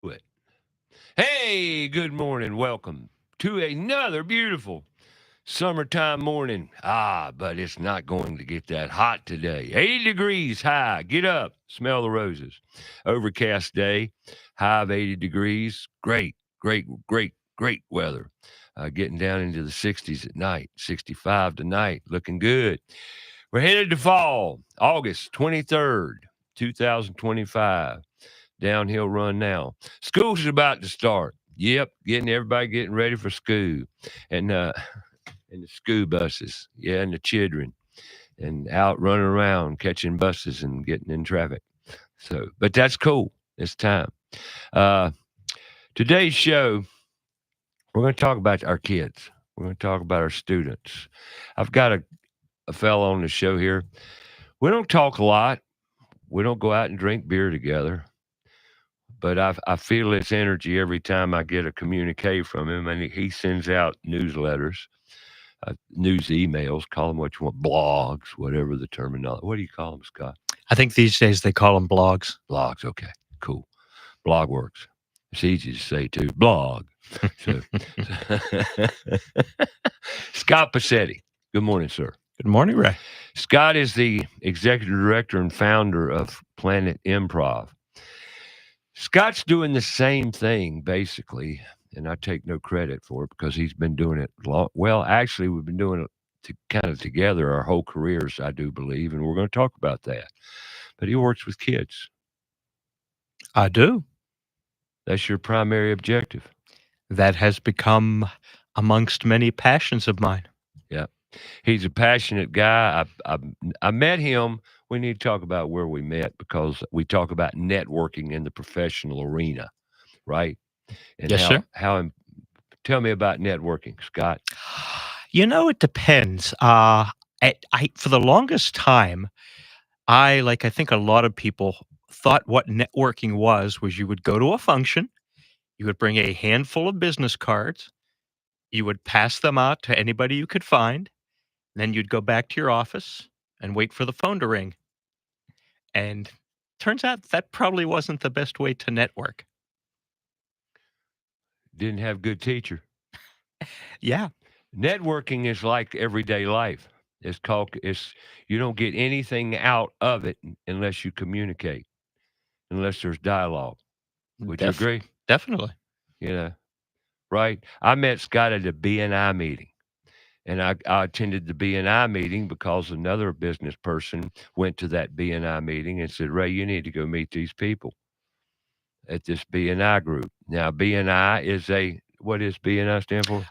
it. Hey, good morning. Welcome to another beautiful summertime morning. But it's not going to get that hot today. 80 degrees high. Get up. Smell the roses. Overcast day. High of 80 degrees. Great weather. Getting down into the 60s at night. 65 tonight. Looking good. We're headed to fall. August 23rd, 2025. Downhill run now. School's about to start. Yep, everybody getting ready for school, and and the school buses, yeah, and the children, and out running around catching buses and getting in traffic. So, but that's cool. It's time. Uh, Today's show, we're going to talk about our kids. We're going to talk about our students. I've got a fellow on the show here. We don't talk a lot. We don't go out and drink beer together. But I feel his energy every time I get a communique from him, and he sends out newsletters, news emails, call them what you want, blogs, whatever the terminology. What do you call them, Scott? I think these days they call them blogs. Blogs, okay, cool. Blog works. It's easy to say too. Blog. So, Scott Pacitti. Good morning, sir. Good morning, Ray. Scott is the executive director and founder of Planet Improv. Scott's doing the same thing basically, and I take no credit for it because he's been doing it long. Well, actually, we've been doing it kind of together our whole careers, I do believe, and we're going to talk about that. But he works with kids. I do. That's your primary objective. That has become amongst many passions of mine. Yeah, he's a passionate guy. I met him. We need to talk about where we met because we talk about networking in the professional arena, right? And Yes, sir. Tell me about networking, Scott. It depends. For the longest time, I think a lot of people thought what networking was you would go to a function, you would bring a handful of business cards, you would pass them out to anybody you could find, then you'd go back to your office and wait for the phone to ring. And turns out that probably wasn't the best way to network. Didn't have good teacher. Yeah. Networking is like everyday life. It's you don't get anything out of it unless you communicate, unless there's dialogue. Would you agree? Definitely. Yeah. Right. I met Scott at a BNI meeting. And I attended the BNI meeting because another business person went to that BNI meeting and said, Ray, you need to go meet these people at this BNI group. Now, BNI is what does BNI stand for?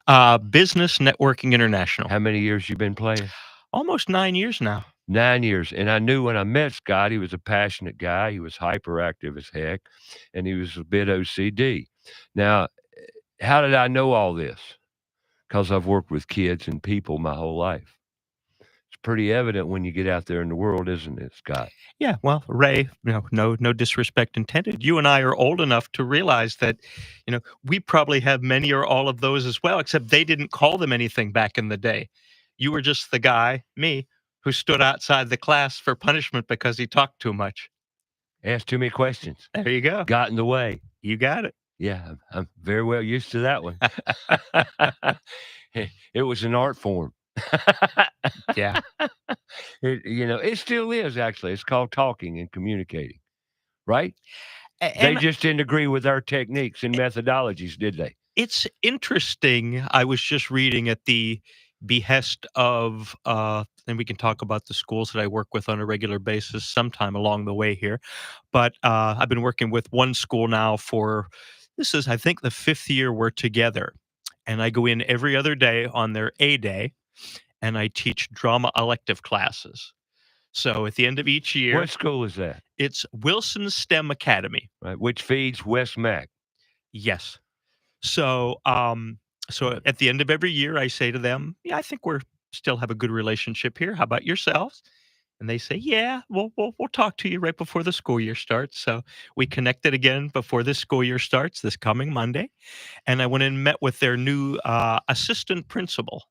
Business Networking International. How many years you been playing? Almost 9 years now. 9 years. And I knew when I met Scott, he was a passionate guy. He was hyperactive as heck, and he was a bit OCD. Now, how did I know all this? Because I've worked with kids and people my whole life. It's pretty evident when you get out there in the world, isn't it, Scott? Yeah, well, Ray, no disrespect intended. You and I are old enough to realize that, we probably have many or all of those as well, except they didn't call them anything back in the day. You were just the guy, me, who stood outside the class for punishment because he talked too much. Asked too many questions. There you go. Got in the way. You got it. Yeah, I'm very well used to that one. It was an art form. Yeah. It still is actually. It's called talking and communicating, right? And they just didn't agree with our techniques and methodologies, did they? It's interesting. I was just reading at the behest of, and we can talk about the schools that I work with on a regular basis sometime along the way here. But I've been working with one school now this is, I think, the 5th year we're together. And I go in every other day on their A day, and I teach drama elective classes. So at the end of each year. What school is that? It's Wilson STEM Academy. Right, which feeds West Mac. Yes. So at the end of every year, I say to them, yeah, I think we're still have a good relationship here. How about yourselves? And they say, yeah, we'll talk to you right before the school year starts. So we connected again before this school year starts this coming Monday. And I went and met with their new assistant principal.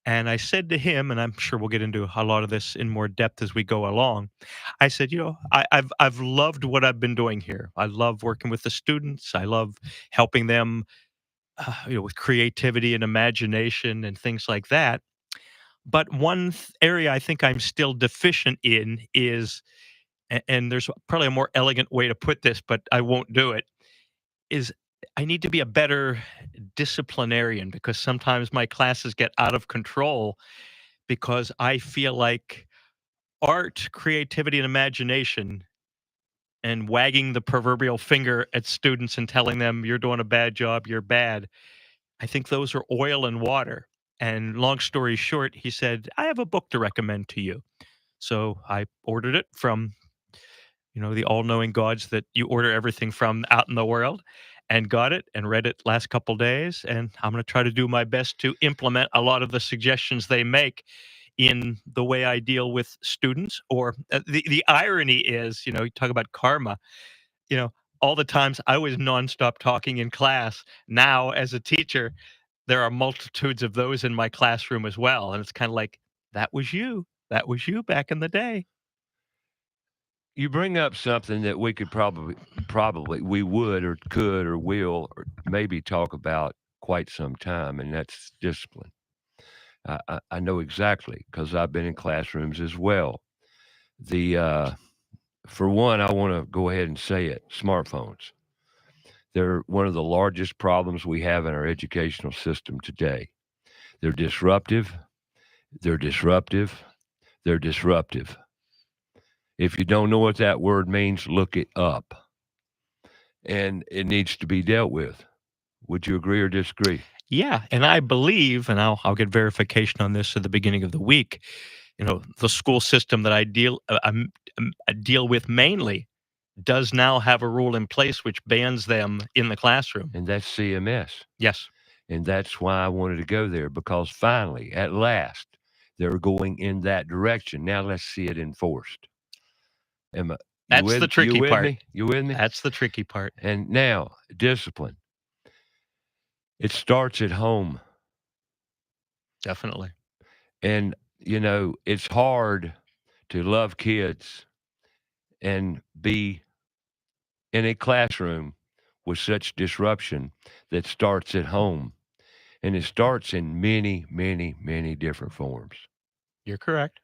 And I said to him, and I'm sure we'll get into a lot of this in more depth as we go along. I said, I've loved what I've been doing here. I love working with the students. I love helping them, with creativity and imagination and things like that. But one area I think I'm still deficient in is, and there's probably a more elegant way to put this, but I won't do it, is I need to be a better disciplinarian because sometimes my classes get out of control because I feel like art, creativity, and imagination and wagging the proverbial finger at students and telling them you're doing a bad job, you're bad. I think those are oil and water. And long story short, he said, I have a book to recommend to you. So I ordered it from, the all-knowing gods that you order everything from out in the world, and got it and read it last couple days. And I'm going to try to do my best to implement a lot of the suggestions they make in the way I deal with students. Or the irony is, you talk about karma, you know, all the times I was nonstop talking in class. Now, as a teacher, there are multitudes of those in my classroom as well. And it's kind of like, that was you. That was you back in the day. You bring up something that we could probably we would or could or will or maybe talk about quite some time, and that's discipline. I know exactly because I've been in classrooms as well. The For one, I want to go ahead and say it: smartphones. They're one of the largest problems we have in our educational system today. They're disruptive. They're disruptive. They're disruptive. If you don't know what that word means, look it up. And it needs to be dealt with. Would you agree or disagree? Yeah, and I believe, and I'll get verification on this at the beginning of the week. The school system that I deal with mainly does now have a rule in place which bans them in the classroom. And that's CMS. Yes, And that's why I wanted to go there because finally, at last, they're going in that direction. Now let's see it enforced. that's the tricky part. Me? You with me? That's the tricky part. And now, discipline. It starts at home. Definitely. And, it's hard to love kids and be in a classroom with such disruption that starts at home. And it starts in many, many, many different forms. You're correct.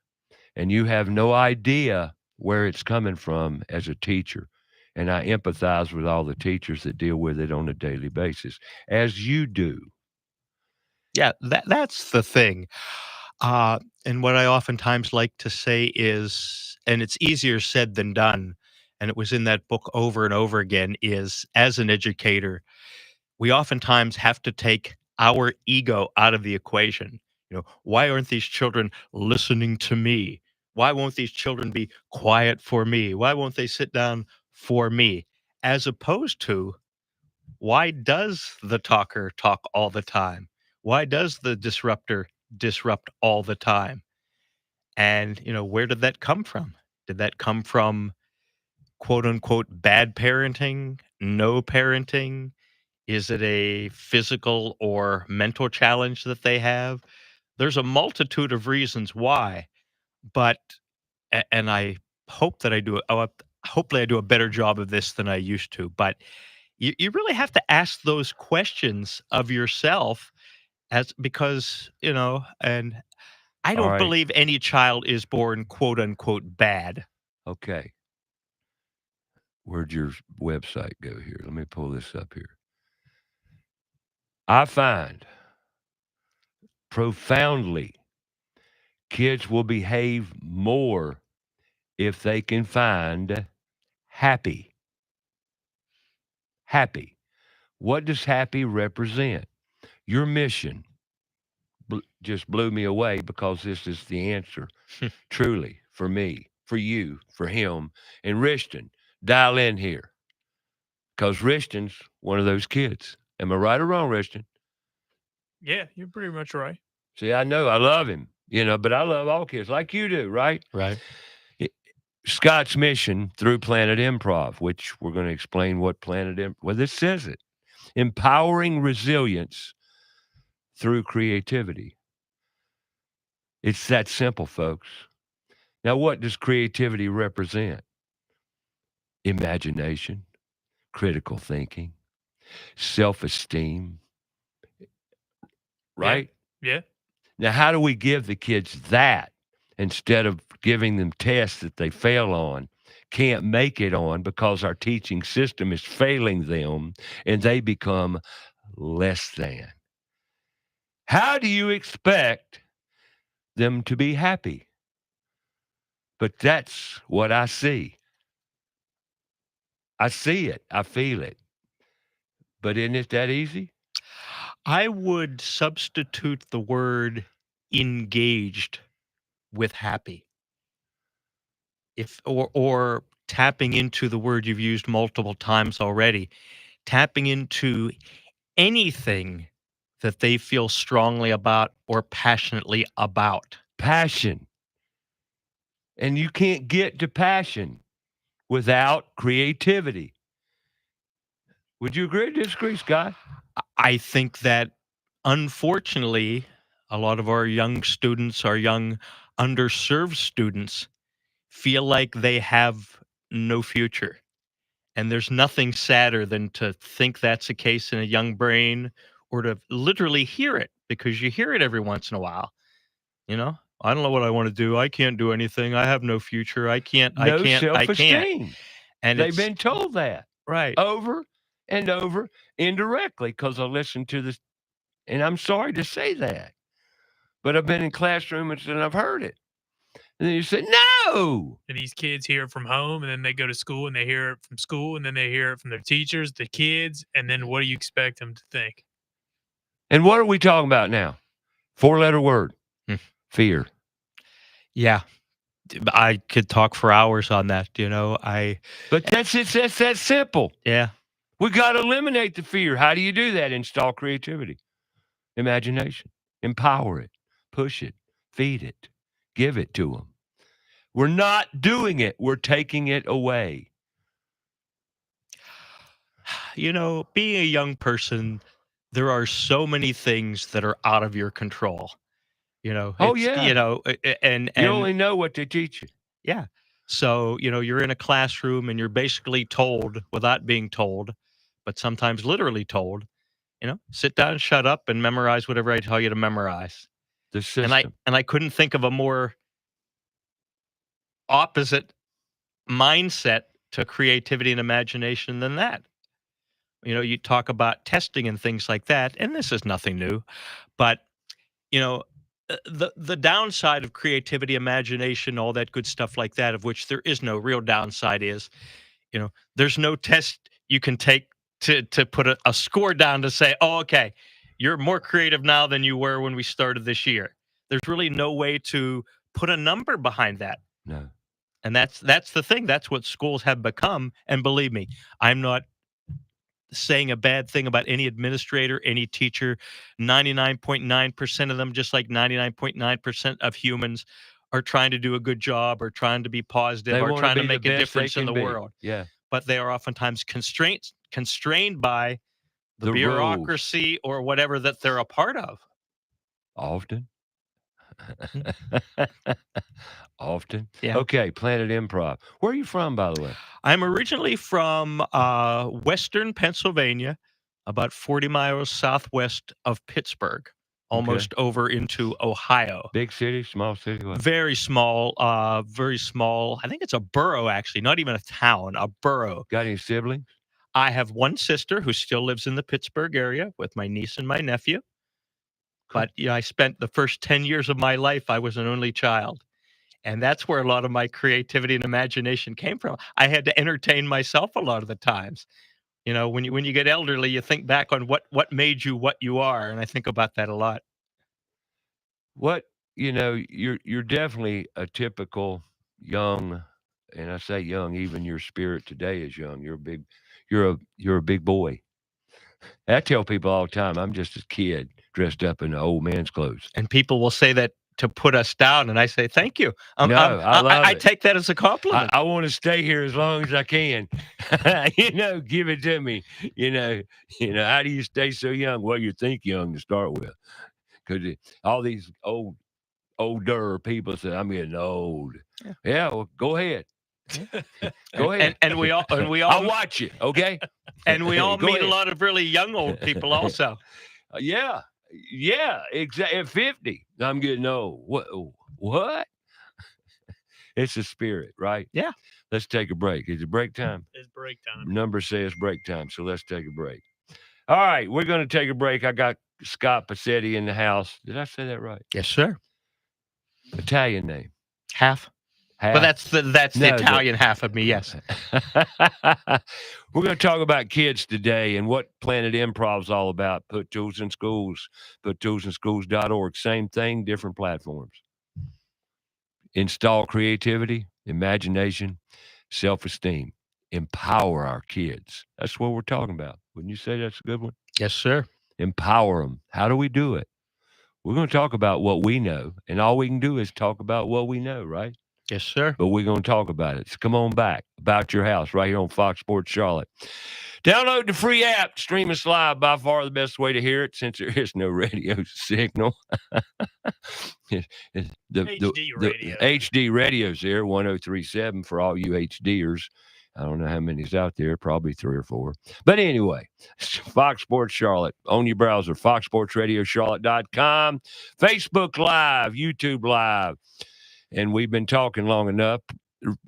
And you have no idea where it's coming from as a teacher. And I empathize with all the teachers that deal with it on a daily basis, as you do. Yeah, that's the thing. And what I oftentimes like to say is, and it's easier said than done, and it was in that book over and over again, is as an educator, we oftentimes have to take our ego out of the equation. Why aren't these children listening to me? Why won't these children be quiet for me? Why won't they sit down for me? As opposed to, why does the talker talk all the time? Why does the disruptor disrupt all the time? And, where did that come from? Did that come from quote unquote bad parenting, no parenting? Is it a physical or mental challenge that they have? There's a multitude of reasons why, but and I hope that hopefully I do a better job of this than I used to, but you really have to ask those questions of yourself as because, and I All don't right. believe any child is born quote unquote bad. Okay. Where'd your website go here? Let me pull this up here. I find profoundly kids will behave more if they can find happy. Happy. What does happy represent? Your mission just blew me away because this is the answer. Truly, for me, for you, for him. And Rishton, dial in here because Rishton's one of those kids. Am I right or wrong, Rishton? Yeah, you're pretty much right. See, I know I love him, but I love all kids like you do, right? Right. Scott's mission through Planet Improv, which we're going to explain what well, this says it. Empowering resilience through creativity. It's that simple, folks. Now, what does creativity represent? Imagination, critical thinking, self esteem, Yeah. right? Yeah. Now, how do we give the kids that instead of giving them tests that they fail on, can't make it on because our teaching system is failing them and they become less than? How do you expect them to be happy? But that's what I see. I see it, I feel it. But isn't it that easy? I would substitute the word engaged with happy. If or tapping into the word you've used multiple times already, tapping into anything that they feel strongly about or passionately about. Passion. And you can't get to passion without creativity. Would you agree or disagree, Scott? I think that unfortunately, a lot of our young students, our young underserved students, feel like they have no future. And there's nothing sadder than to think that's the case in a young brain or to literally hear it because you hear it every once in a while. You know, I don't know what I want to do. I can't do anything. I have no future. No I can't. self-esteem. And They've it's been told that right. over and over indirectly because I listened to this, and I'm sorry to say that, but I've been in classrooms and I've heard it. And then you say, no. And these kids hear it from home, and then they go to school and they hear it from school, and then they hear it from their teachers, the kids, and then what do you expect them to think? And what are we talking about now? 4-letter word. Hmm. Fear. Yeah. I could talk for hours on that, But that's it. That's that simple. yeah. We got to eliminate the fear. How do you do that? Install creativity, imagination, empower it, push it, feed it, give it to them. We're not doing it. We're taking it away. Being a young person, there are so many things that are out of your control. Oh, It's, yeah. and You only know what they teach you. yeah. So, you're in a classroom and you're basically told without being told, but sometimes literally told, sit down, shut up, and memorize whatever I tell you to memorize. The And I system. and I couldn't think of a more opposite mindset to creativity and imagination than that. You talk about testing and things like that, and this is nothing new, but you know, the downside of creativity, imagination, all that good stuff like that, of which there is no real downside, is there's no test you can take to put a score down to say, oh, okay, you're more creative now than you were when we started this year. There's really no way to put a number behind that. No. And that's the thing. That's what schools have become. And believe me, I'm not saying a bad thing about any administrator, any teacher. 99.9% of them, just like 99.9% of humans, are trying to do a good job or trying to be positive They or want to trying to be the make a best they difference in can the be. world. Yeah. But they are oftentimes constrained by the The rules. bureaucracy or whatever that they're a part of. Often. Often. Yeah. Okay, Planet Improv. Where are you from, by the way? I'm originally from Western Pennsylvania, about 40 miles southwest of Pittsburgh, almost over into Ohio. Big city, small city? What? Very small, very small. I think it's a borough, actually, not even a town, a borough. Got any siblings? I have one sister who still lives in the Pittsburgh area with my niece and my nephew. But I spent the first 10 years of my life, I was an only child. And that's where a lot of my creativity and imagination came from. I had to entertain myself a lot of the times. When you get elderly, you think back on what made you what you are, and I think about that a lot. What you're definitely a typical young, and I say young, even your spirit today is young. You're a big boy. I tell people all the time, I'm just a kid dressed up in old man's clothes. And people will say that to put us down, and I say thank you. I love I it. take that as a compliment. I want to stay here as long as I can. Give it to me. How do you stay so young? Well, you think young to start with, because all these old older people say, I'm getting old. Yeah. Yeah, well, go ahead. Go And, ahead. and we all I'll watch you, okay? and we all Go meet a ahead. lot of really young old people also. Yeah, exactly. At 50, I'm getting old. What? It's a spirit, right? Yeah. Let's take a break. Is it break time? It's break time. Number says break time, so let's take a break. All right, we're going to take a break. I got Scott Pacitti in the house. Did I say that right? Yes, sir. Italian name. Half. Half. Well, that's the No, Italian half of me. Yes. We're going to talk about kids today and what Planet Improv's all about. Put tools in schools. Put toolsinschools.org. Same thing, different platforms. Install creativity, imagination, self-esteem. Empower our kids. That's what we're talking about. Wouldn't you say that's a good one? Yes, sir. Empower them. How do we do it? We're going to talk about what we know, and all we can do is talk about what we know, right? Yes, sir. But we're going to talk about it. So come on back. About Your House right here on Fox Sports Charlotte. Download the free app. Stream us live. By far the best way to hear it since there is no radio signal. the HD radio. HD radio's there, 1037 for all you HDers. I don't know how many's out there, probably 3 or 4. But anyway, Fox Sports Charlotte on your browser, foxsportsradiocharlotte.com, Facebook Live, YouTube Live. And we've been talking long enough.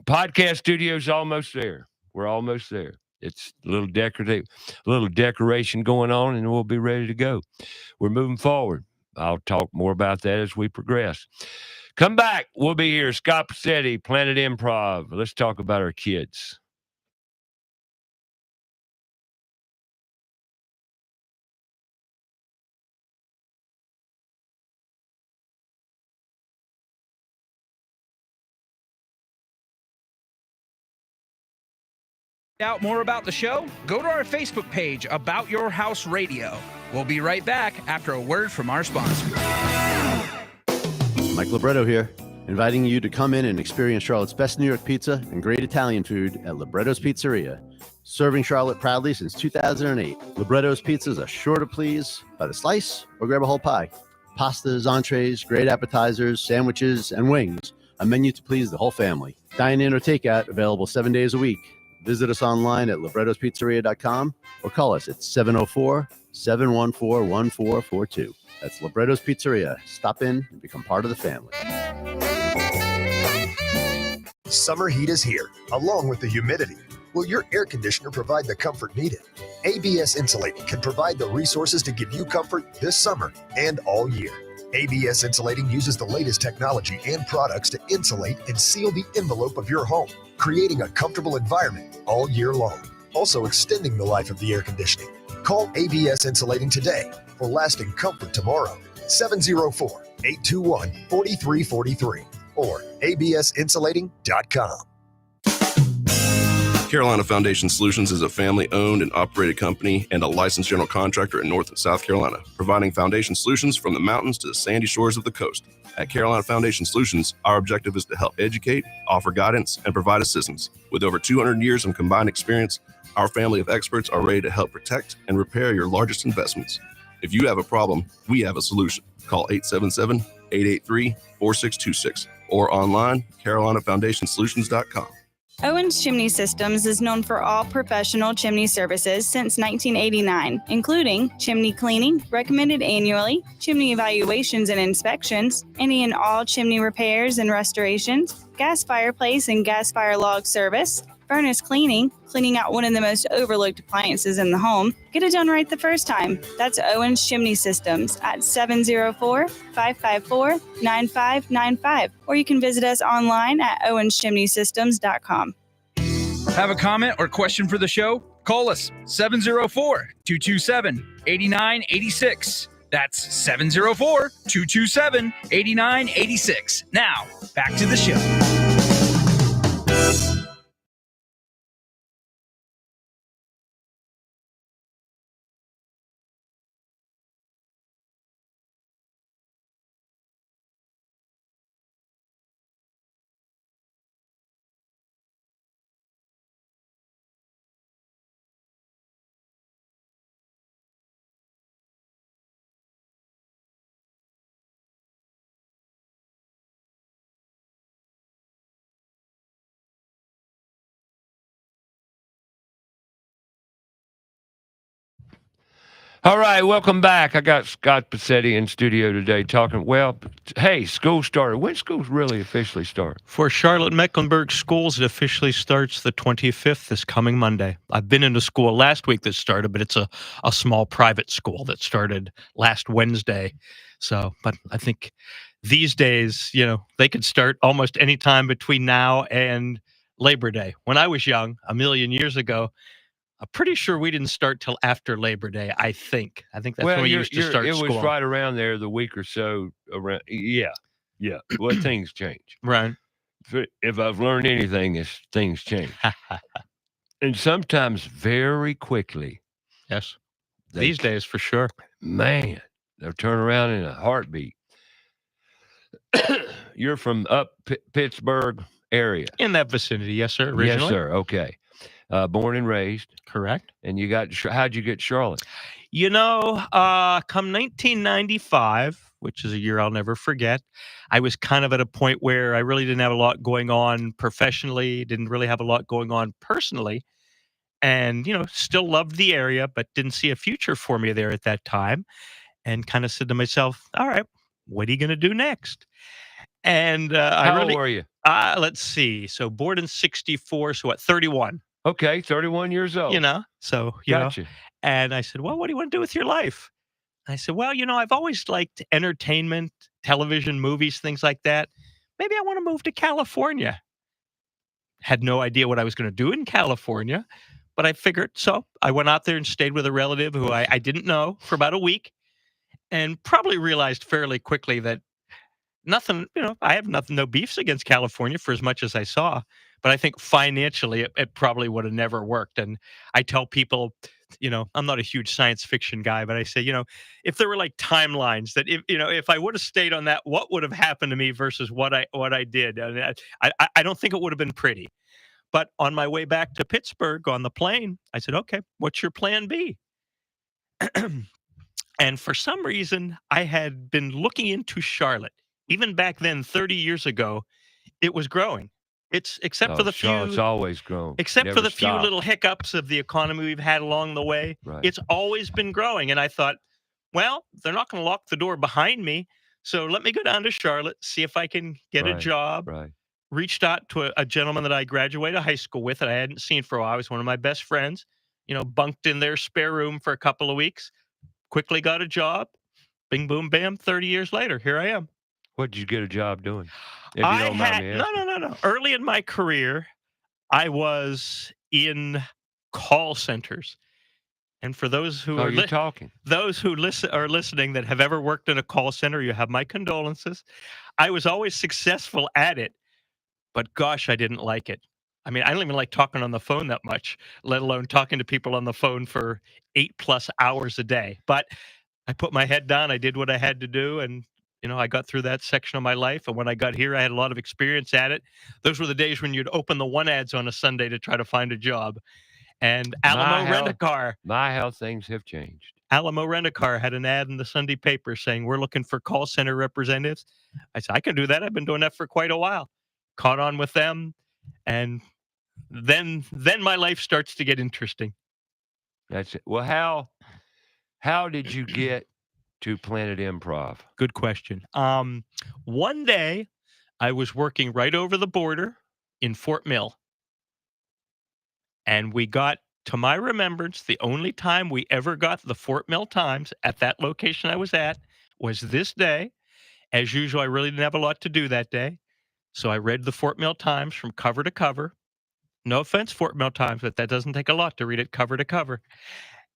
Podcast studio's almost there. We're almost there. It's a little decoration going on, and we'll be ready to go. We're moving forward. I'll talk more about that as we progress. Come back. We'll be here. Scott Pacitti, Planet Improv. Let's talk about our kids. Out more about the show? Go to our Facebook page, About Your House Radio. We'll be right back after a word from our sponsor. Mike Libretto here, inviting you to come in and experience Charlotte's best New York pizza and great Italian food at Libretto's Pizzeria. Serving Charlotte proudly since 2008, Libretto's pizzas are sure to please by the slice or grab a whole pie. Pastas, entrees, great appetizers, sandwiches, and wings. A menu to please the whole family. Dine in or takeout available 7 days a week. Visit us online at librettospizzeria.com or call us at 704-714-1442. That's Libretto's Pizzeria. Stop in and become part of the family. Summer heat is here, along with the humidity. Will your air conditioner provide the comfort needed? ABS Insulating can provide the resources to give you comfort this summer and all year. ABS Insulating uses the latest technology and products to insulate and seal the envelope of your home, creating a comfortable environment all year long, also extending the life of the air conditioning. Call ABS Insulating today for lasting comfort tomorrow. 704-821-4343 or absinsulating.com. Carolina Foundation Solutions is a family-owned and operated company and a licensed general contractor in North and South Carolina, providing foundation solutions from the mountains to the sandy shores of the coast. At Carolina Foundation Solutions, our objective is to help educate, offer guidance, and provide assistance. With over 200 years of combined experience, our family of experts are ready to help protect and repair your largest investments. If you have a problem, we have a solution. Call 877-883-4626 or online, carolinafoundationsolutions.com. Owens Chimney Systems is known for all professional chimney services since 1989, including chimney cleaning, recommended annually, chimney evaluations and inspections, any and all chimney repairs and restorations, gas fireplace and gas fire log service, furnace cleaning, cleaning out one of the most overlooked appliances in the home. Get it done right the first time. That's Owens Chimney Systems at 704-554-9595. Or you can visit us online at owenschimneysystems.com. Have a comment or question for the show? Call us 704-227-8986. That's 704-227-8986. Now, back to the show. All right, welcome back. I got Scott Pacitti in studio today talking. Well, hey, school started. When schools really officially start? For Charlotte Mecklenburg schools, it officially starts the 25th, this coming Monday. I've been in a school last week that started, but it's a small private school that started last Wednesday. So, but I think these days, they could start almost any time between now and Labor Day. When I was young, a million years ago, I'm pretty sure we didn't start till after Labor Day. I think that's Well, when we used to start it school. was right around there, the week or so around. Yeah. Well, things change. Right. If I've learned anything, is things change, and sometimes very quickly. Yes. These days, for sure. Man, they'll turn around in a heartbeat. You're from up Pittsburgh area. In that vicinity, yes, sir. Originally. Yes, sir. Okay. Born and raised. Correct. And you got, how'd you get Charlotte? Come 1995, which is a year I'll never forget, I was kind of at a point where I really didn't have a lot going on professionally, didn't really have a lot going on personally, and, still loved the area, but didn't see a future for me there at that time, and kind of said to myself, all right, what are you going to do next? And How old were you? Let's see. So born in 64, so what, 31? Okay, 31 years old. So, Gotcha. And I said, well, what do you want to do with your life? I said, well, I've always liked entertainment, television, movies, things like that. Maybe I want to move to California. Had no idea what I was going to do in California, but I figured. So I went out there and stayed with a relative who I didn't know for about a week, and probably realized fairly quickly that nothing, I have no beefs against California for as much as I saw, but I think financially it probably would have never worked. And I tell people, I'm not a huge science fiction guy, but I say, if there were like timelines that if I would have stayed on that, what would have happened to me versus what I did? And I don't think it would have been pretty. But on my way back to Pittsburgh on the plane, I said, okay, what's your plan B? And for some reason, I had been looking into Charlotte. Even back then, 30 years ago, it was growing. It's except for the Charlotte's few, always grown. except Never for the few stopped. little hiccups of the economy we've had along the way. Right. It's always been growing. And I thought, well, they're not going to lock the door behind me. So let me go down to Charlotte, see if I can get a job. Right. Reached out to a gentleman that I graduated high school with that I hadn't seen for a while. He was one of my best friends, bunked in their spare room for a couple of weeks, quickly got a job. Bing, boom, bam. 30 years later, here I am. What did you get a job doing? If you don't mind me asking. No. Early in my career, I was in call centers. And for those who are talking, those who are listening that have ever worked in a call center, you have my condolences. I was always successful at it, but gosh, I didn't like it. I mean, I don't even like talking on the phone that much, let alone talking to people on the phone for 8+ hours a day. But I put my head down. I did what I had to do, and I got through that section of my life. And when I got here, I had a lot of experience at it. Those were the days when you'd open the one ads on a Sunday to try to find a job. And Alamo Rent-A-Car. My how things have changed. Alamo Rent-A-Car had an ad in the Sunday paper saying, we're looking for call center representatives. I said, I can do that. I've been doing that for quite a while. Caught on with them. And then my life starts to get interesting. That's it. Well, how did you get to Planet Improv? Good question. One day I was working right over the border in Fort Mill. And we got, to my remembrance, the only time we ever got the Fort Mill Times at that location I was at was this day. As usual, I really didn't have a lot to do that day. So I read the Fort Mill Times from cover to cover. No offense, Fort Mill Times, but that doesn't take a lot to read it cover to cover.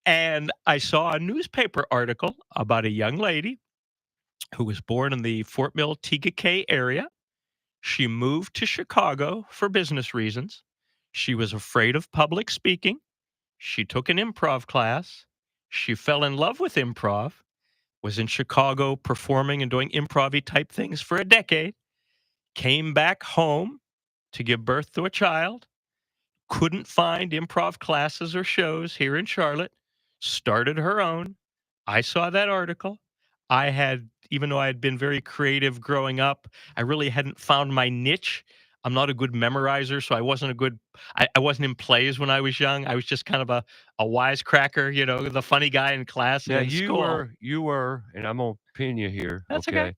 And I saw a newspaper article about a young lady who was born in the Fort Mill TGK area. She moved to Chicago for business reasons. She was afraid of public speaking. She took an improv class. She fell in love with improv, was in Chicago performing and doing improv-y type things for a decade, came back home to give birth to a child, couldn't find improv classes or shows here in Charlotte, started her own. I saw that article. Even though I had been very creative growing up, I really hadn't found my niche I'm not a good memorizer, so I wasn't a good. I wasn't in plays when I was young. I was just kind of a wisecracker, the funny guy in class and Now in school. you were, and I'm gonna pin you here, That's okay. okay?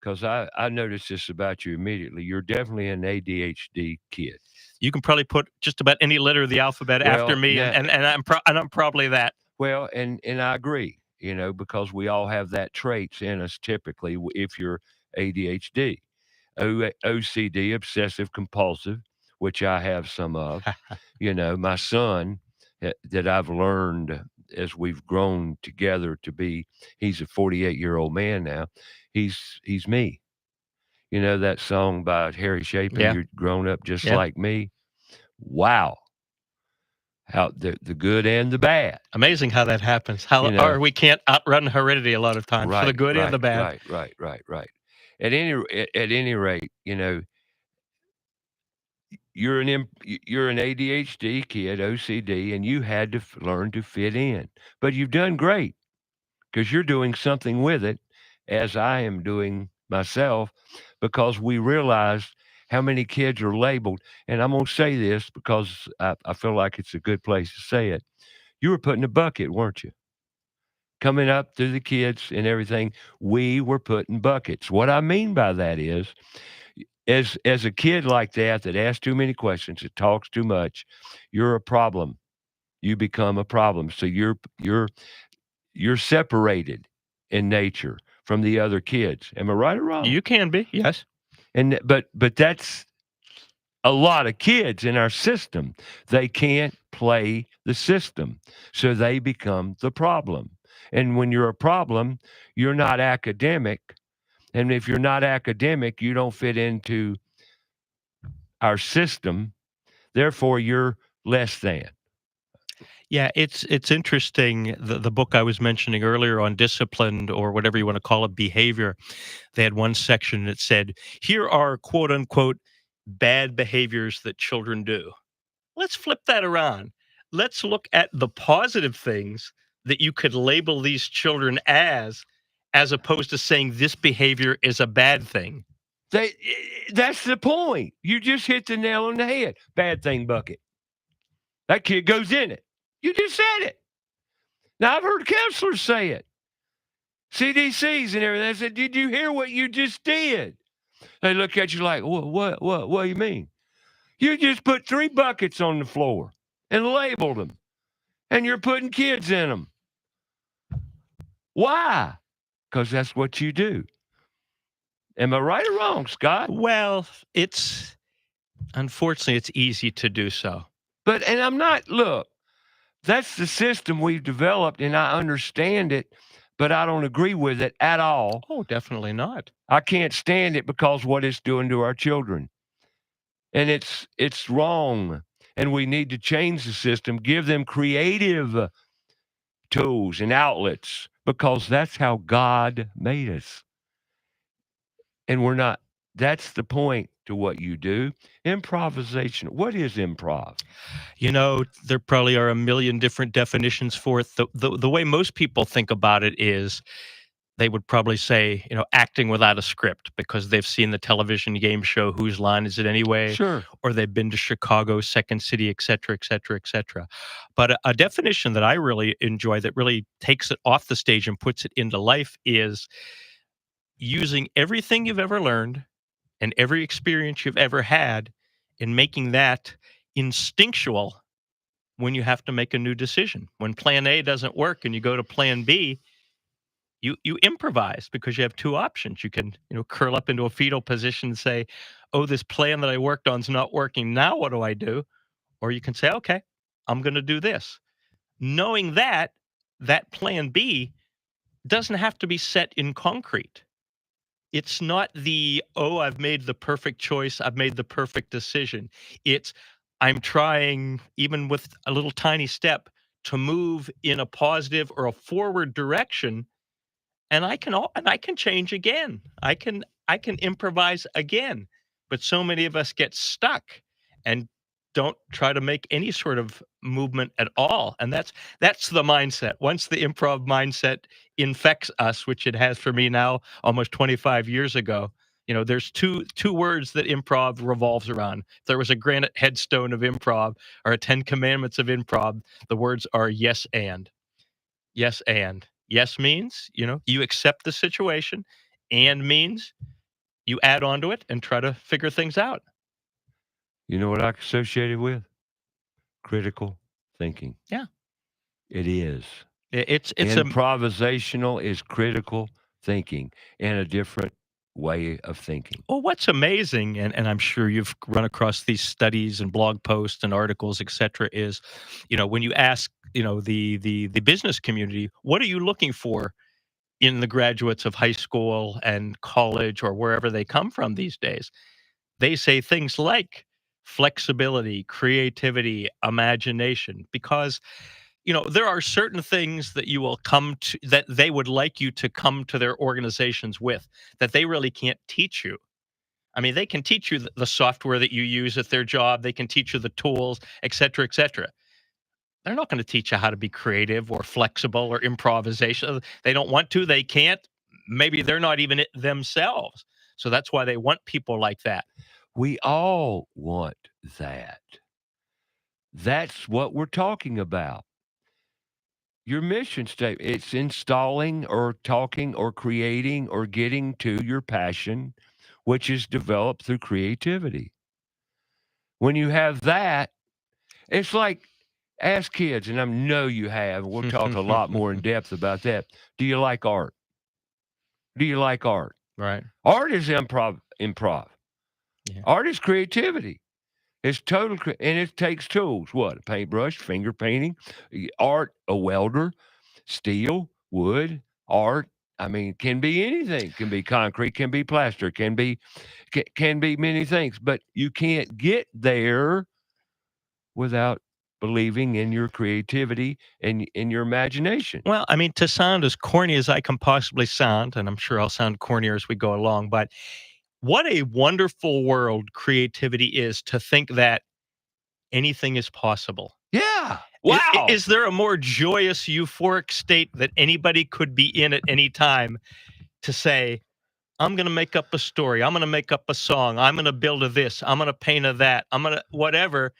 Because I noticed this about you immediately. You're definitely an ADHD kid. You can probably put just about any letter of the alphabet after Well, me, now- and I'm probably that. Well, and I agree, because we all have that traits in us typically if you're ADHD. OCD, obsessive compulsive, which I have some of. My son that I've learned as we've grown together to be, he's a 48-year-old man now. He's me. You know that song by Harry Chapin, Yeah. You're grown up just Yeah. like me. Wow. How the good and the bad. Amazing how that happens. How or we can't outrun heredity a lot of times for the good and the bad. Right. At any rate, you're an ADHD kid, OCD, and you had to learn to fit in. But you've done great because you're doing something with it, as I am doing myself, because we realized how many kids are labeled. And I'm going to say this because I feel like it's a good place to say it. You were put in a bucket, weren't you? Coming up through the kids and everything, we were put in buckets. What I mean by that is, as a kid like that asks too many questions, that talks too much, you're a problem. You become a problem. So you're separated in nature from the other kids. Am I right or wrong? You can be, yes. And but that's a lot of kids in our system. They can't play the system, so they become the problem. And when you're a problem, you're not academic. And if you're not academic, you don't fit into our system. Therefore, you're less than. Yeah, it's interesting. The book I was mentioning earlier on discipline, or whatever you want to call it, behavior, they had one section that said, here are quote unquote bad behaviors that children do. Let's flip that around. Let's look at the positive things that you could label these children as opposed to saying this behavior is a bad thing. That's the point. You just hit the nail on the head. Bad thing bucket. That kid goes in it. You just said it. Now, I've heard counselors say it. CDCs and everything. They said, did you hear what you just did? They look at you like, what do you mean? You just put 3 buckets on the floor and labeled them, and you're putting kids in them. Why? Because that's what you do. Am I right or wrong, Scott? Well, unfortunately, it's easy to do so. And I'm not, look, that's the system we've developed, and I understand it, but I don't agree with it at all. Oh, definitely not. I can't stand it because what it's doing to our children. And it's wrong. And we need to change the system, give them creative tools and outlets, because that's how God made us. And we're not, that's the point to what you do. Improvisation. What is improv? There probably are a million different definitions for it. The way most people think about it is they would probably say, acting without a script, because they've seen the television game show Whose Line Is It Anyway? Sure. Or they've been to Chicago, Second City, et cetera, et cetera, et cetera. But a definition that I really enjoy that really takes it off the stage and puts it into life is using everything you've ever learned and every experience you've ever had and making that instinctual when you have to make a new decision. When plan A doesn't work and you go to plan B, you improvise, because you have 2 options. You can, curl up into a fetal position and say, oh, this plan that I worked on is not working. Now what do I do? Or you can say, okay, I'm going to do this. Knowing that plan B doesn't have to be set in concrete. It's not I've made the perfect choice, I've made the perfect decision. It's, I'm trying, even with a little tiny step, to move in a positive or a forward direction, and I can change again. I can improvise again. But so many of us get stuck and don't try to make any sort of movement at all. And that's the mindset. Once the improv mindset infects us, which it has for me now almost 25 years ago, There's two words that improv revolves around. If there was a granite headstone of improv or a 10 commandments of improv, the words are yes and. Yes and. Yes means, you accept the situation, and means you add on to it and try to figure things out. You know what I associate it with? Critical thinking. Yeah. It is. It's Improvisational is critical thinking and a different way of thinking. Well, what's amazing, and I'm sure you've run across these studies and blog posts and articles, et cetera, is, when you ask, the business community, what are you looking for in the graduates of high school and college or wherever they come from these days? They say things like flexibility, creativity, imagination, because there are certain things that you will come to that they would like you to come to their organizations with that they really can't teach you. I mean, they can teach you the software that you use at their job. They can teach you the tools, et cetera, et cetera. They're not going to teach you how to be creative or flexible or improvisation. They don't want to. They can't. Maybe they're not even it themselves. So that's why they want people like that. We all want that. That's what we're talking about. Your mission statement, it's installing or talking or creating or getting to your passion, which is developed through creativity. When you have that, it's like ask kids, and I know you have, we'll talk a lot more in depth about that. Do you like art? Do you like art? Right. Art is improv. Yeah. Art is creativity. It's total, and it takes tools. What? A paintbrush, finger painting, art, a welder, steel, wood, art. I mean, can be anything. Can be concrete. Can be plaster. Can be many things. But you can't get there without believing in your creativity and in your imagination. Well, I mean, to sound as corny as I can possibly sound, and I'm sure I'll sound cornier as we go along, but what a wonderful world creativity is, to think that anything is possible. Yeah. Wow. Is there a more joyous, euphoric state that anybody could be in at any time to say, I'm going to make up a story, I'm going to make up a song, I'm going to build a this, I'm going to paint a that, I'm going to whatever,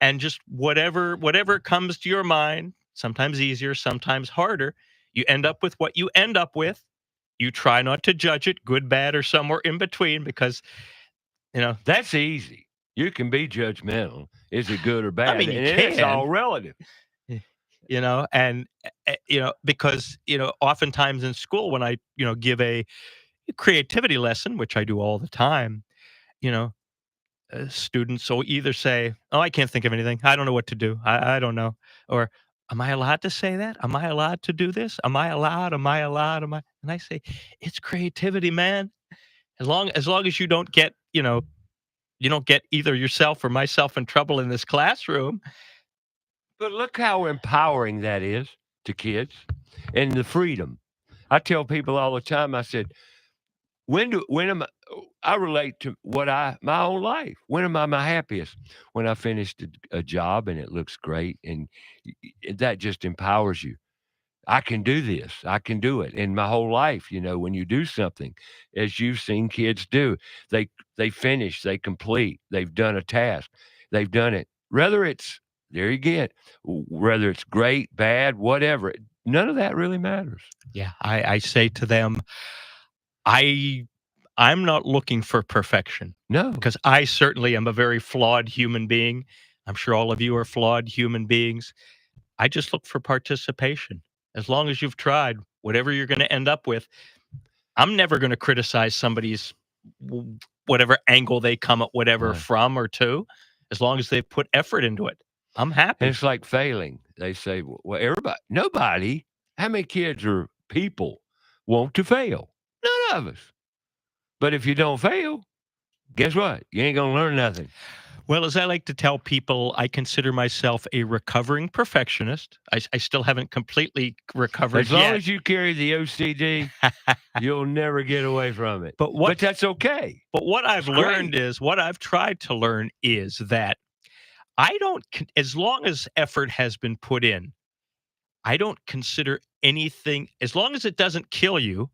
and just whatever comes to your mind, sometimes easier, sometimes harder, you end up with what you end up with. You try not to judge it, good, bad, or somewhere in between, because, that's easy. You can be judgmental. Is it good or bad? I mean, you can. It's all relative. Because, oftentimes in school when I, give a creativity lesson, which I do all the time, students will either say, oh, I can't think of anything. I don't know what to do. I don't know. Or, am I allowed to say that? Am I allowed to do this? Am I allowed? Am I allowed? And I say, it's creativity, man. As long as you don't get, you don't get either yourself or myself in trouble in this classroom. But look how empowering that is to kids and the freedom. I tell people all the time, I said, I relate to my own life. When am I my happiest? When I finished a job and it looks great, and that just empowers you. I can do this. I can do it. In my whole life, when you do something, as you've seen kids do, they finish, they complete, they've done a task, they've done it. Whether it's great, bad, whatever, none of that really matters. Yeah, I say to them, I'm not looking for perfection. No. Because I certainly am a very flawed human being. I'm sure all of you are flawed human beings. I just look for participation. As long as you've tried, whatever you're going to end up with, I'm never going to criticize somebody's whatever angle they come at whatever from or to, as long as they've put effort into it. I'm happy. And it's like failing. They say, well, nobody, how many kids or people want to fail? None of us. But if you don't fail, guess what? You ain't going to learn nothing. Well, as I like to tell people, I consider myself a recovering perfectionist. I still haven't completely recovered yet. As long as you carry the OCD, you'll never get away from it. But that's okay. But what I've learned is, what I've tried to learn is that as long as effort has been put in, I don't consider anything, as long as it doesn't kill you,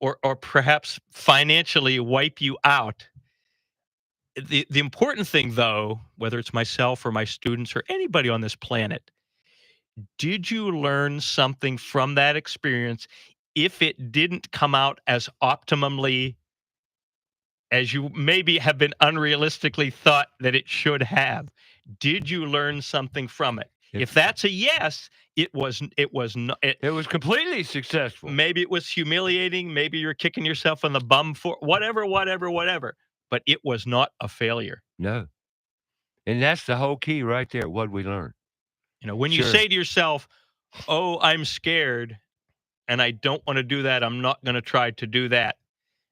or perhaps financially wipe you out. The important thing, though, whether it's myself or my students or anybody on this planet, did you learn something from that experience? If it didn't come out as optimally as you maybe have been unrealistically thought that it should have, did you learn something from it? If that's a yes, it was not, It was completely successful. maybe it was humiliating, maybe you're kicking yourself in the bum for whatever, but it was not a failure. No. And that's the whole key right there, what we learned. When you Sure. say to yourself, "Oh, I'm scared and I don't want to do that. I'm not going to try to do that."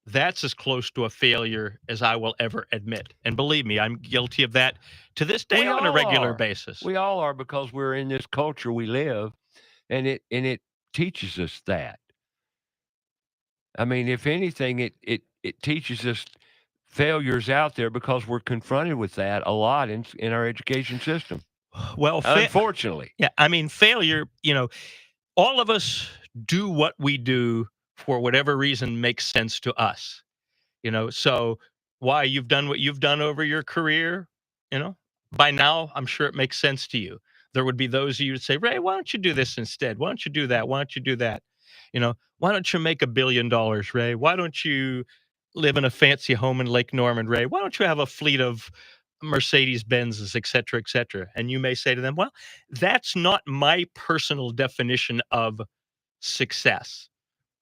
That's as close to a failure as I will ever admit. And believe me, I'm guilty of that to this day We on a all regular are. basis. We all are, because we're in this culture we live, and it teaches us that. I mean, if anything, it teaches us failures out there, because we're confronted with that a lot in our education system. Well, Unfortunately. yeah, I mean, failure, all of us do what we do for whatever reason makes sense to us. So why you've done what you've done over your career, by now, I'm sure it makes sense to you. There would be those of you who say, "Ray, why don't you do this instead? Why don't you do that? Why don't you do that? Why don't you make $1 billion, Ray? Why don't you live in a fancy home in Lake Norman, Ray? Why don't you have a fleet of Mercedes Benzes, et cetera, et cetera?" And you may say to them, "Well, that's not my personal definition of success.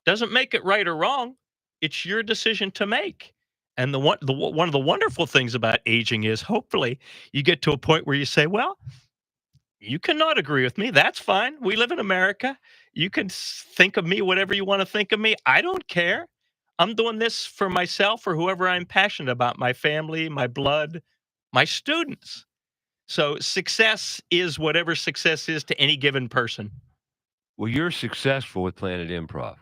Doesn't make it right or wrong. It's your decision to make." And one of the wonderful things about aging is, hopefully you get to a point where you say, "Well, you cannot agree with me. That's fine. We live in America. You can think of me whatever you want to think of me. I don't care. I'm doing this for myself or whoever I'm passionate about, my family, my blood, my students." So success is whatever success is to any given person. Well, you're successful with Planet Improv.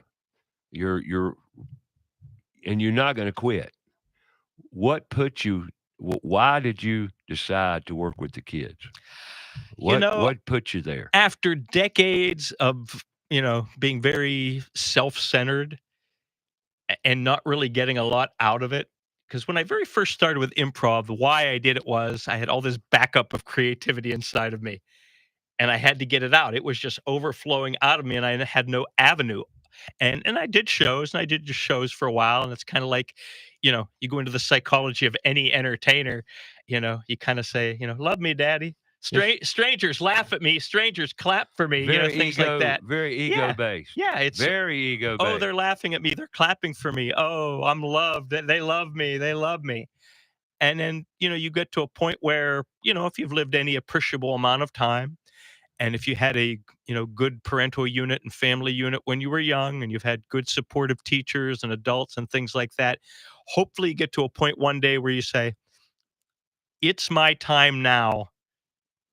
And you're not going to quit. What put you? Why did you decide to work with the kids? What put you there? After decades of being very self-centered and not really getting a lot out of it, because when I very first started with improv, why I did it was I had all this backup of creativity inside of me, and I had to get it out. It was just overflowing out of me, and I had no avenue. And I did shows, and I did just shows for a while, and it's kind of like, you go into the psychology of any entertainer. You kind of say, "Love me, daddy." Strangers laugh at me. Strangers clap for me. Very Things ego, like that. very ego based. Yeah, it's very ego based. "Oh, they're laughing at me. They're clapping for me. Oh, I'm loved. They love me. They love me." And then, you get to a point where, if you've lived any appreciable amount of time, and if you had a, good parental unit and family unit when you were young, and you've had good supportive teachers and adults and things like that, hopefully you get to a point one day where you say, "It's my time now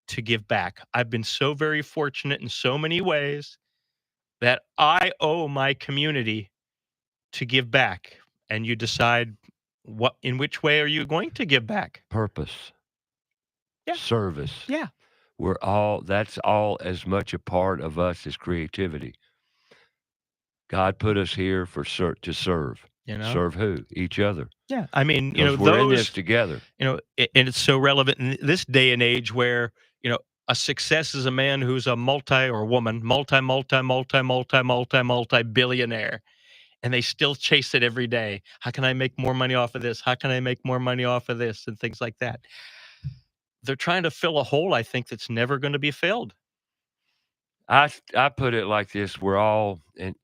to give back. I've been so very fortunate in so many ways that I owe my community to give back." And you decide in which way are you going to give back? Purpose. Yeah. Service. Yeah. That's all as much a part of us as creativity. God put us here to serve. Serve who? Each other. Yeah. I mean, We're in this together. And it's so relevant in this day and age where, a success is a man who's a multi-billionaire, and they still chase it every day. How can I make more money off of this? How can I make more money off of this? And things like that. They're trying to fill a hole, I think, that's never going to be filled. I put it like this: we're all, and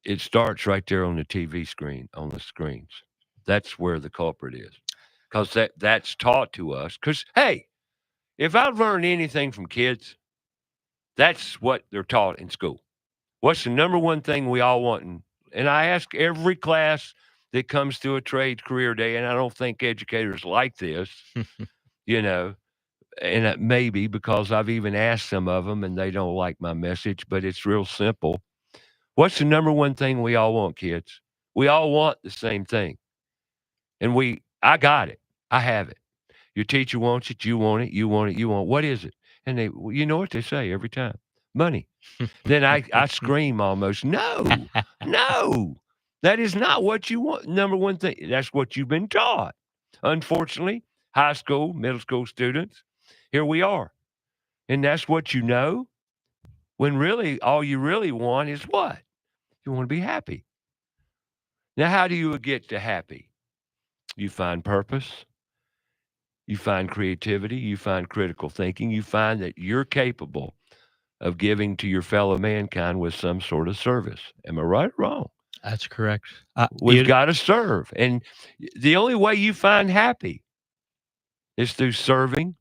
it starts right there on the TV screen, on the screens. That's where the culprit is, because that's taught to us. Because hey, if I've learned anything from kids, that's what they're taught in school. What's the number one thing we all want? And I ask every class that comes to a trade career day, and I don't think educators like this, and maybe because I've even asked some of them and they don't like my message, but it's real simple. What's the number one thing we all want, kids? We all want the same thing. And I got it. I have it. Your teacher wants it. You want it. You want it. You want it. What is it? And you know what they say every time? Money. Then I scream almost, no. That is not what you want. Number one thing, that's what you've been taught. Unfortunately, high school, middle school students, here we are. And that's what you know, when really all you really want is what? You want to be happy. Now, how do you get to happy? You find purpose, you find creativity, you find critical thinking, you find that you're capable of giving to your fellow mankind with some sort of service. Am I right or wrong? That's correct. We've got to serve. And the only way you find happy is through serving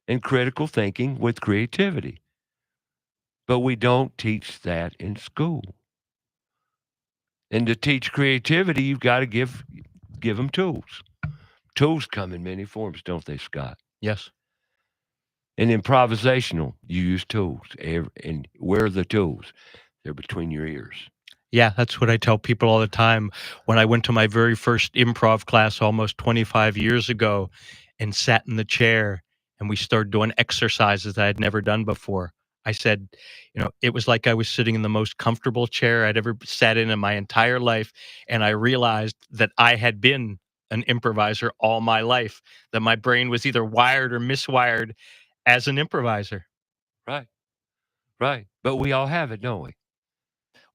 and critical thinking with creativity. But we don't teach that in school. And to teach creativity, you've got to give them tools. Tools come in many forms, don't they, Scott? Yes. And improvisational, you use tools. And where are the tools? They're between your ears. Yeah, that's what I tell people all the time. When I went to my very first improv class almost 25 years ago and sat in the chair and we started doing exercises that I'd never done before, I said, it was like I was sitting in the most comfortable chair I'd ever sat in my entire life. And I realized that I had been an improviser all my life, that my brain was either wired or miswired as an improviser. Right. Right. But we all have it, don't we?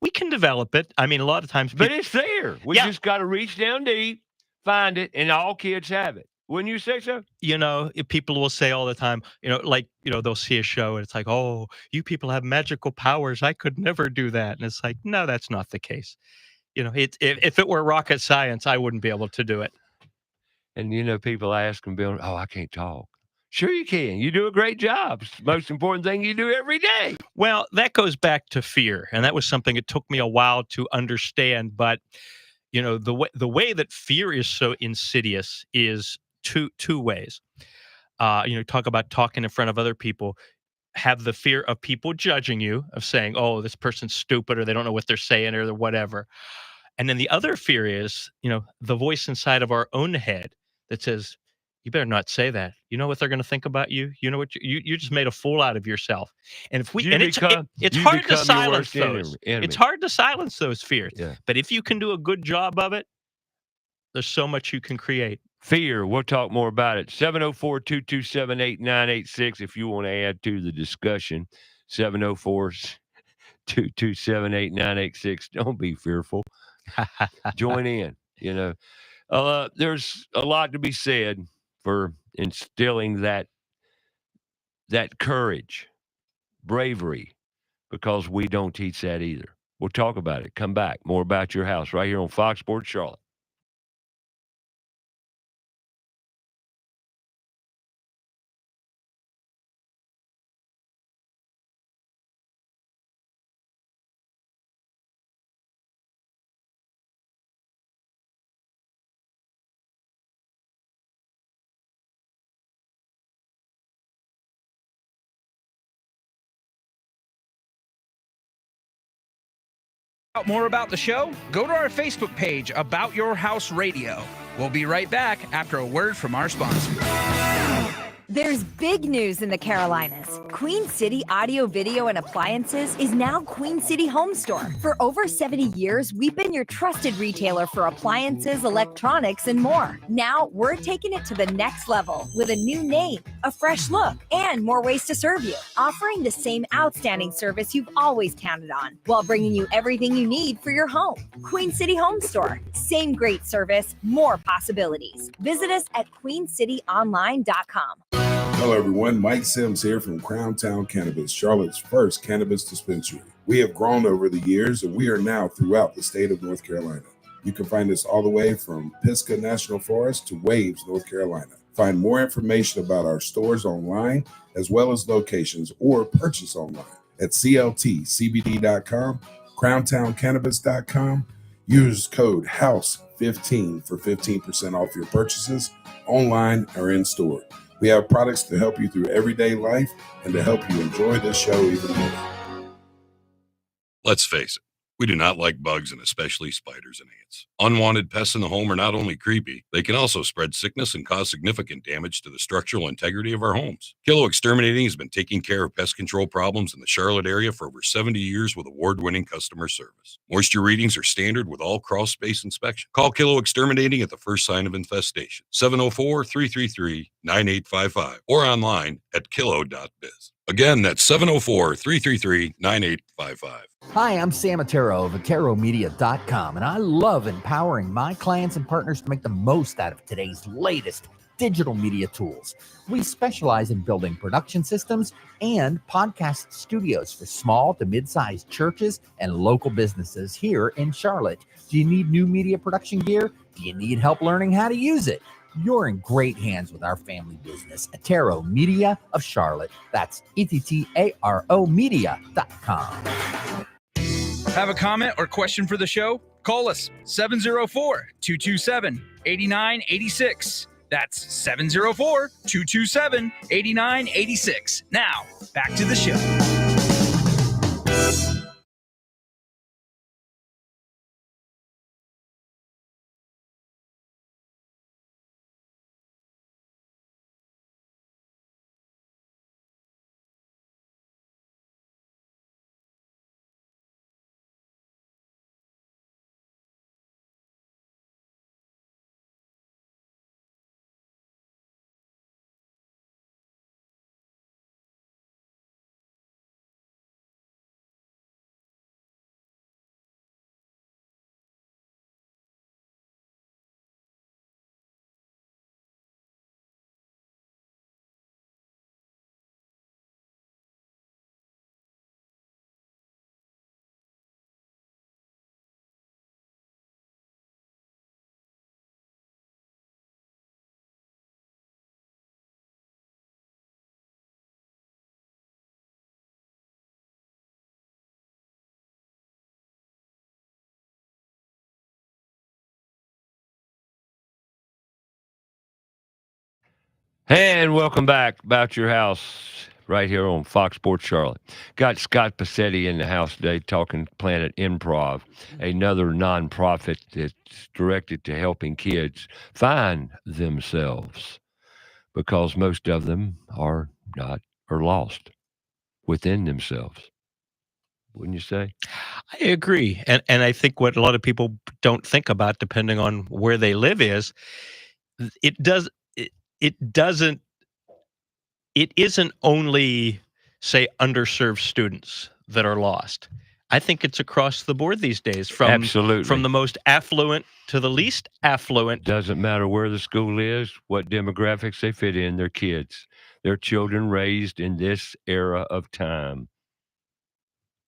We can develop it. I mean, a lot of times. But it's there. We just got to reach down deep, find it, and all kids have it. Wouldn't you say so? People will say all the time, they'll see a show and it's like, oh, you people have magical powers. I could never do that. And it's like, no, that's not the case. If it were rocket science, I wouldn't be able to do it. And, people ask them, Bill, I can't talk. Sure you can. You do a great job. It's the most important thing you do every day. Well, that goes back to fear. And that was something it took me a while to understand. But, the way that fear is so insidious is two ways. Talk about talking in front of other people. Have the fear of people judging you, of saying, oh, this person's stupid or they don't know what they're saying or whatever. And then the other fear is, the voice inside of our own head that says, you better not say that. You know what they're going to think about you? You know what you just made a fool out of yourself. And if it's hard to silence those. It's hard to silence those fears. Yeah. But if you can do a good job of it, there's so much you can create. Fear. We'll talk more about it. 704-227-8986 if you want to add to the discussion. 704-227-8986. Don't be fearful. Join in. There's a lot to be said for instilling that courage, bravery, because we don't teach that either. We'll talk about it. Come back. More About Your House right here on Fox Sports Charlotte. More about the show? Go to our Facebook page, About Your House Radio. We'll be right back after a word from our sponsor. There's big news in the Carolinas. Queen City Audio, Video, and Appliances is now Queen City Home Store. For over 70 years, we've been your trusted retailer for appliances, electronics, and more. Now, we're taking it to the next level with a new name, a fresh look, and more ways to serve you. Offering the same outstanding service you've always counted on, while bringing you everything you need for your home. Queen City Home Store. Same great service, more possibilities. Visit us at queencityonline.com. Hello, everyone. Mike Sims here from Crown Town Cannabis, Charlotte's first cannabis dispensary. We have grown over the years, and we are now throughout the state of North Carolina. You can find us all the way from Pisgah National Forest to Waves, North Carolina. Find more information about our stores online, as well as locations, or purchase online at cltcbd.com, crowntowncannabis.com. Use code HOUSE15 for 15% off your purchases online or in store. We have products to help you through everyday life and to help you enjoy this show even more. Let's face it, We do not like bugs, and especially spiders and ants. Unwanted pests in the home are not only creepy, they can also spread sickness and cause significant damage to the structural integrity of our homes. Kilo Exterminating has been taking care of pest control problems in the Charlotte area for over 70 years with award-winning customer service. Moisture readings are standard with all crawl space inspection. Call Kilo Exterminating at the first sign of infestation, 704-333-9855, or online at kilo.biz. Again, that's 704-333-9855. Hi, I'm Sam Attero of AteroMedia.com, and I love empowering my clients and partners to make the most out of today's latest digital media tools. We specialize in building production systems and podcast studios for small to mid-sized churches and local businesses here in Charlotte. Do you need new media production gear? Do you need help learning how to use it? You're in great hands with our family business, Attero Media of Charlotte. That's ETTARO Media.com. Have a comment or question for the show? Call us 704-227-8986. That's 704-227-8986. Now, back to the show. And welcome back, About Your House, right here on Fox Sports Charlotte. Got Scott Pacitti in the house today talking Planet Improv, another nonprofit that's directed to helping kids find themselves because most of them are not or lost within themselves. Wouldn't you say? I agree. And I think what a lot of people don't think about, depending on where they live, is it isn't only, say, underserved students that are lost. I think it's across the board these days, from the most affluent to the least affluent. Doesn't matter where the school is, what demographics they fit in, they're kids. They're children raised in this era of time,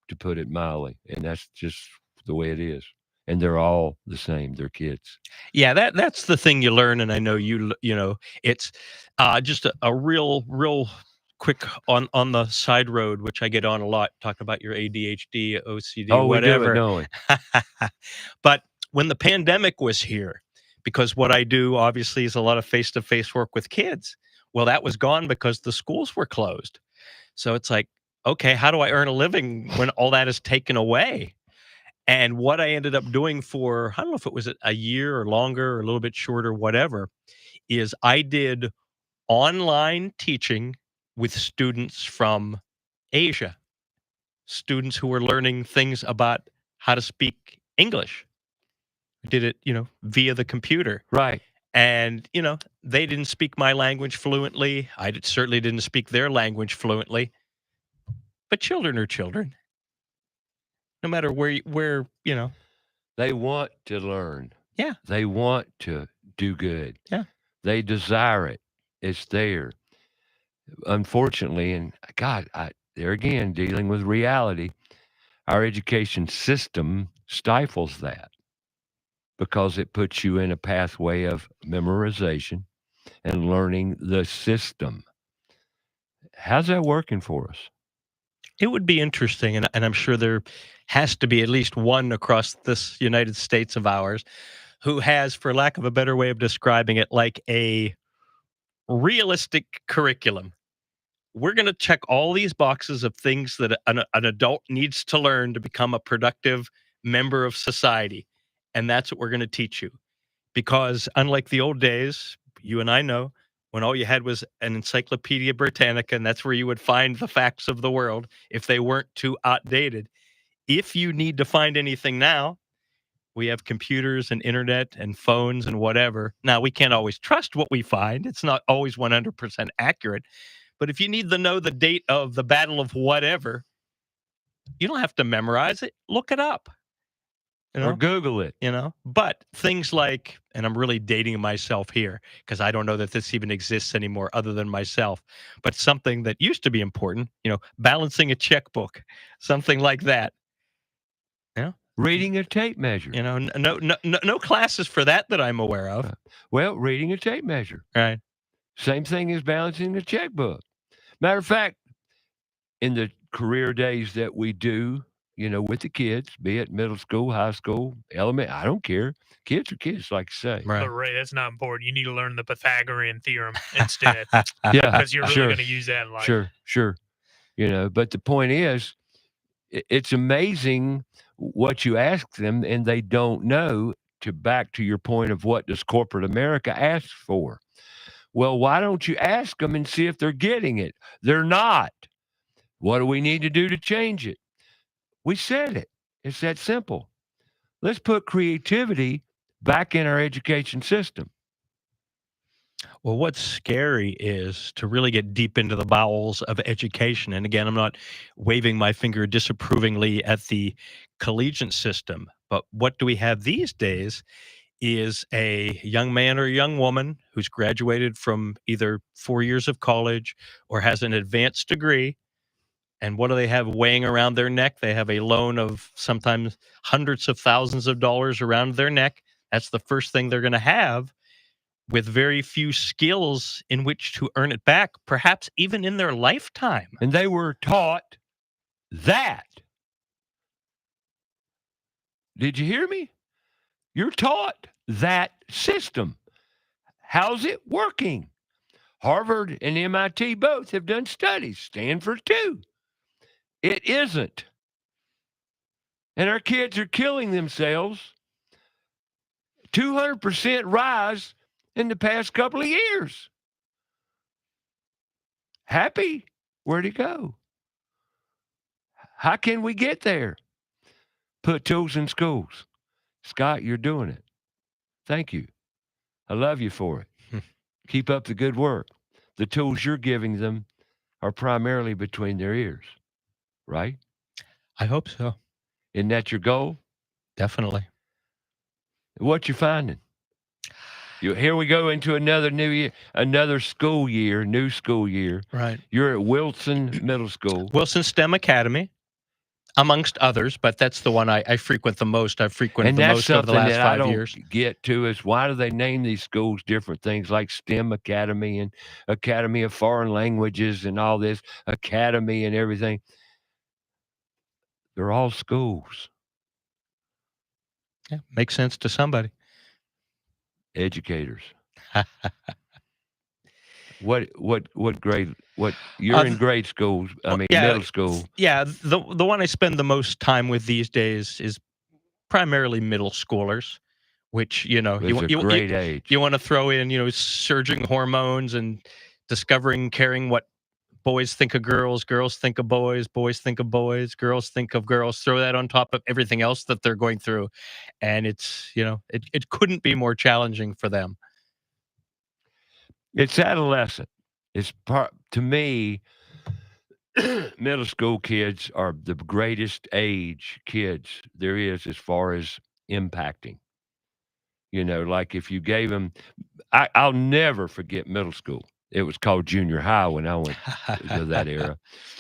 to put it mildly. And that's just the way it is. And they're all the same. They're kids. Yeah, that's the thing you learn. And I know you know, it's just a real quick on the side road, which I get on a lot, talk about your ADHD, OCD, whatever. We do it, don't we? But when the pandemic was here, because what I do obviously is a lot of face-to-face work with kids. Well, that was gone because the schools were closed. So it's like, okay, how do I earn a living when all that is taken away? And what I ended up doing for, I don't know if it was a year or longer or a little bit shorter, whatever, is I did online teaching with students from Asia, students who were learning things about how to speak English. I did it, via the computer. Right. And, they didn't speak my language fluently. I certainly didn't speak their language fluently. But children are children. No matter where. They want to learn. Yeah. They want to do good. Yeah. They desire it. It's there. Unfortunately, and God, there again, dealing with reality, our education system stifles that because it puts you in a pathway of memorization and learning the system. How's that working for us? It would be interesting, and I'm sure there has to be at least one across this United States of ours who has, for lack of a better way of describing it, like a realistic curriculum. We're going to check all these boxes of things that an adult needs to learn to become a productive member of society. And that's what we're going to teach you. Because unlike the old days, you and I know, when all you had was an Encyclopedia Britannica, and that's where you would find the facts of the world if they weren't too outdated. If you need to find anything now, we have computers and internet and phones and whatever. Now, we can't always trust what we find. It's not always 100% accurate. But if you need to know the date of the Battle of whatever, you don't have to memorize it. Look it up. Or Google it. But things like, and I'm really dating myself here because I don't know that this even exists anymore other than myself, but something that used to be important, balancing a checkbook, something like that. Reading a tape measure. No classes for that I'm aware of. Well, reading a tape measure. Right. Same thing as balancing the checkbook. Matter of fact, in the career days that we do, with the kids, be it middle school, high school, elementary, I don't care. Kids are kids, like you say. But Ray, that's not important. You need to learn the Pythagorean theorem instead. Yeah, because you're really going to use that in life. Sure. But the point is, it's amazing what you ask them and they don't know. Back to your point of what does corporate America ask for? Well, why don't you ask them and see if they're getting it? They're not. What do we need to do to change it? We said it. It's that simple. Let's put creativity back in our education system. Well, what's scary is to really get deep into the bowels of education. And again, I'm not waving my finger disapprovingly at the collegiate system, but what do we have these days is a young man or a young woman who's graduated from either 4 years of college or has an advanced degree. And what do they have weighing around their neck? They have a loan of sometimes hundreds of thousands of dollars around their neck. That's the first thing they're going to have, with very few skills in which to earn it back, perhaps even in their lifetime. And they were taught that. Did you hear me? You're taught that system. How's it working? Harvard and MIT both have done studies. Stanford too. It isn't. And our kids are killing themselves. 200% rise in the past couple of years. Happy? Where'd it go? How can we get there? Put tools in schools. Scott, you're doing it. Thank you. I love you for it. Keep up the good work. The tools you're giving them are primarily between their ears, right? I hope so. Isn't that your goal? Definitely. What you finding? Here we go into another new year, another school year, new school year. Right. You're at Wilson Middle School. Wilson STEM Academy, amongst others, but that's the one I frequent the most. I've frequented the most over the last 5 years. Get to is why do they name these schools different things like STEM Academy and Academy of Foreign Languages and all this, Academy and everything? They're all schools. Yeah, makes sense to somebody. Educators. What grade? You're in grade schools? Middle school. Yeah, the one I spend the most time with these days is primarily middle schoolers, which It's a great age. You want to throw in surging hormones and discovering, caring what boys think of girls, girls think of boys, boys think of boys, girls think of girls. Throw that on top of everything else that they're going through, and it's it couldn't be more challenging for them. It's adolescent. It's to me, middle school kids are the greatest age kids there is as far as impacting. Like if you gave them, I'll never forget middle school. It was called junior high when I went to that era.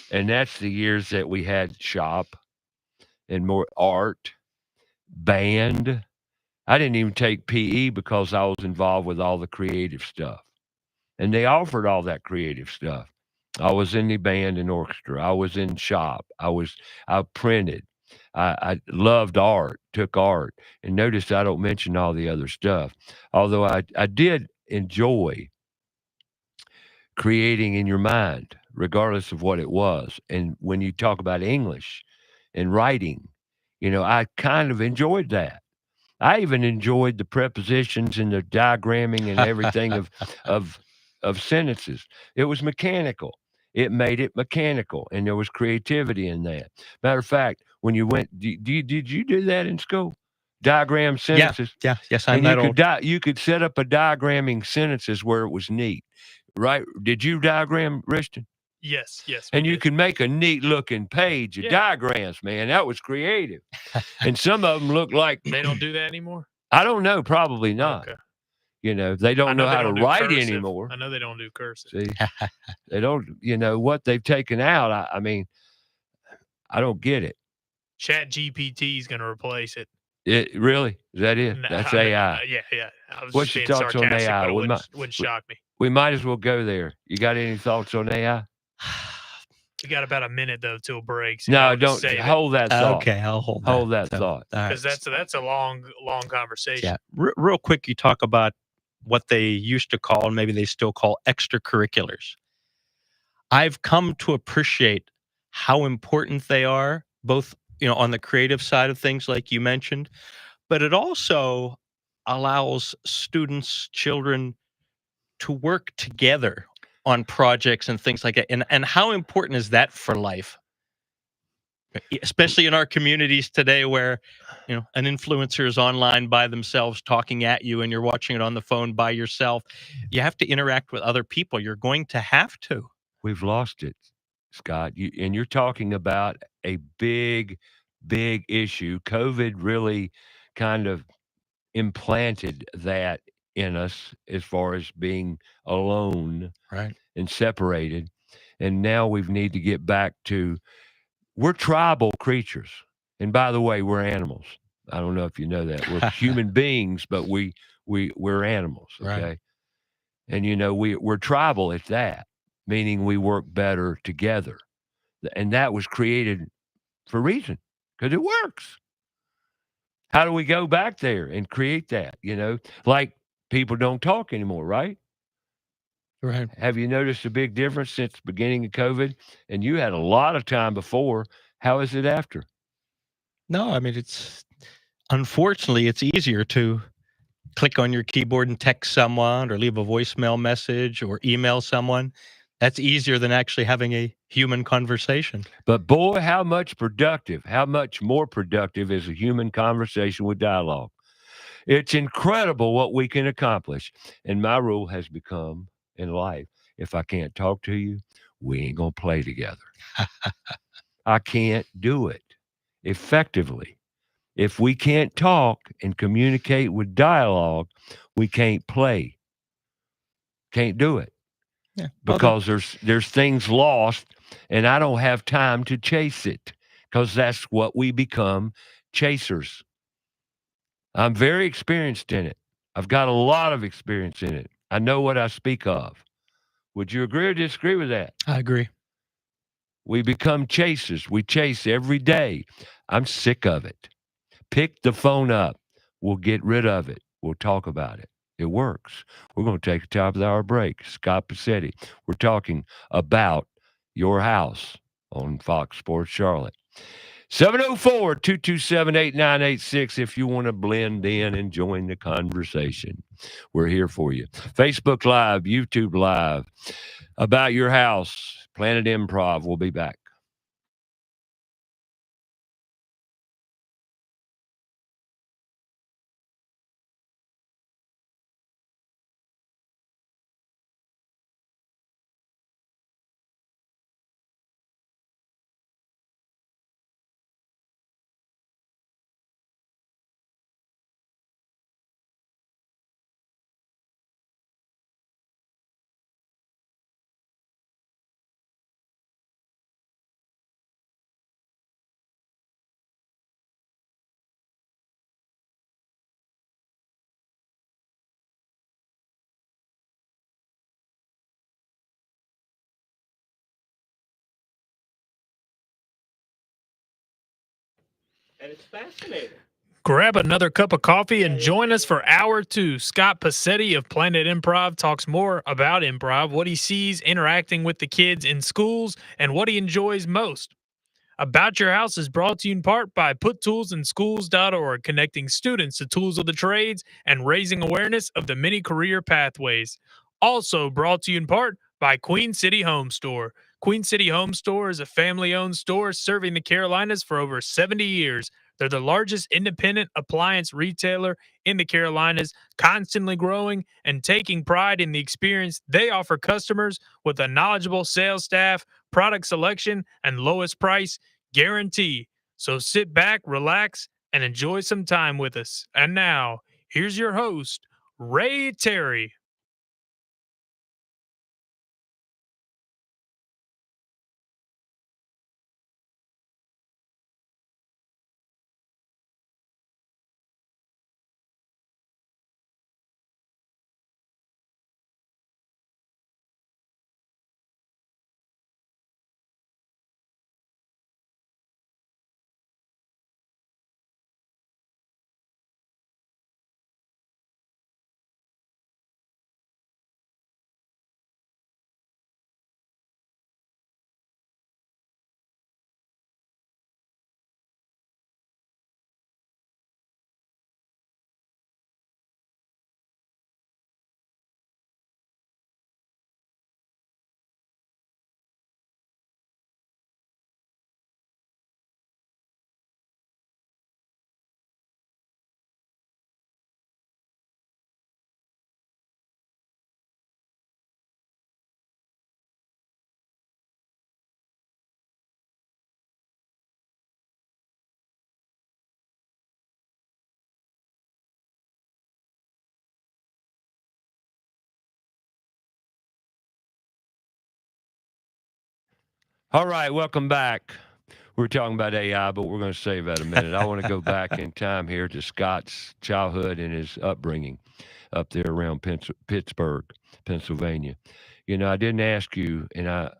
And that's the years that we had shop and more art, band. I didn't even take PE because I was involved with all the creative stuff. And they offered all that creative stuff. I was in the band and orchestra. I was in shop. I printed. I loved art, took art. And notice I don't mention all the other stuff. Although I did enjoy creating in your mind, regardless of what it was. And when you talk about English and writing I kind of enjoyed that. I even enjoyed the prepositions and the diagramming and everything of sentences. It was mechanical. It made it mechanical, and there was creativity in that. Matter of fact, when you went, did you do that in school? Diagram sentences. Yes, and I'm that old. You could set up a diagramming sentences where it was neat, right? Did you diagram, Richton? Yes. And you can make a neat looking page of diagrams, man. That was creative. And some of them look like they don't do that anymore. I don't know, probably not. Okay. They don't know how to write cursive anymore. I know they don't do cursive. See, they don't. What they've taken out. I mean, I don't get it. Chat GPT is going to replace it. It really is that it? No, That's I mean, AI. yeah. I was What's just your being thoughts on sarcastic, AI? but it wouldn't shock me. We might as well go there. You got any thoughts on AI? We got about a minute though till break. So No, don't hold that thought. Okay, I'll hold that thought. because that's a long conversation. Yeah, real quick, you talk about what they used to call, and maybe they still call, extracurriculars. I've come to appreciate how important they are, both on the creative side of things, like you mentioned, but it also allows students, children, to work together on projects and things like that. And how important is that for life? Especially in our communities today where, an influencer is online by themselves talking at you and you're watching it on the phone by yourself. You have to interact with other people. You're going to have to. We've lost it, Scott. And you're talking about a big, big issue. COVID really kind of implanted that in us as far as being alone and separated. And now we need to get back to, we're tribal creatures. And by the way, we're animals. I don't know if you know that. We're human beings, but we're animals. Okay. Right. And we're tribal at that, meaning we work better together. And that was created for a reason, because it works. How do we go back there and create that? Like people don't talk anymore, right? Right. Have you noticed a big difference since the beginning of COVID? And you had a lot of time before. How is it after? No, I mean, unfortunately, it's easier to click on your keyboard and text someone or leave a voicemail message or email someone. That's easier than actually having a human conversation. But boy, how much more productive is a human conversation with dialogue. It's incredible what we can accomplish. And my rule has become in life, if I can't talk to you, we ain't going to play together. I can't do it effectively. If we can't talk and communicate with dialogue, we can't play. Can't do it. Yeah, because there's things lost, and I don't have time to chase it, because that's what we become, chasers. I'm very experienced in it. I've got a lot of experience in it. I know what I speak of. Would you agree or disagree with that? I agree. We become chasers. We chase every day. I'm sick of it. Pick the phone up. We'll get rid of it. We'll talk about it. It works. We're going to take a top of the hour break. Scott Pacitti. We're talking about your house on Fox Sports Charlotte. 704-227-8986 if you want to blend in and join the conversation. We're here for you. Facebook Live, YouTube Live, about your house, Planet Improv. We'll be back. And it's fascinating. Grab another cup of coffee and join us for Hour 2. Scott Pacitti of Planet Improv talks more about improv, what he sees interacting with the kids in schools, and what he enjoys most About Your House is brought to you in part by PutToolsInSchools.org, connecting students to tools of the trades and raising awareness of the many career pathways. Also brought to you in part by Queen City Home Store. Queen City Home Store is a family-owned store serving the Carolinas for over 70 years. They're the largest independent appliance retailer in the Carolinas, constantly growing and taking pride in the experience they offer customers with a knowledgeable sales staff, product selection, and lowest price guarantee. So sit back, relax, and enjoy some time with us. And now, here's your host, Ray Terry. All right, welcome back. We're talking about AI, but we're going to save that a minute. I want to go back in time here to Scott's childhood and his upbringing up there around Pittsburgh, Pennsylvania. You know, I didn't ask you, and I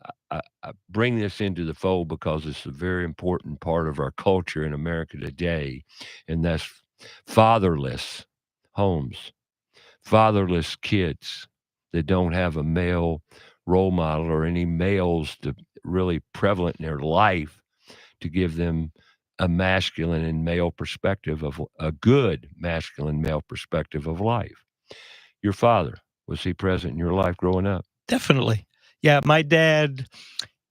bring this into the fold because it's a very important part of our culture in America today, and that's fatherless homes, fatherless kids that don't have a male role model or any males to really prevalent in their life to give them a masculine and male perspective of a good masculine male perspective of life. Your father, was he present in your life growing up? Definitely. Yeah, my dad,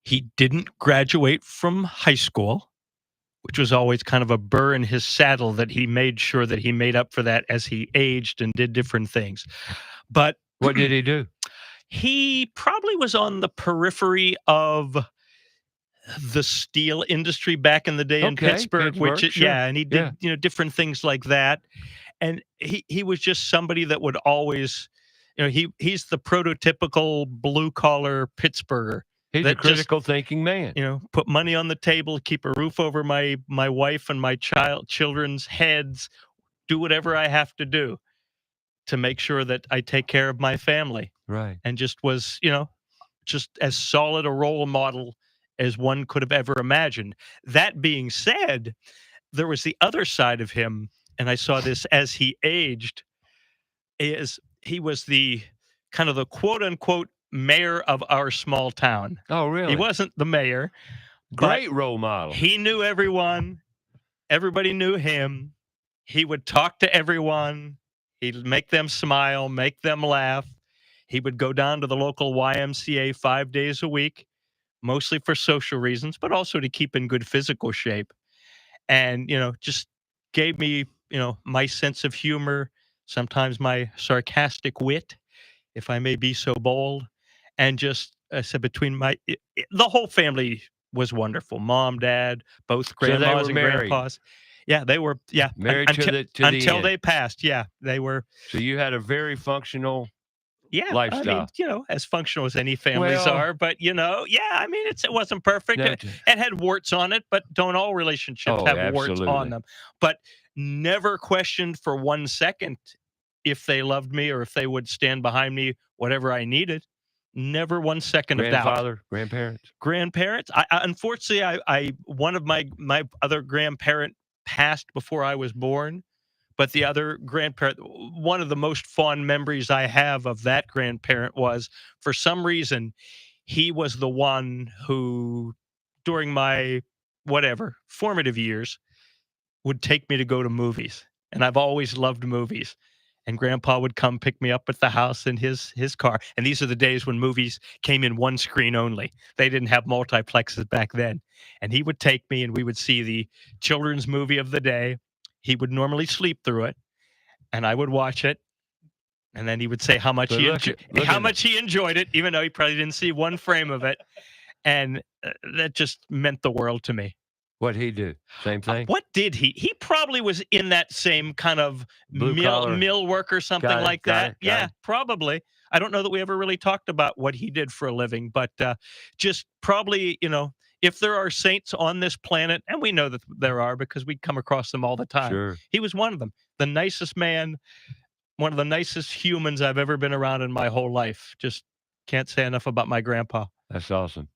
he didn't graduate from high school, which was always kind of a burr in his saddle that he made sure that he made up for that as he aged and did different things. But what did he do? He probably was on the periphery of the steel industry back in the day in Pittsburgh, which sure. and he did different things like that. And he was just somebody that would always, he's the prototypical blue collar Pittsburgher. He's a critical thinking man. Put money on the table, keep a roof over my wife and my children's heads, do whatever I have to do to make sure that I take care of my family. Right. And just was, just as solid a role model as one could have ever imagined. That being said, there was the other side of him, and I saw this as he aged, is he was the kind of the quote unquote mayor of our small town. Oh, really? He wasn't the mayor. Great role model. He knew everyone. Everybody knew him. He would talk to everyone. He'd make them smile, make them laugh. He would go down to the local YMCA 5 days a week, mostly for social reasons, but also to keep in good physical shape. And, just gave me, my sense of humor, sometimes my sarcastic wit, if I may be so bold. And just, I said, between the whole family was wonderful. Mom, dad, both grandmas and grandpas. Yeah, they were, married until they passed. Yeah, they were. So you had a very functional lifestyle. I mean, as functional as any families are, but it wasn't perfect. It had warts on it, but don't all relationships have warts on them? But never questioned for 1 second if they loved me or if they would stand behind me, whatever I needed. Never 1 second of doubt. Grandfather, grandparents. Unfortunately, I one of my other grandparent passed before I was born. But the other grandparent, one of the most fond memories I have of that grandparent was, for some reason, he was the one who, during my whatever, formative years, would take me to go to movies. And I've always loved movies. And Grandpa would come pick me up at the house in his car. And these are the days when movies came in one screen only. They didn't have multiplexes back then. And he would take me and we would see the children's movie of the day. He would normally sleep through it, and I would watch it. And then he would say how much But he enjoyed it, even though he probably didn't see one frame of it. And that just meant the world to me. What'd he do? Same thing? What did he? He probably was in that same kind of Blue-collar mill work or something guy, like that. guy. Yeah, probably. I don't know that we ever really talked about what he did for a living, but just probably, if there are saints on this planet, and we know that there are because we come across them all the time, Sure. he was one of them. The nicest man, one of the nicest humans I've ever been around in my whole life. Just can't say enough about my grandpa. That's awesome.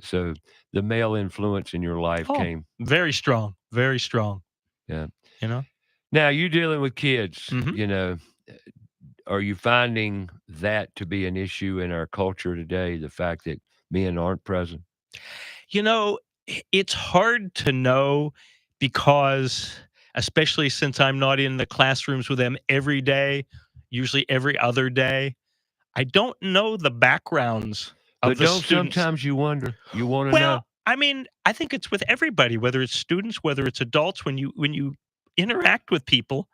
So the male influence in your life came. Very strong. Very strong. Yeah. Now you dealing with kids, Mhm. Are you finding that to be an issue in our culture today, the fact that men aren't present? It's hard to know because, especially since I'm not in the classrooms with them every day, usually every other day, I don't know the backgrounds of But the don't students. sometimes you wonder? You want to know? Well, I mean, I think it's with everybody, whether it's students, whether it's adults. When you interact with people,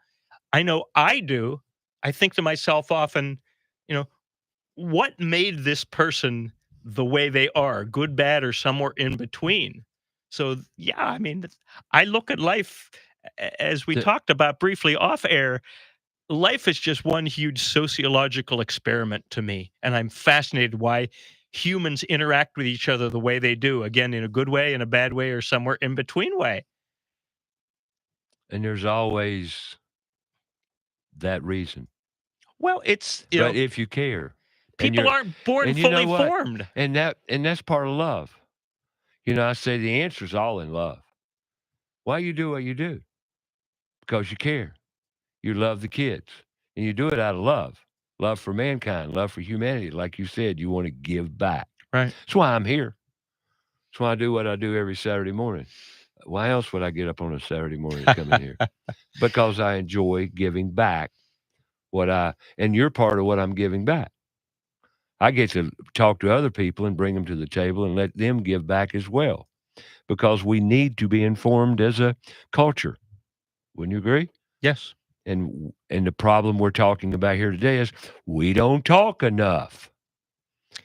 I know I do. I think to myself often, what made this person the way they are, good, bad, or somewhere in between? So, yeah, I mean, I look at life as we talked about briefly off air. Life is just one huge sociological experiment to me, and I'm fascinated why humans interact with each other the way they do. Again, in a good way, in a bad way, or somewhere in between way. And there's always that reason. Well, it's but if you care, people aren't born fully formed, and that's part of love. I say the answer is all in love. Why you do what you do? Because you care. You love the kids, and you do it out of love for mankind, love for humanity. Like you said, you want to give back. Right. That's why I'm here. That's why I do what I do every Saturday morning. Why else would I get up on a Saturday morning and come in here? Because I enjoy giving back and you're part of what I'm giving back. I get to talk to other people and bring them to the table and let them give back as well, because we need to be informed as a culture. Wouldn't you agree? Yes. And the problem we're talking about here today is we don't talk enough.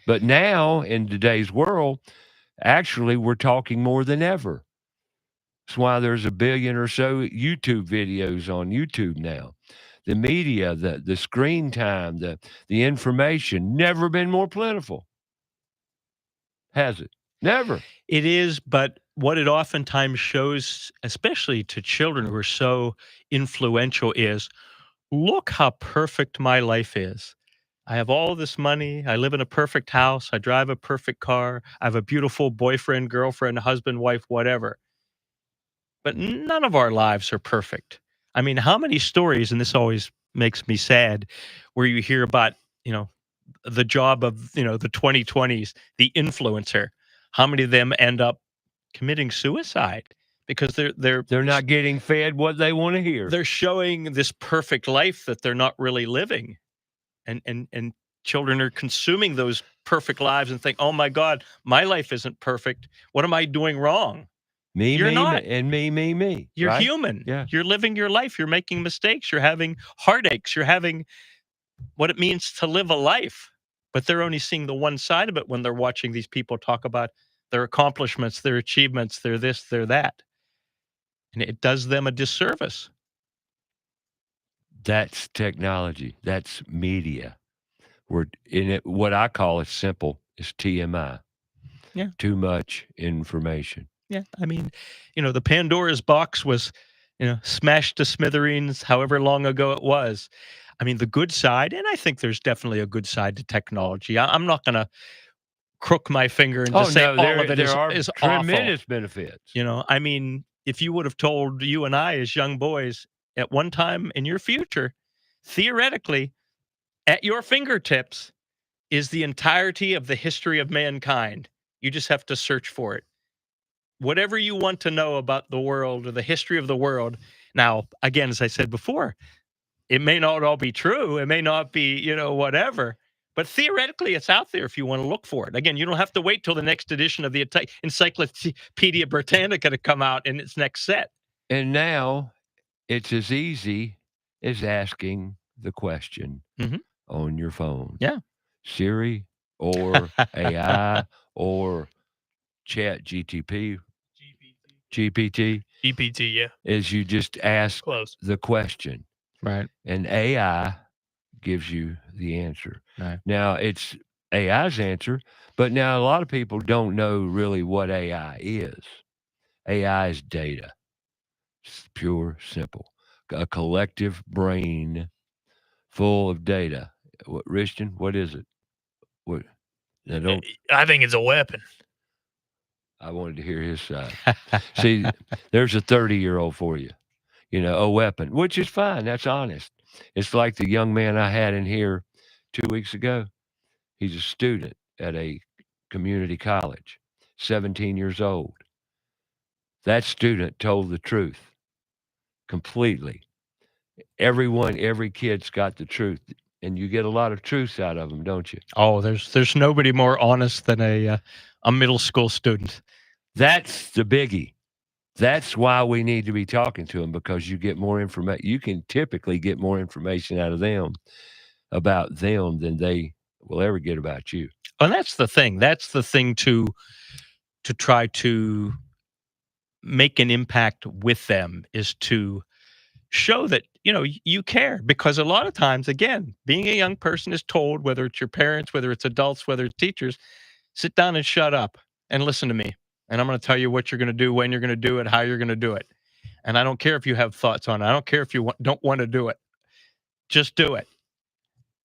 But now in today's world, actually, we're talking more than ever. That's why there's 1 billion or so YouTube videos on YouTube now. The media, the screen time, the information, never been more plentiful. Has it? Never. It is, but what it oftentimes shows, especially to children who are so influential, is look how perfect my life is. I have all this money. I live in a perfect house. I drive a perfect car. I have a beautiful boyfriend, girlfriend, husband, wife, whatever. But none of our lives are perfect. I mean, how many stories, and this always makes me sad, where you hear about, the job of, the 2020s, the influencer. How many of them end up committing suicide because they're not getting fed what they want to hear. They're showing this perfect life that they're not really living. And children are consuming those perfect lives and think, "Oh my God, my life isn't perfect. What am I doing wrong?" You're not. And me. You're right? human. Yeah. You're living your life. You're making mistakes. You're having heartaches. You're having what it means to live a life. But they're only seeing the one side of it when they're watching these people talk about their accomplishments, their achievements, their this, their that. And it does them a disservice. That's technology. That's media. We're in it. What I call it simple is TMI. Yeah. Too much information. Yeah. I mean, the Pandora's box was, smashed to smithereens however long ago it was. I mean, the good side, and I think there's definitely a good side to technology. I'm not going to crook my finger and just say all of it is tremendous awful. benefits. I mean, if you would have told you and I as young boys at one time in your future, theoretically, at your fingertips is the entirety of the history of mankind. You just have to search for it. whatever you want to know about the world or the history of the world. Now, again, as I said before, it may not all be true. It may not be, whatever. But theoretically, it's out there if you want to look for it. Again, you don't have to wait till the next edition of the Encyclopedia Britannica to come out in its next set. And now it's as easy as asking the question on your phone. Yeah. Siri or AI or Chat GPT, yeah. is you just ask Close. the question. Right. And AI gives you the answer. Right. Now, it's AI's answer, but now a lot of people don't know really what AI is. AI is data. It's pure, simple. A collective brain full of data. Richton, what is it? What? Now I think it's a weapon. I wanted to hear his side. See, there's a 30-year-old for you. A weapon, which is fine. That's honest. It's like the young man I had in here 2 weeks ago. He's a student at a community college, 17 years old. That student told the truth completely. Every kid's got the truth, and you get a lot of truths out of them, don't you? Oh, there's nobody more honest than a middle school student. That's the biggie. That's why we need to be talking to them, because you get more information. You can typically get more information out of them about them than they will ever get about you. And that's the thing. That's the thing to try to make an impact with them, is to show that, you care. Because a lot of times, again, being a young person is told, whether it's your parents, whether it's adults, whether it's teachers, sit down and shut up and listen to me. And I'm going to tell you what you're going to do, when you're going to do it, how you're going to do it. And I don't care if you have thoughts on it. I don't care if you don't want to do it. Just do it.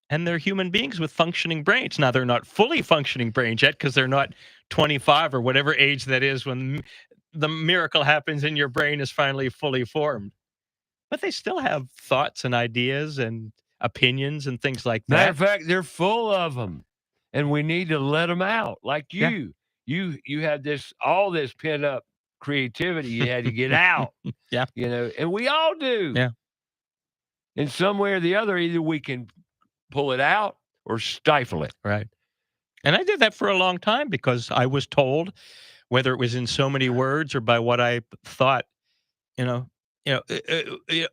And they're human beings with functioning brains. Now, they're not fully functioning brains yet, because they're not 25 or whatever age that is when the miracle happens and your brain is finally fully formed. But they still have thoughts and ideas and opinions and things like that. Matter of fact, they're full of them, and we need to let them out. Like you. Yeah. You had all this pent up creativity you had to get out. Yeah. And we all do. Yeah. In some way or the other, either we can pull it out or stifle it. Right. And I did that for a long time, because I was told, whether it was in so many words or by what I thought,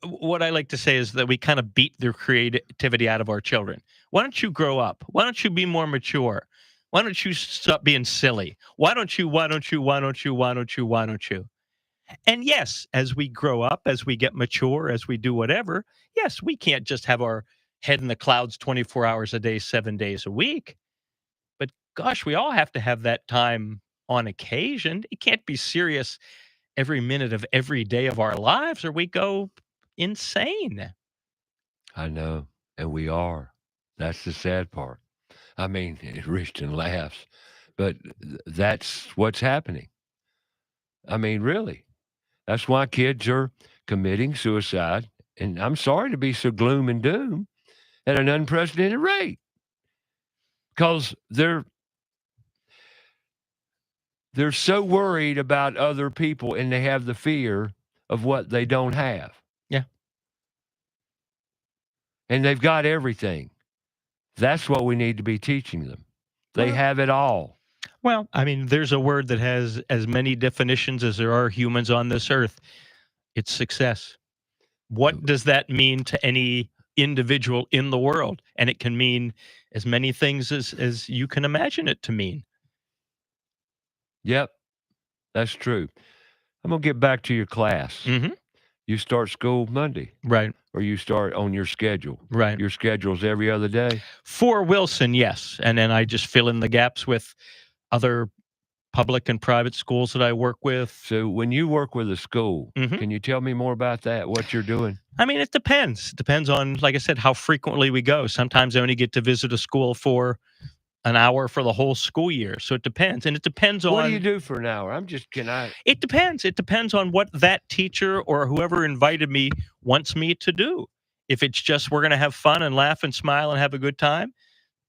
what I like to say is that we kind of beat their creativity out of our children. Why don't you grow up? Why don't you be more mature? Why don't you stop being silly? Why don't you? And yes, as we grow up, as we get mature, as we do whatever, yes, we can't just have our head in the clouds 24 hours a day, 7 days a week. But gosh, we all have to have that time on occasion. It can't be serious every minute of every day of our lives, or we go insane. I know, and we are. That's the sad part. I mean, Richton laughs, but that's what's happening. I mean, really. That's why kids are committing suicide. And I'm sorry to be so gloom and doom at an unprecedented rate, because they're so worried about other people, and they have the fear of what they don't have. Yeah. And they've got everything. That's what we need to be teaching them. They have it all. Well, I mean, there's a word that has as many definitions as there are humans on this earth. It's success. What does that mean to any individual in the world? And it can mean as many things as you can imagine it to mean. Yep, that's true. I'm going to get back to your class. Mm-hmm. You start school Monday. Right. Or you start on your schedule. Right. Your schedule's every other day. For Wilson, yes. And then I just fill in the gaps with other public and private schools that I work with. So when you work with a school, can you tell me more about that, what you're doing? I mean, it depends. It depends on, like I said, how frequently we go. Sometimes I only get to visit a school for an hour for the whole school year. So it depends. And it depends on... What do you do for an hour? It depends. It depends on what that teacher or whoever invited me wants me to do. If it's just we're going to have fun and laugh and smile and have a good time,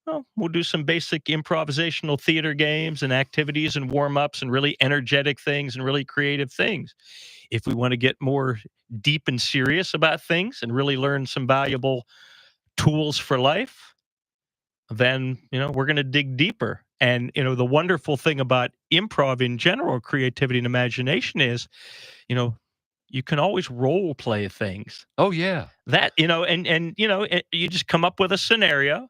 well, we'll do some basic improvisational theater games and activities and warm-ups and really energetic things and really creative things. If we want to get more deep and serious about things and really learn some valuable tools for life, then, we're going to dig deeper. And, the wonderful thing about improv in general, creativity and imagination is, you can always role play things. Oh, yeah. That, you just come up with a scenario.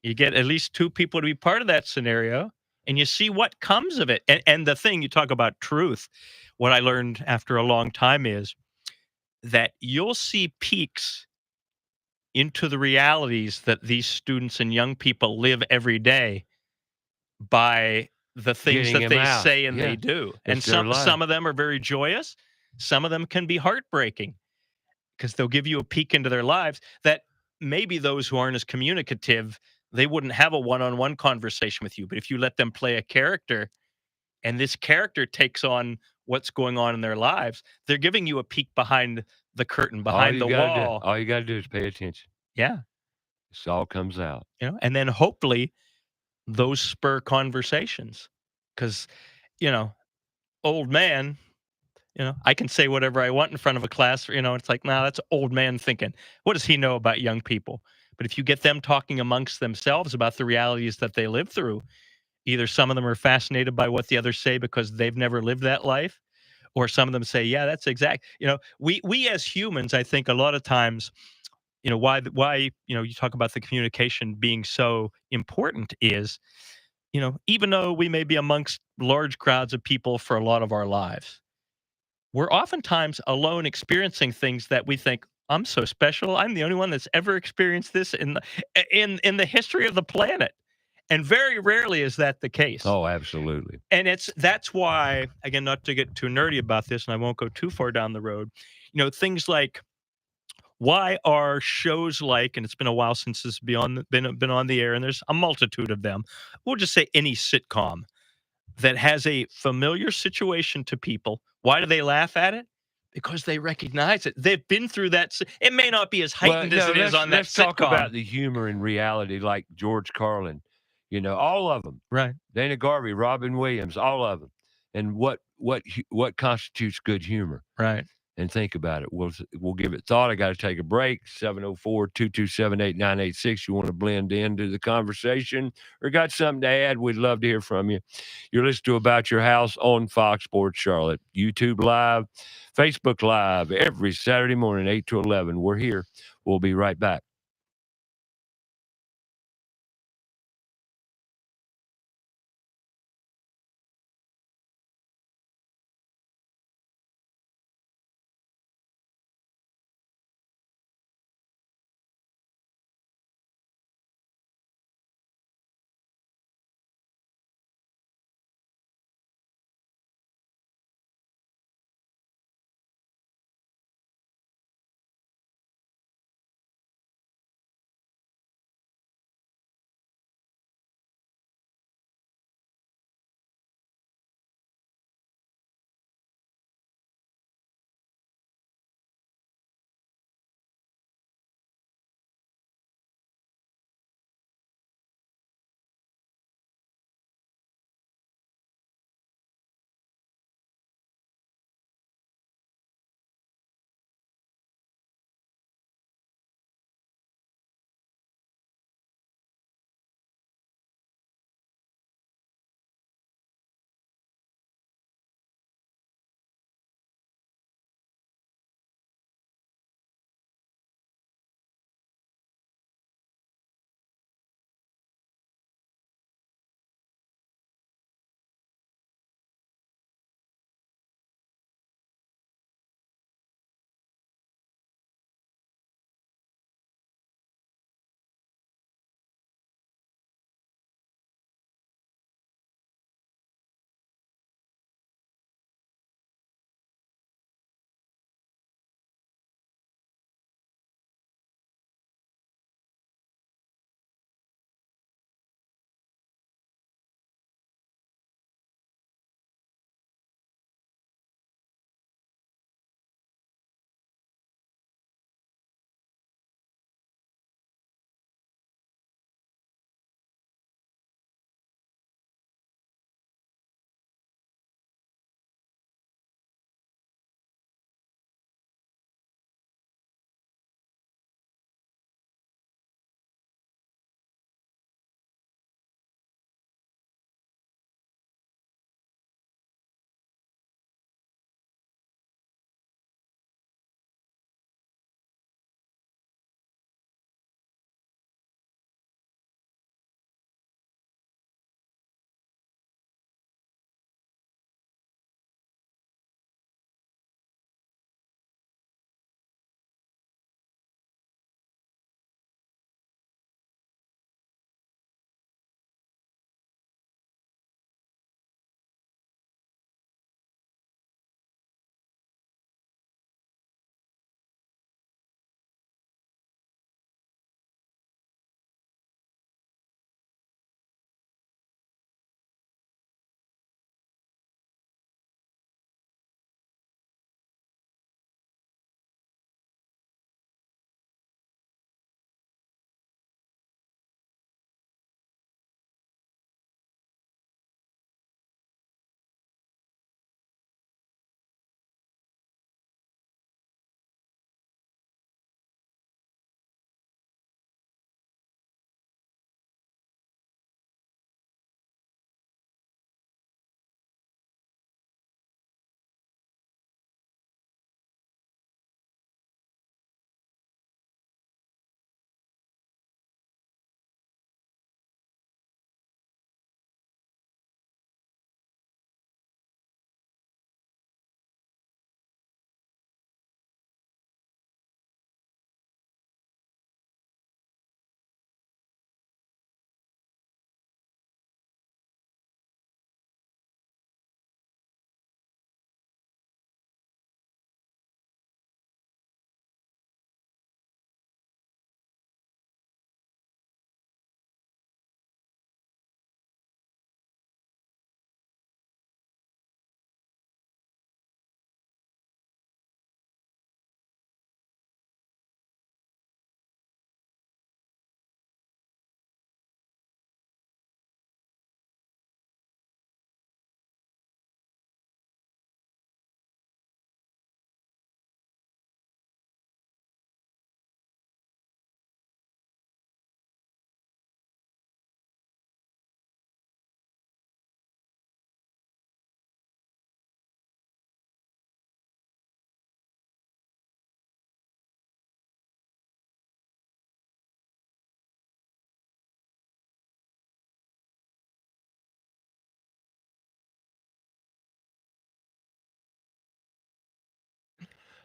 You get at least two people to be part of that scenario, and you see what comes of it. And the thing you talk about truth, what I learned after a long time is that you'll see peaks into the realities that these students and young people live every day by the things Getting that him they out. say and Yeah. they do. It's And their life. some of them are very joyous. Some of them can be heartbreaking because they'll give you a peek into their lives that maybe those who aren't as communicative, they wouldn't have a one-on-one conversation with you. But if you let them play a character and this character takes on what's going on in their lives, they're giving you a peek behind the curtain, behind the wall. All you got to do is pay attention. Yeah. This all comes out. And then hopefully those spur conversations because, old man, I can say whatever I want in front of a class, it's like, nah, that's old man thinking. What does he know about young people? But if you get them talking amongst themselves about the realities that they live through, either some of them are fascinated by what the others say because they've never lived that life, or some of them say, yeah, that's exact. We as humans, I think a lot of times, why you talk about the communication being so important is, even though we may be amongst large crowds of people for a lot of our lives, we're oftentimes alone experiencing things that we think, I'm so special. I'm the only one that's ever experienced this in the history of the planet. And very rarely is that the case. Oh, absolutely. And that's why, again, not to get too nerdy about this, and I won't go too far down the road, things like why are shows like, and it's been a while since it's been on the air, and there's a multitude of them. We'll just say any sitcom that has a familiar situation to people. Why do they laugh at it? Because they recognize it. They've been through that. It may not be as heightened as it is on that let's talk sitcom. about the humor and reality, like George Carlin. All of them. Right. Dana Garvey, Robin Williams, all of them. And what constitutes good humor? Right. And think about it. We'll give it thought. I got to take a break. 704-227-8986. You want to blend into the conversation or got something to add? We'd love to hear from you. You're listening to About Your House on Fox Sports Charlotte. YouTube Live, Facebook Live, every Saturday morning, 8 to 11. We're here. We'll be right back.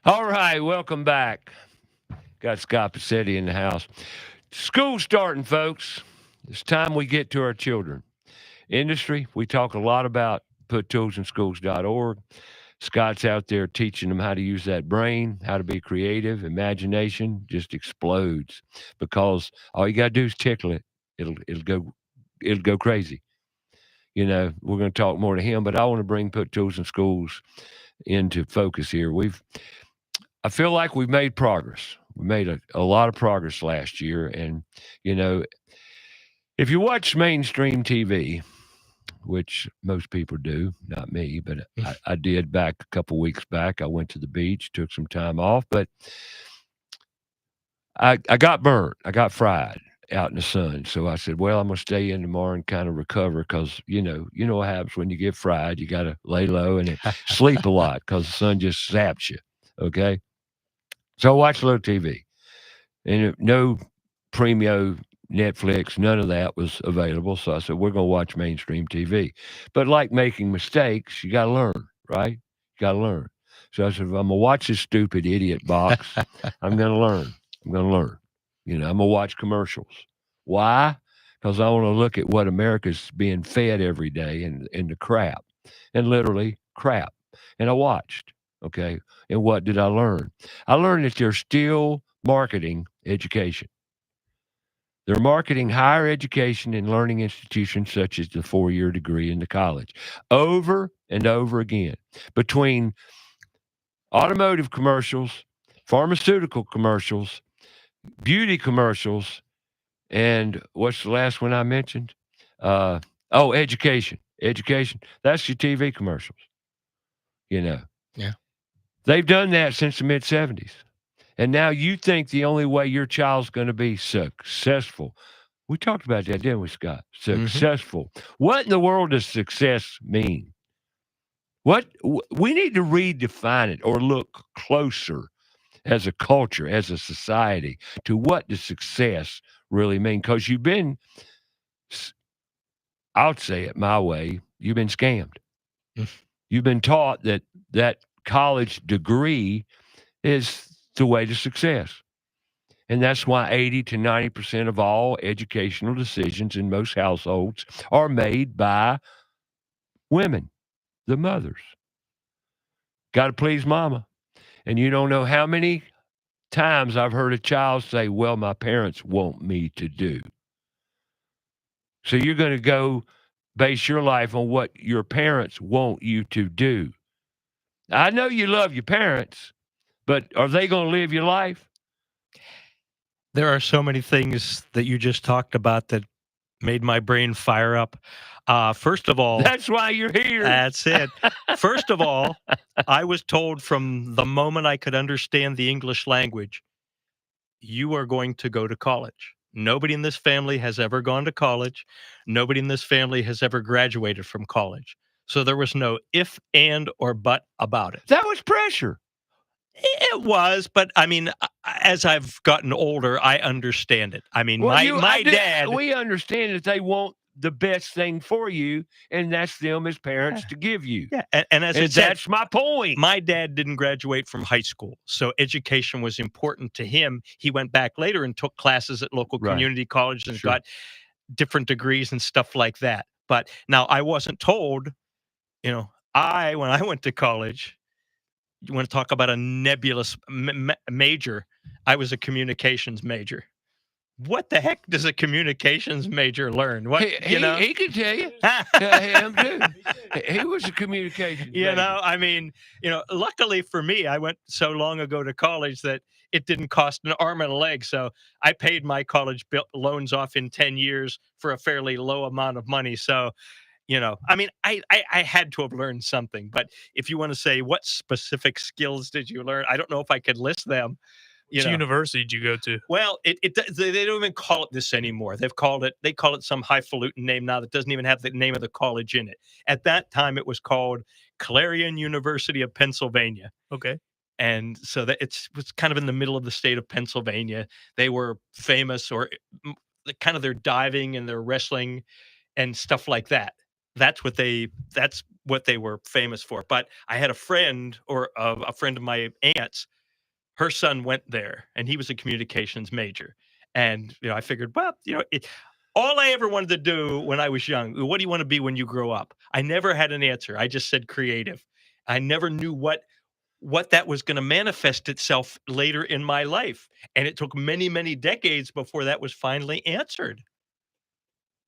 All right, welcome back. Got Scott Pacitti in the house. School starting, folks. It's time we get to our children. Industry, we talk a lot about puttoolsinschools.org. Scott's out there teaching them how to use that brain, how to be creative. Imagination just explodes because all you got to do is tickle it. It'll go crazy. You know, we're going to talk more to him, but I want to bring Put Tools in Schools into focus here. I feel like we've made progress. We made a lot of progress last year. And, you know, if you watch mainstream TV, which most people do, not me, but I did back a couple weeks back. I went to the beach, took some time off, but I got burnt. I got fried out in the sun. So I said, well, I'm going to stay in tomorrow and kind of recover because, you know what happens when you get fried. You got to lay low and sleep a lot because the sun just zaps you. Okay. So I watched a little TV and no Premio, Netflix, none of that was available. So I said, we're going to watch mainstream TV. But like making mistakes, you got to learn, right? You got to learn. So I said, if I'm going to watch this stupid idiot box, I'm going to learn. I'm going to learn. You know, I'm going to watch commercials. Why? Because I want to look at what America's being fed every day and the crap, and literally crap. And I watched. Okay. And what did I learn? I learned that they're still marketing education. They're marketing higher education and learning institutions such as the 4-year degree in the college over and over again. Between automotive commercials, pharmaceutical commercials, beauty commercials, and what's the last one I mentioned? Education. Education. That's your TV commercials. You know. Yeah. They've done that since the mid-'70s. And now you think the only way your child's going to be successful. We talked about that, didn't we, Scott? Successful. What in the world does success mean? We need to redefine it or look closer as a culture, as a society, to what does success really mean? Because you've been, I'll say it my way, you've been scammed. You've been taught that college degree is the way to success. And that's why 80 to 90% of all educational decisions in most households are made by women, the mothers. Got to please mama. And you don't know how many times I've heard a child say, well, my parents want me to do. So you're going to go base your life on what your parents want you to do. I know you love your parents, but are they going to live your life? There are so many things that you just talked about that made my brain fire up. First of all, that's why you're here. That's it. First of all, I was told from the moment I could understand the English language, you are going to go to college. Nobody in this family has ever gone to college. Nobody in this family has ever graduated from college. So there was no if, and, or but about it. That was pressure. It was, but I mean, as I've gotten older, I understand it. I mean, well, my dad. We understand that they want the best thing for you, and that's them as parents to give you. Yeah, and as I said, that's my point. My dad didn't graduate from high school, so education was important to him. He went back later and took classes at local community colleges and got different degrees and stuff like that. But now I wasn't told, when I went to college, you want to talk about a nebulous major, I was a communications major. What the heck does a communications major learn? What he could tell you. Him too. He was a communications major. I mean, luckily for me, I went so long ago to college that it didn't cost an arm and a leg. So I paid my college loans off in 10 years for a fairly low amount of money. So, I mean, I had to have learned something. But if you want to say what specific skills did you learn, I don't know if I could list them. Which university did you go to? Well, they don't even call it this anymore. They call it some highfalutin name now that doesn't even have the name of the college in it. At that time, it was called Clarion University of Pennsylvania. Okay. And so that it was kind of in the middle of the state of Pennsylvania. They were famous or kind of their diving and their wrestling and stuff like that. That's what they were famous for. But I had a friend of my aunt's her son went there, and he was a communications major. And I figured, well, all I ever wanted to do when I was young, what do you want to be when you grow up? I never had an answer. I just said creative. I never knew what that was going to manifest itself later in my life. And it took many, many decades before that was finally answered.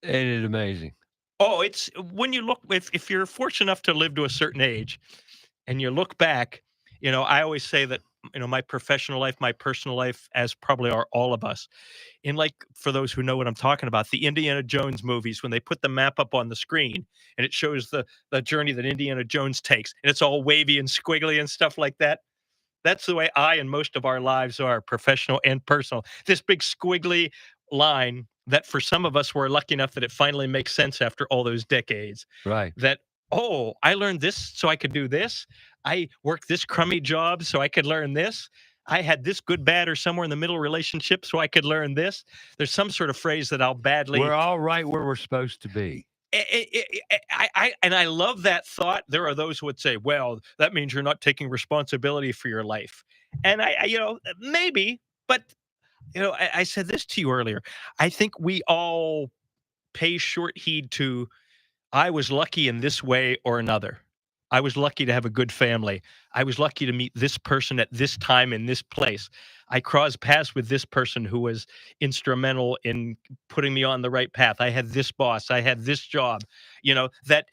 Ain't it amazing? Oh, it's when you look, if you're fortunate enough to live to a certain age and you look back, I always say that, my professional life, my personal life, as probably are all of us, for those who know what I'm talking about, the Indiana Jones movies, when they put the map up on the screen and it shows the journey that Indiana Jones takes, and it's all wavy and squiggly and stuff like that. That's the way I and most of our lives are, professional and personal. This big squiggly line that for some of us, we're lucky enough that it finally makes sense after all those decades. Right. That, oh, I learned this so I could do this. I worked this crummy job so I could learn this. I had this good, bad, or somewhere in the middle relationship so I could learn this. There's some sort of phrase that I'll badly. We're all right where we're supposed to be. I love that thought. There are those who would say, well, that means you're not taking responsibility for your life. And maybe, but I said this to you earlier. I think we all pay short heed to, I was lucky in this way or another. I was lucky to have a good family. I was lucky to meet this person at this time in this place. I crossed paths with this person who was instrumental in putting me on the right path. I had this boss. I had this job, that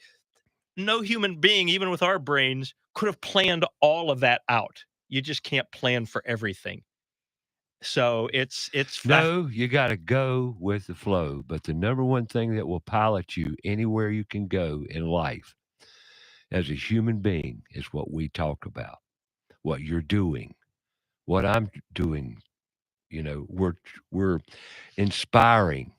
no human being, even with our brains, could have planned all of that out. You just can't plan for everything. So it's no, you got to go with the flow. But the number one thing that will pilot you anywhere you can go in life as a human being is what we talk about, what you're doing, what I'm doing. We're inspiring.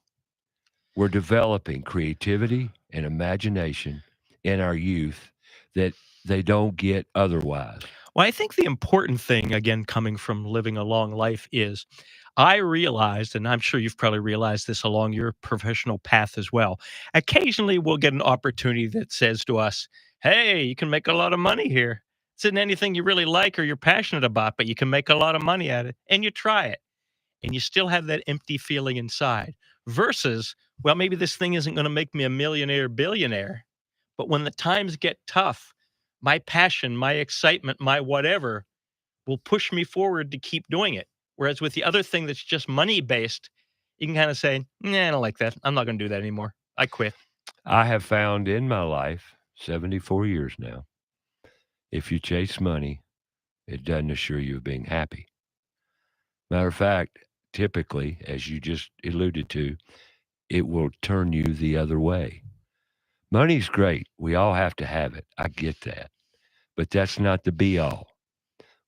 We're developing creativity and imagination in our youth that they don't get otherwise. Well, I think the important thing, again, coming from living a long life, is I realized, and I'm sure you've probably realized this along your professional path as well, occasionally we'll get an opportunity that says to us, hey, you can make a lot of money here. It's in anything you really like or you're passionate about, but you can make a lot of money at it. And you try it. And you still have that empty feeling inside. Versus, well, maybe this thing isn't going to make me a millionaire, billionaire. But when the times get tough, my passion, my excitement, my whatever will push me forward to keep doing it. Whereas with the other thing that's just money based, you can kind of say, nah, I don't like that. I'm not going to do that anymore. I quit. I have found in my life, 74 years now, if you chase money, it doesn't assure you of being happy. Matter of fact, typically, as you just alluded to, it will turn you the other way. Money's great. We all have to have it. I get that. But that's not the be all.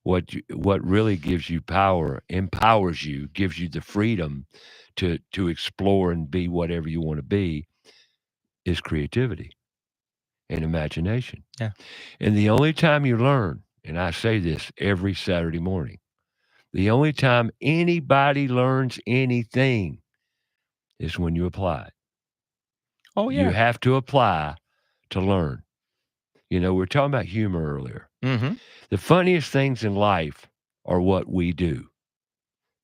What really gives you power, empowers you, gives you the freedom to explore and be whatever you want to be is creativity and imagination. Yeah. And the only time you learn, and I say this every Saturday morning, the only time anybody learns anything is when you apply it. Oh, yeah. You have to apply to learn. We were talking about humor earlier. Mm-hmm. The funniest things in life are what we do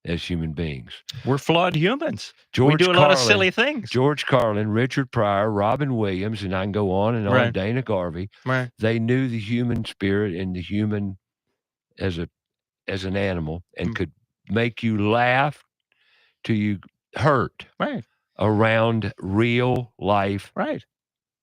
as human beings. We're flawed humans. We do a lot of silly things. George Carlin, Richard Pryor, Robin Williams, and I can go on and on, Right. Dana Garvey. Right. They knew the human spirit and the human as an animal and could make you laugh till you hurt. Right. Around real life Right.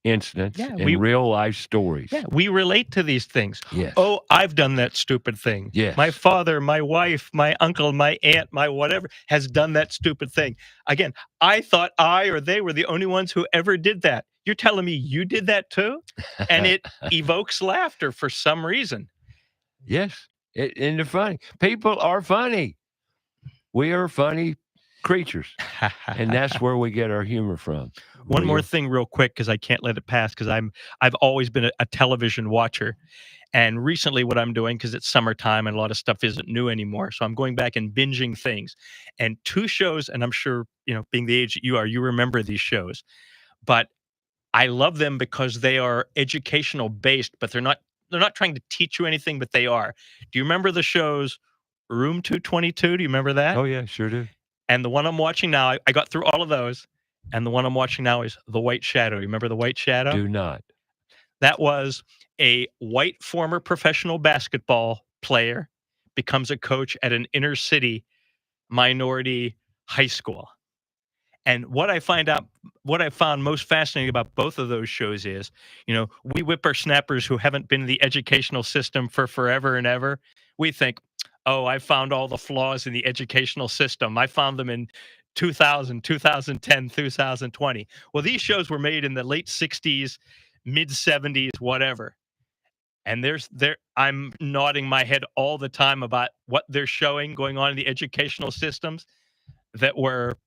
incidents Yeah, and real life stories. Yeah, we relate to these things. Yes. Oh, I've done that stupid thing. Yes. My father, my wife, my uncle, my aunt, my whatever has done that stupid thing. Again, I thought I or they were the only ones who ever did that. You're telling me you did that too? And it evokes laughter for some reason. Yes. And they're funny. People are funny. We are funny creatures. And that's where we get our humor from. One more thing real quick, because I can't let it pass, because I've always been a television watcher. And recently what I'm doing, because it's summertime and a lot of stuff isn't new anymore, so I'm going back and binging things. And two shows, and I'm sure, being the age that you are, you remember these shows. But I love them because they are educational based, but they're not trying to teach you anything, but they are. Do you remember the shows Room 222. Do you remember that? Oh, yeah, sure do. And the one I'm watching now, I got through all of those. And the one I'm watching now is The White Shadow. You remember The White Shadow? Do not. That was a white former professional basketball player becomes a coach at an inner city minority high school. And what I found most fascinating about both of those shows is, we whippersnappers who haven't been in the educational system for forever and ever, we think, oh, I found all the flaws in the educational system. I found them in 2000, 2010, 2020. Well, these shows were made in the late 60s, mid 70s, whatever. And I'm nodding my head all the time about what they're showing going on in the educational systems that were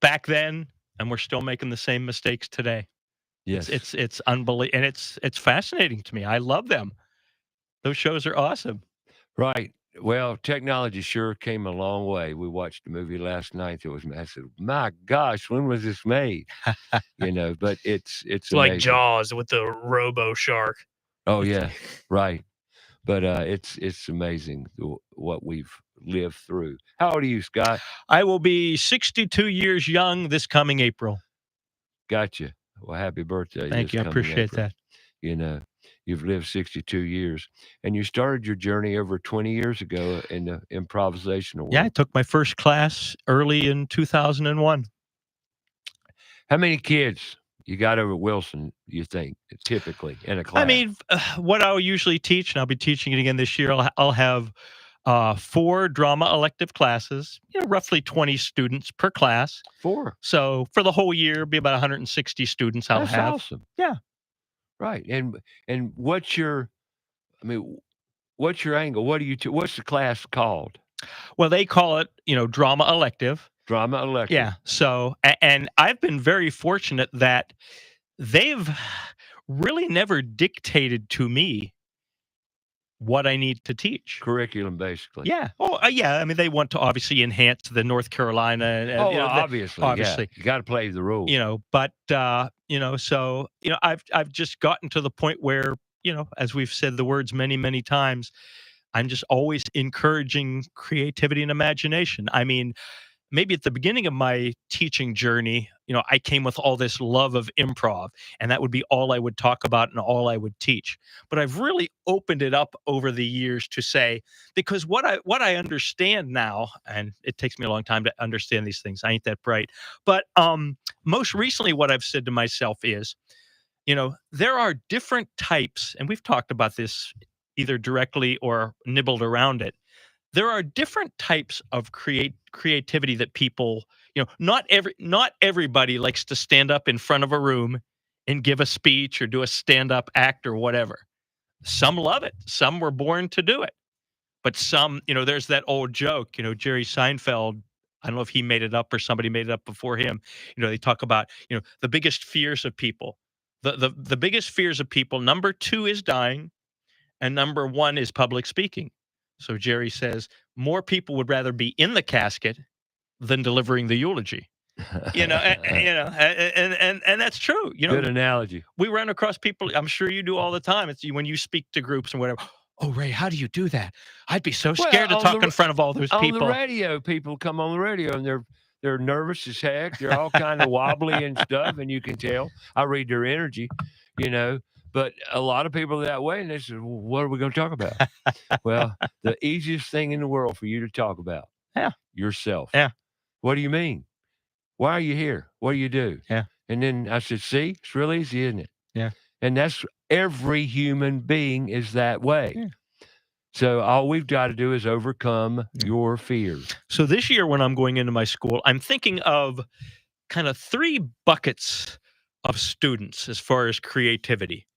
back then, and we're still making the same mistakes today. Yes. It's unbelievable, and it's fascinating to me. I love them. Those shows are awesome. Right. Well, technology sure came a long way. We watched a movie last night that was massive. My gosh, when was this made? But it's like amazing. Jaws with the Robo Shark. Oh yeah, right. But it's amazing what we've lived through. How old are you, Scott? I will be 62 years young this coming April. Gotcha. Well, happy birthday. Thank you. I appreciate that. You've lived 62 years, and you started your journey over 20 years ago in the improvisational world. Yeah, I took my first class early in 2001. How many kids you got over at Wilson, you think, typically in a class? I mean, what I'll usually teach, and I'll be teaching it again this year, I'll have 4 drama elective classes, roughly 20 students per class. 4. So for the whole year, it'll be about 160 students I'll That's have. awesome. Yeah. Right. And what's your angle? What's the class called? Well, they call it, drama elective. Drama elective. Yeah. So, and I've been very fortunate that they've really never dictated to me what I need to teach. Curriculum, basically. Yeah. Oh, yeah. I mean, they want to obviously enhance the North Carolina. Obviously. Obviously. Yeah. You got to play the rules. But so I've just gotten to the point where, as we've said the words many, many times, I'm just always encouraging creativity and imagination. I mean, maybe at the beginning of my teaching journey, I came with all this love of improv, and that would be all I would talk about and all I would teach. But I've really opened it up over the years to say, because what I understand now, and it takes me a long time to understand these things. I ain't that bright. But most recently, what I've said to myself is, there are different types, and we've talked about this either directly or nibbled around it. There are different types of creativity that people, not everybody likes to stand up in front of a room and give a speech or do a stand-up act or whatever. Some love it. Some were born to do it. But some, there's that old joke, Jerry Seinfeld, I don't know if he made it up or somebody made it up before him. They talk about, the biggest fears of people. The biggest fears of people, number 2 is dying, and number 1 is public speaking. So Jerry says more people would rather be in the casket than delivering the eulogy. And that's true. Good analogy. We run across people. I'm sure you do all the time. It's when you speak to groups and whatever. Oh, Ray, how do you do that? I'd be so scared to talk in front of all those people. On the radio, people come on the radio and they're nervous as heck. They're all kind of wobbly and stuff, and you can tell. I read their energy, But a lot of people are that way, and they say, well, what are we going to talk about? Well, the easiest thing in the world for you to talk about. Yeah. Yourself. Yeah. What do you mean? Why are you here? What do you do? Yeah. And then I said, see, it's real easy, isn't it? Yeah. And that's every human being is that way. Yeah. So all we've got to do is overcome your fears. So this year when I'm going into my school, I'm thinking of kind of 3 buckets of students as far as creativity.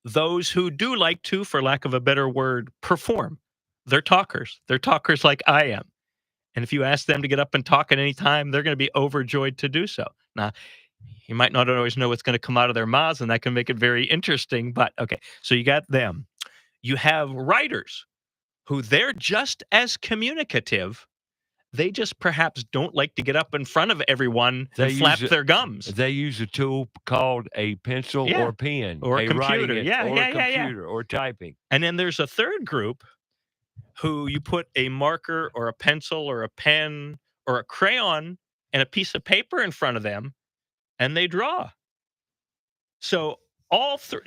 Those who do like to, for lack of a better word, perform. They're talkers. They're talkers like I am. And if you ask them to get up and talk at any time, they're going to be overjoyed to do so. Now, you might not always know what's going to come out of their mouths, and that can make it very interesting. But okay, so you got them. You have writers who they're just as communicative. They just perhaps don't like to get up in front of everyone and flap their gums. They use a tool called a pencil Yeah. or pen. Or a computer. writing Yeah, or yeah, a yeah, yeah. computer or typing. And then there's a third group who you put a marker or a pencil or a pen or a crayon and a piece of paper in front of them and they draw. So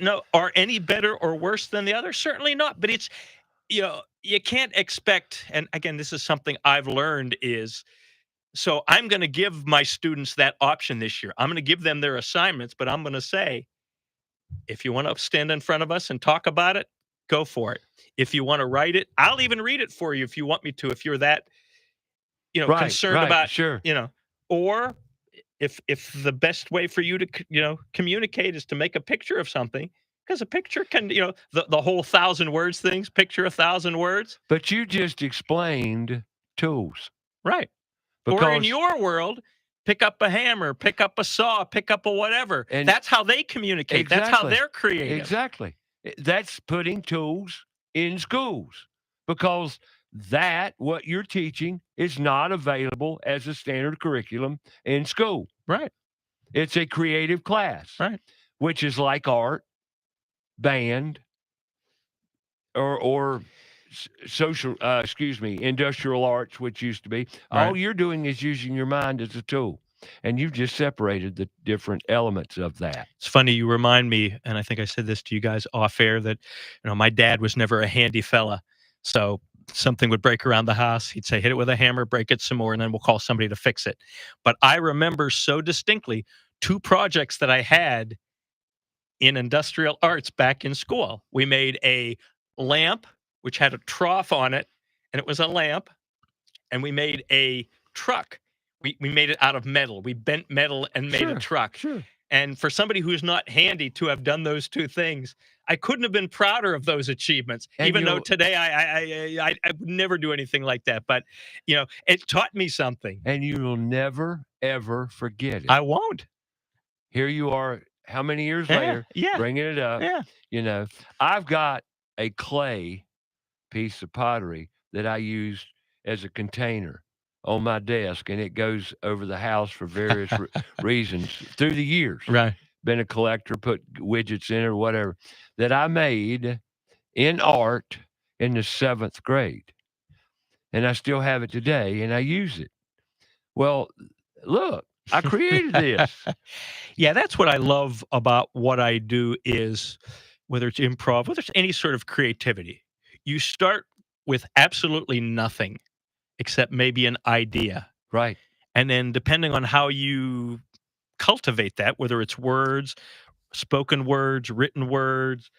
no are any better or worse than the other? Certainly not. But it's, you can't expect, and again, this is something I've learned is, so I'm going to give my students that option this year. I'm going to give them their assignments, but I'm going to say, if you want to stand in front of us and talk about it, go for it. If you want to write it, I'll even read it for you if you want me to, if you're that, concerned about, sure. Or if the best way for you to, communicate is to make a picture of something, because a picture can, the whole 1,000 words things, picture 1,000 words. But you just explained tools. Right. Or in your world, pick up a hammer, pick up a saw, pick up a whatever. And that's how they communicate. Exactly. That's how they're creative. Exactly. That's putting tools in schools, because what you're teaching is not available as a standard curriculum in school. Right. It's a creative class. Right. Which is like art, band, or industrial arts, which used to be. Right. All you're doing is using your mind as a tool. And you've just separated the different elements of that. It's funny, you remind me, and I think I said this to you guys off air, that my dad was never a handy fella. So something would break around the house. He'd say, hit it with a hammer, break it some more, and then we'll call somebody to fix it. But I remember so distinctly 2 projects that I had in industrial arts back in school. We made a lamp, which had a trough on it, and it was a lamp. And we made a truck. We made it out of metal. We bent metal and made a truck. Sure. And for somebody who's not handy to have done those 2 things, I couldn't have been prouder of those achievements. And even though today I would never do anything like that. But, it taught me something. And you will never, ever forget it. I won't. Here you are, how many years later, bringing it up. Yeah. I've got a clay piece of pottery that I used as a container on my desk, and it goes over the house for various reasons through the years. Right. Been a collector, put widgets in it or whatever, that I made in art in the 7th grade. And I still have it today, and I use it. Well, look, I created this. Yeah, that's what I love about what I do is, whether it's improv, whether it's any sort of creativity, you start with absolutely nothing except maybe an idea. Right. And then depending on how you cultivate that, whether it's words, spoken words, written words,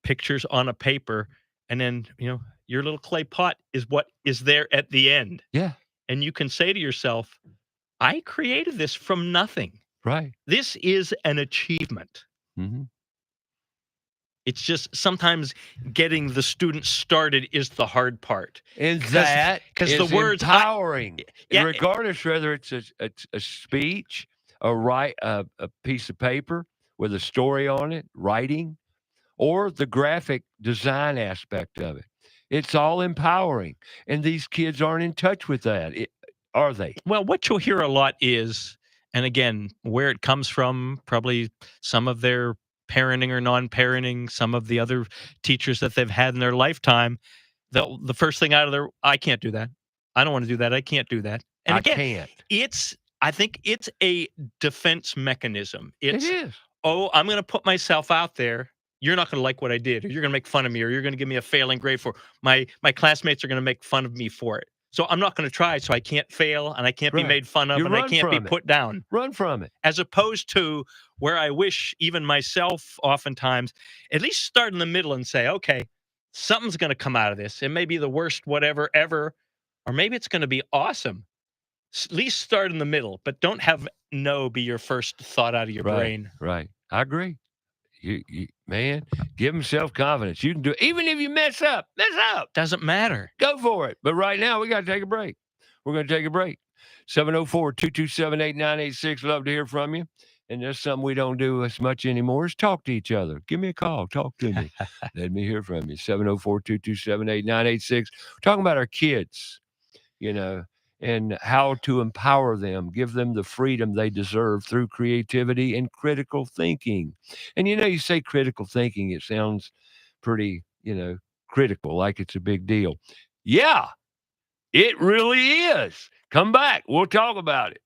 pictures on a paper, and then, your little clay pot is what is there at the end. Yeah. And you can say to yourself, I created this from nothing. Right. This is an achievement. Mm-hmm. It's just sometimes getting the students started is the hard part. And that is the words empowering. Regardless whether it's a speech, a piece of paper with a story on it, writing, or the graphic design aspect of it. It's all empowering. And these kids aren't in touch with that, are they? Well, what you'll hear a lot is, and again, where it comes from, probably some of their parenting or non-parenting, some of the other teachers that they've had in their lifetime, the first thing out of their, I can't do that. I don't want to do that. I can't do that. And again, I think it's a defense mechanism. It is. Oh, I'm going to put myself out there. You're not going to like what I did, or you're going to make fun of me, or you're going to give me a failing grade for my classmates are going to make fun of me for it. So I'm not going to try, so I can't fail, and I can't be made fun of, and I can't be put down. Run from it. As opposed to where I wish even myself oftentimes at least start in the middle and say, okay, something's going to come out of this. It may be the worst whatever ever, or maybe it's going to be awesome. At least start in the middle, but don't have no be your first thought out of your brain. Right. I agree. You man, give them self-confidence. You can do it. Even if you mess up. Doesn't matter. Go for it. But right now, we got to take a break. We're going to take a break. 704-227-8986. Love to hear from you. And that's something we don't do as much anymore is talk to each other. Give me a call. Talk to me. Let me hear from you. 704-227-8986. Talking about our kids, and how to empower them, give them the freedom they deserve through creativity and critical thinking. And, you say critical thinking, it sounds pretty, critical, like it's a big deal. Yeah, it really is. Come back. We'll talk about it.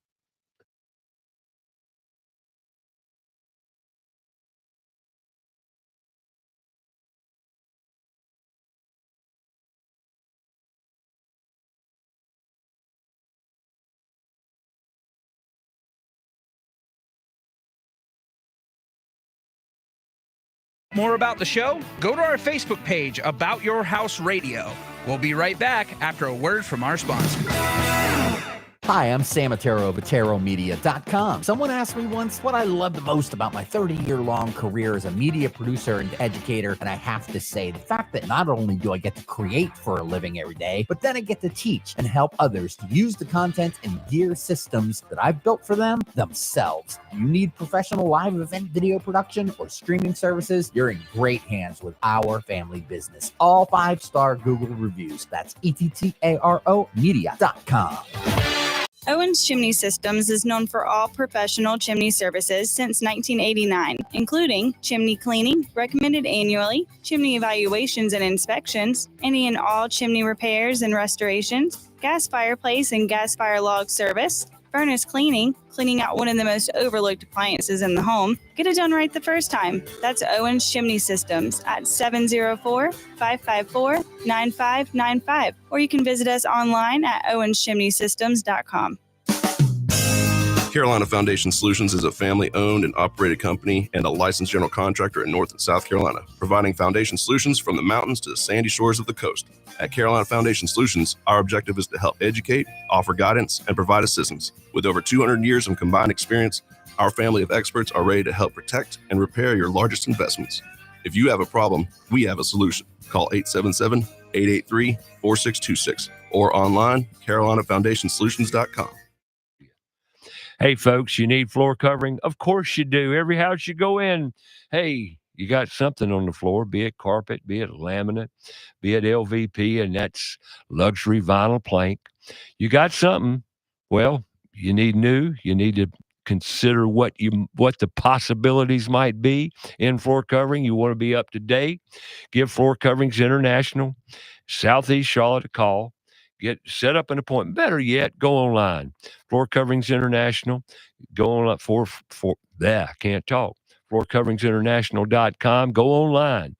More about the show? Go to our Facebook page, About Your House Radio. We'll be right back after a word from our sponsor. Hi, I'm Sam Attero of AtteroMedia.com. Someone asked me once what I love the most about my 30-year-long career as a media producer and educator, and I have to say the fact that not only do I get to create for a living every day, but then I get to teach and help others to use the content and gear systems that I've built for them themselves. You need professional live event video production or streaming services? You're in great hands with our family business. All 5-star Google reviews. That's ETTARO Media.com. Owens Chimney Systems is known for all professional chimney services since 1989, including chimney cleaning, recommended annually, chimney evaluations and inspections, any and all chimney repairs and restorations, gas fireplace and gas fire log service, furnace cleaning, cleaning out one of the most overlooked appliances in the home. Get it done right the first time. That's Owens Chimney Systems at 704-554-9595. Or you can visit us online at owenschimneysystems.com. Carolina Foundation Solutions is a family-owned and operated company and a licensed general contractor in North and South Carolina, providing foundation solutions from the mountains to the sandy shores of the coast. At Carolina Foundation Solutions, our objective is to help educate, offer guidance, and provide assistance. With over 200 years of combined experience, our family of experts are ready to help protect and repair your largest investments. If you have a problem, we have a solution. Call 877-883-4626 or online, carolinafoundationsolutions.com. Hey, folks, you need floor covering? Of course you do. Every house you go in, hey, you got something on the floor, be it carpet, be it laminate, be it LVP, and that's luxury vinyl plank. You got something. Well, you need new. You need to consider what the possibilities might be in floor covering. You want to be up to date. Give Floor Coverings International, Southeast Charlotte, a call. Set up an appointment. Better yet, go online. Floor Coverings International. Go on up I can't talk. FloorCoveringsinternational.com. Go online.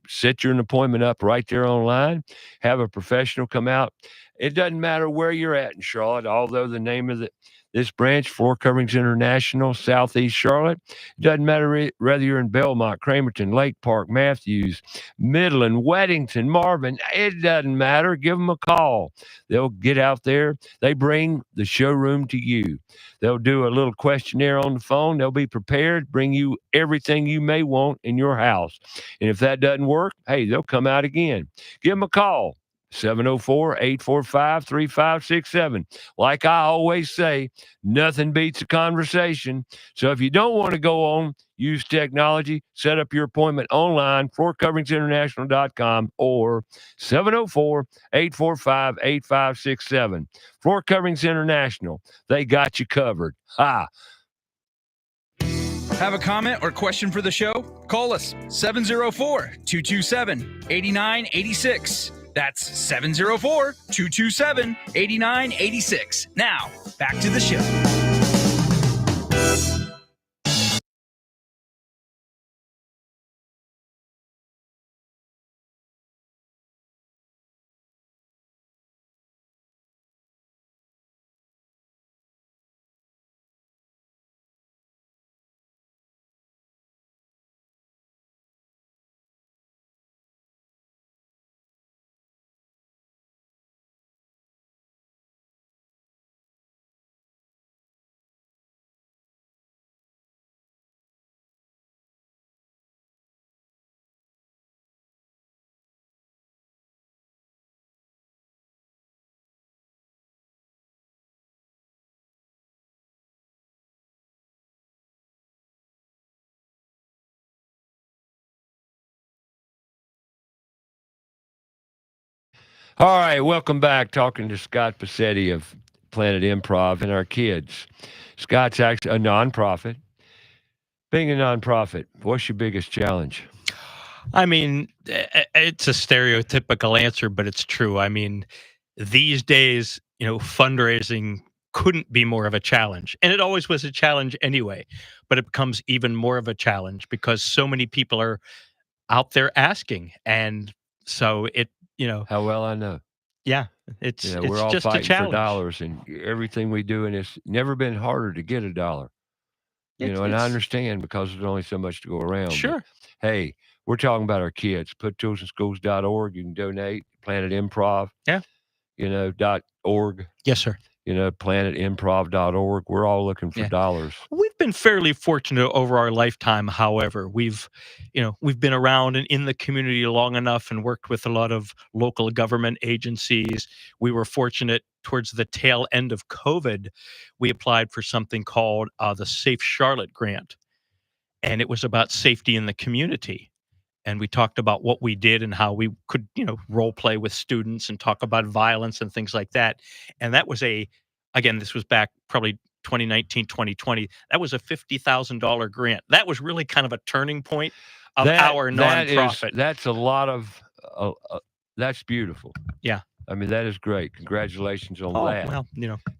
Set your appointment up right there online. Have a professional come out. It doesn't matter where you're at in Charlotte, although the name of this branch, Floor Coverings International, Southeast Charlotte. It doesn't matter whether you're in Belmont, Cramerton, Lake Park, Matthews, Midland, Weddington, Marvin. It doesn't matter. Give them a call. They'll get out there. They bring the showroom to you. They'll do a little questionnaire on the phone. They'll be prepared, bring you everything you may want in your house. And if that doesn't work, hey, they'll come out again. Give them a call. 704-845-3567. Like I always say, nothing beats a conversation. So if you don't want to go on, use technology, set up your appointment online, floorcoveringsinternational.com or 704-845-8567. Floor Coverings International. They got you covered. Ha! Have a comment or question for the show? Call us 704-227-8986. That's 704-227-8986. Now, back to the show. All right, welcome back. Talking to Scott Pacitti of Planet Improv and our kids. Scott's actually a nonprofit. Being a nonprofit, what's your biggest challenge? I mean, it's a stereotypical answer, but it's true. I mean, these days, fundraising couldn't be more of a challenge. And it always was a challenge anyway, but it becomes even more of a challenge because so many people are out there asking. And so How well I know. yeah, it's We're all just a fighting for challenge. dollars, and everything we do, and it's never been harder to get a dollar. And I understand because there's only so much to go around. But, Sure. hey, we're talking about our kids. PutToolsInSchools.org. You can donate. Planet Improv. Yeah. .org. Yes, sir. PlanetImprov.org. We're all looking for dollars. We've been fairly fortunate over our lifetime. However, we've been around and in the community long enough and worked with a lot of local government agencies. We were fortunate towards the tail end of COVID. We applied for something called the Safe Charlotte Grant, and it was about safety in the community. And we talked about what we did and how we could, role play with students and talk about violence and things like that. And that was again, this was back probably 2019, 2020. That was a $50,000 grant. That was really kind of a turning point of our nonprofit. That's a lot of, that's beautiful. Yeah. I mean, that is great. Congratulations on that. Well,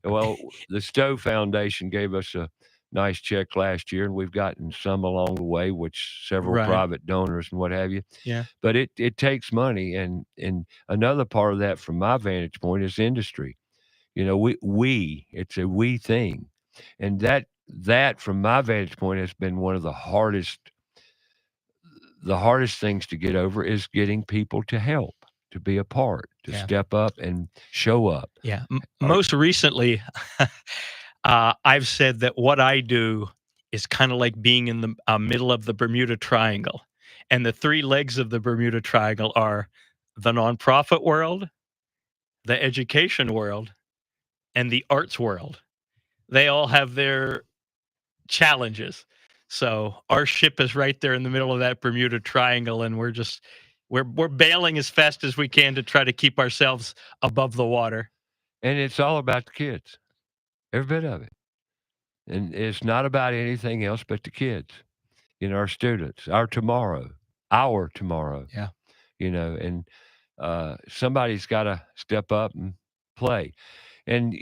Well, the Stowe Foundation gave us a nice check last year, and we've gotten some along the way, which several private donors and what have you. Yeah. But it takes money, and another part of that, from my vantage point, is industry. It's a we thing, and that from my vantage point has been one of the hardest things to get over, is getting people to help, to be a part, to step up and show up. Yeah. Most recently, I've said that what I do is kind of like being in the middle of the Bermuda Triangle. And the three legs of the Bermuda Triangle are the nonprofit world, the education world, and the arts world. They all have their challenges. So our ship is right there in the middle of that Bermuda Triangle, and we're bailing as fast as we can to try to keep ourselves above the water. And it's all about the kids, every bit of it. And it's not about anything else but the kids, our students, our tomorrow. Yeah. And somebody's got to step up and play. And,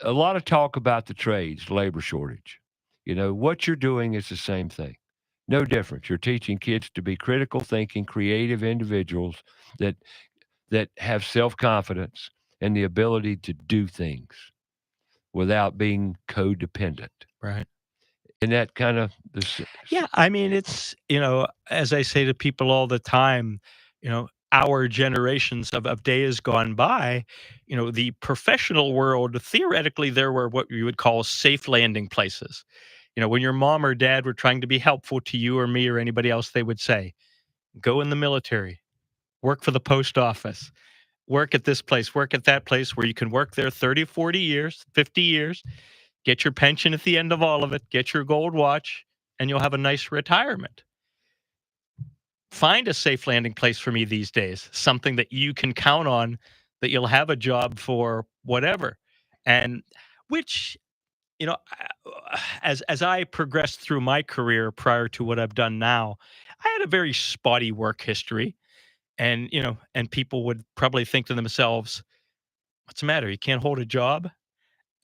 a lot of talk about the trades, labor shortage. What you're doing is the same thing. No difference. You're teaching kids to be critical thinking, creative individuals that have self-confidence and the ability to do things without being codependent. Right. And that kind of Yeah, I mean, it's, as I say to people all the time, our generations of days gone by, the professional world, theoretically, there were what you would call safe landing places. When your mom or dad were trying to be helpful to you or me or anybody else, they would say, go in the military, work for the post office, work at this place, work at that place, where you can work there 30, 40 years, 50 years, get your pension at the end of all of it, get your gold watch, and you'll have a nice retirement. Find a safe landing place for me these days, something that you can count on, that you'll have a job for whatever. And which, as I progressed through my career prior to what I've done now, I had a very spotty work history. And, and people would probably think to themselves, what's the matter? You can't hold a job?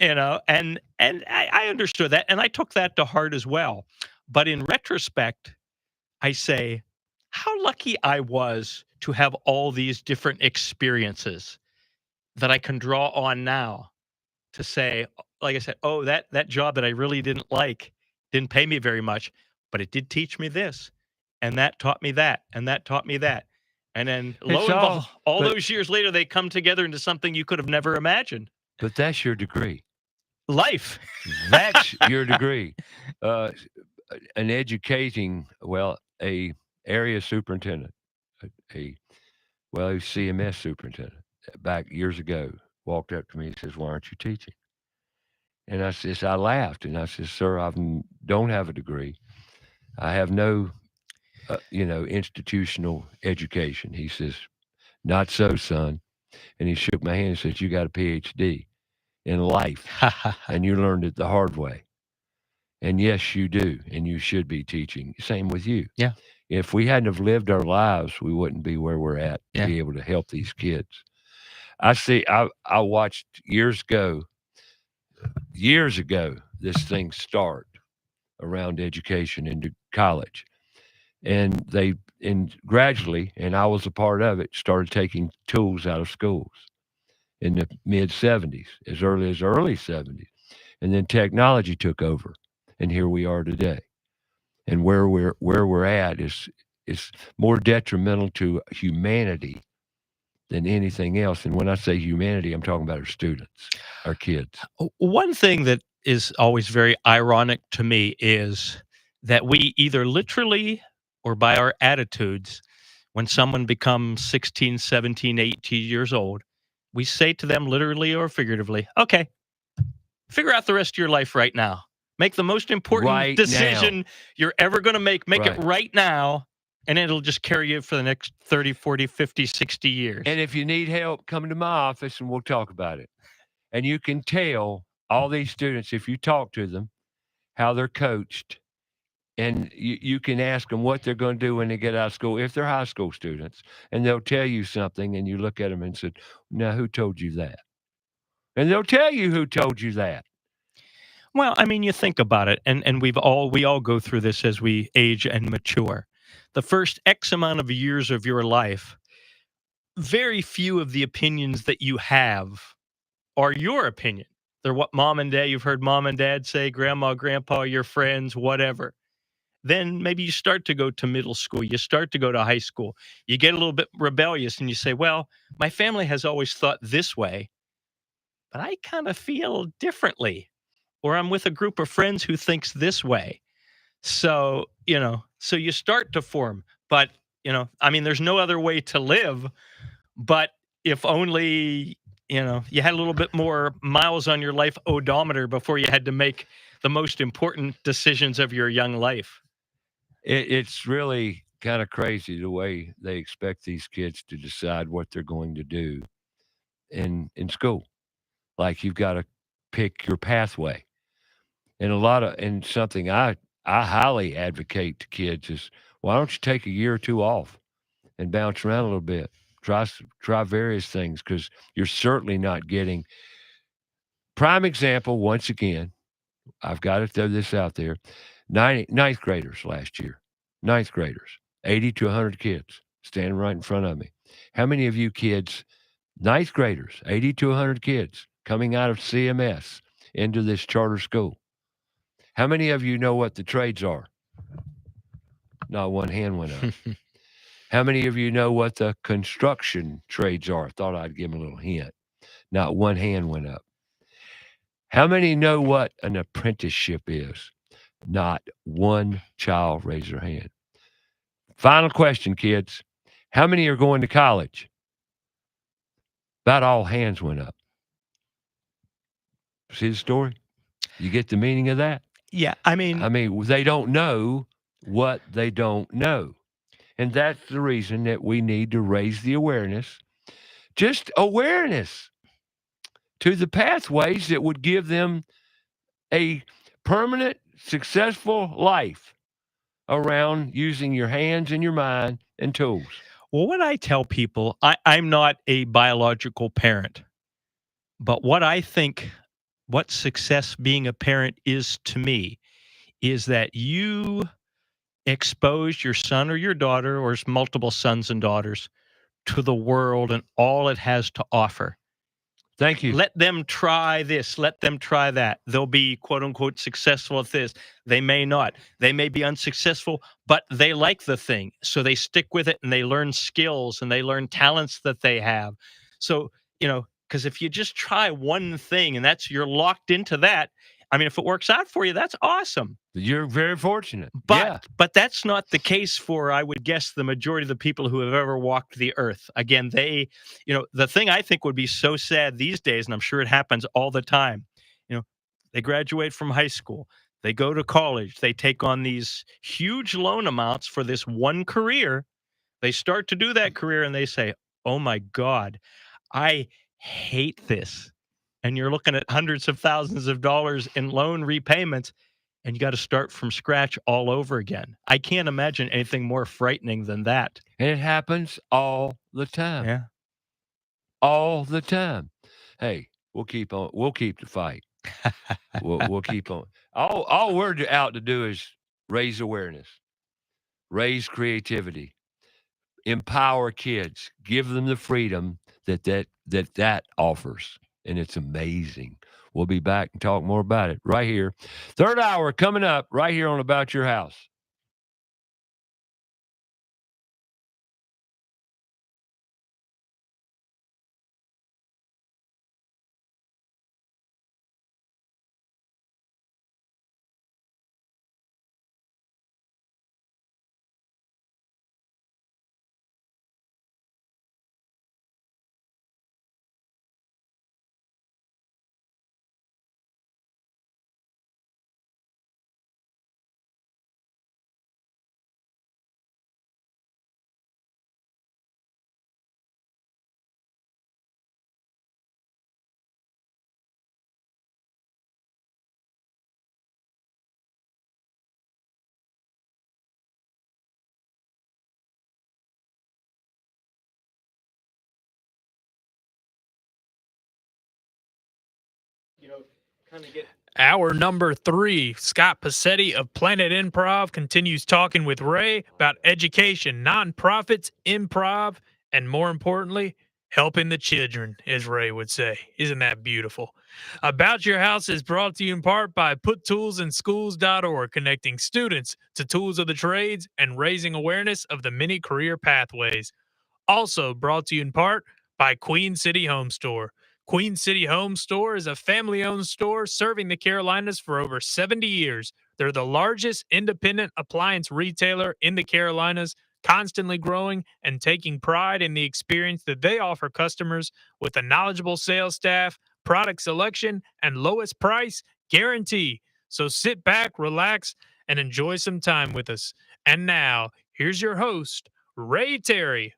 And I understood that, and I took that to heart as well. But in retrospect, I say how lucky I was to have all these different experiences that I can draw on now to say, like I said, oh, that job that I really didn't like didn't pay me very much, but it did teach me this, and that taught me that, and that taught me that. And then lo and behold, all those years later, they come together into something you could have never imagined. But that's your degree. Life. That's your degree. An educating, a area superintendent, a CMS superintendent back years ago walked up to me and says, why aren't you teaching? And I laughed, and I said, sir, I don't have a degree. I have no, institutional education. He says, not so, son. And he shook my hand and said, you got a PhD in life, and you learned it the hard way. And yes, you do, and you should be teaching. Same with you. Yeah. If we hadn't have lived our lives, we wouldn't be where we're at to Yeah. be able to help these kids. I watched years ago, this thing start around education into college. And gradually, and I was a part of it, started taking tools out of schools in the mid 70s, as early as early 70s. And then technology took over. And here we are today. And where we're at is more detrimental to humanity than anything else. And when I say humanity, I'm talking about our students, our kids. One thing that is always very ironic to me is that we either literally or by our attitudes, when someone becomes 16, 17, 18 years old, we say to them literally or figuratively, okay, figure out the rest of your life right now. Make the most important Right decision now. you're ever going to make. Make Right. it right now, and it'll just carry you for the next 30, 40, 50, 60 years. And if you need help, come to my office and we'll talk about it. And you can tell all these students, if you talk to them, how they're coached. And you can ask them what they're going to do when they get out of school, if they're high school students. And they'll tell you something, and you look at them and say, now, who told you that? And they'll tell you who told you that. Well, I mean, you think about it, and we all go through this as we age and mature. The first X amount of years of your life, very few of the opinions that you have are your opinion. They're what mom and dad, you've heard mom and dad say, grandma, grandpa, your friends, whatever. Then maybe you start to go to middle school, you start to go to high school, you get a little bit rebellious and you say, well, my family has always thought this way, but I kind of feel differently. Or I'm with a group of friends who thinks this way. So, so you start to form, but, I mean, there's no other way to live, but if only, you had a little bit more miles on your life odometer before you had to make the most important decisions of your young life. It's really kind of crazy the way they expect these kids to decide what they're going to do in school. Like you've got to pick your pathway. And something I highly advocate to kids is, why don't you take a year or two off and bounce around a little bit? Try various things, because you're certainly not getting. Prime example, once again, I've got to throw this out there. Ninth graders last year, 80 to 100 kids standing right in front of me. How many of you kids, ninth graders, 80 to 100 kids coming out of CMS into this charter school? How many of you know what the trades are? Not one hand went up. How many of you know what the construction trades are? Thought I'd give them a little hint. Not one hand went up. How many know what an apprenticeship is? Not one child raised their hand. Final question, kids. How many are going to college? About all hands went up. See the story? You get the meaning of that? Yeah, I mean, they don't know what they don't know. And that's the reason that we need to raise the awareness, just awareness to the pathways that would give them a permanent, successful life around using your hands and your mind and tools. Well, when I tell people, I'm not a biological parent, but what I think what success being a parent is to me is that you expose your son or your daughter or multiple sons and daughters to the world and all it has to offer. Thank you. Let them try this. Let them try that. They'll be, quote unquote, successful at this. They may not. They may be unsuccessful, but they like the thing. So they stick with it and they learn skills and they learn talents that they have. So, because if you just try one thing and you're locked into that, I mean, if it works out for you, that's awesome. You're very fortunate. But that's not the case for, I would guess, the majority of the people who have ever walked the earth. Again, the thing I think would be so sad these days, and I'm sure it happens all the time, they graduate from high school, they go to college, they take on these huge loan amounts for this one career. They start to do that career and they say, oh my God, I hate this. And you're looking at hundreds of thousands of dollars in loan repayments. and you got to start from scratch all over again. I can't imagine anything more frightening than that. And it happens all the time. Yeah. All the time. Hey, we'll keep on. We'll keep the fight. We'll keep on. All we're out to do is raise awareness, raise creativity, empower kids, give them the freedom that offers, and it's amazing. We'll be back and talk more about it right here. Third hour coming up right here on About Your House. Hour number 3, Scott Pacitti of Planet Improv continues talking with Ray about education, nonprofits, improv, and more importantly, helping the children, as Ray would say. Isn't that beautiful? About Your House is brought to you in part by PutToolsInSchools.org, connecting students to tools of the trades and raising awareness of the many career pathways. Also brought to you in part by Queen City Home Store. Queen City Home Store is a family-owned store serving the Carolinas for over 70 years. They're the largest independent appliance retailer in the Carolinas, constantly growing and taking pride in the experience that they offer customers with a knowledgeable sales staff, product selection, and lowest price guarantee. So sit back, relax, and enjoy some time with us. And now, here's your host, Ray Terry.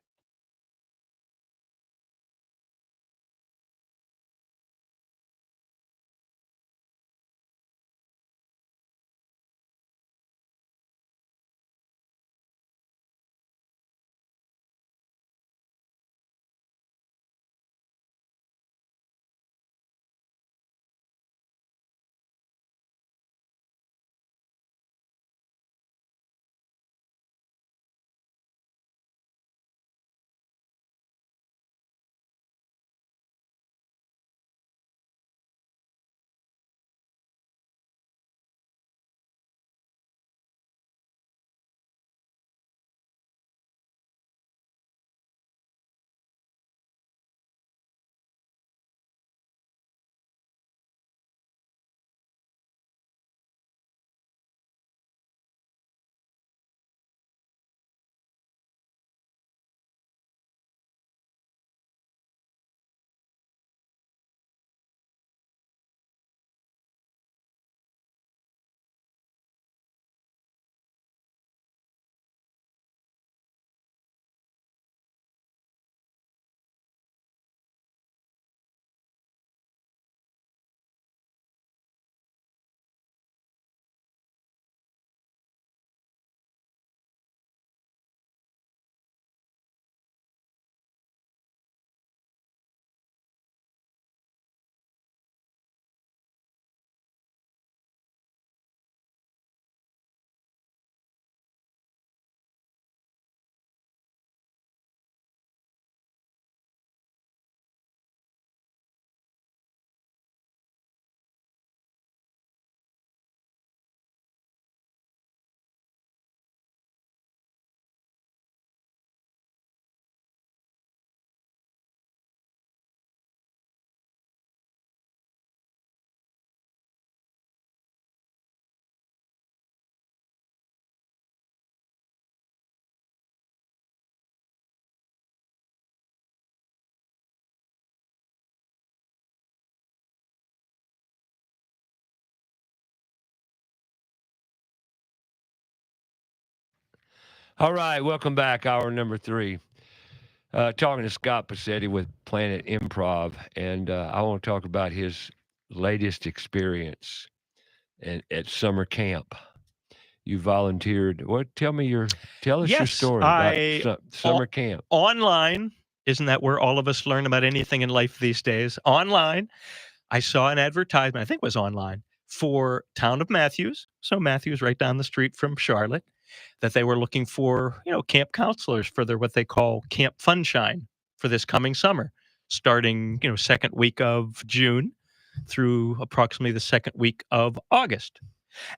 All right, welcome back. Hour number 3. Talking to Scott Pacitti with Planet Improv, and I want to talk about his latest experience and at summer camp. You volunteered. What? Tell us your Yes, story about summer o- camp. online. Isn't that where all of us learn about anything in life these days? Online, I saw an advertisement, I think it was online, for Town of Matthews. So Matthews right down the street from Charlotte, that they were looking for, camp counselors for their what they call Camp Funshine for this coming summer, starting, second week of June through approximately the second week of August.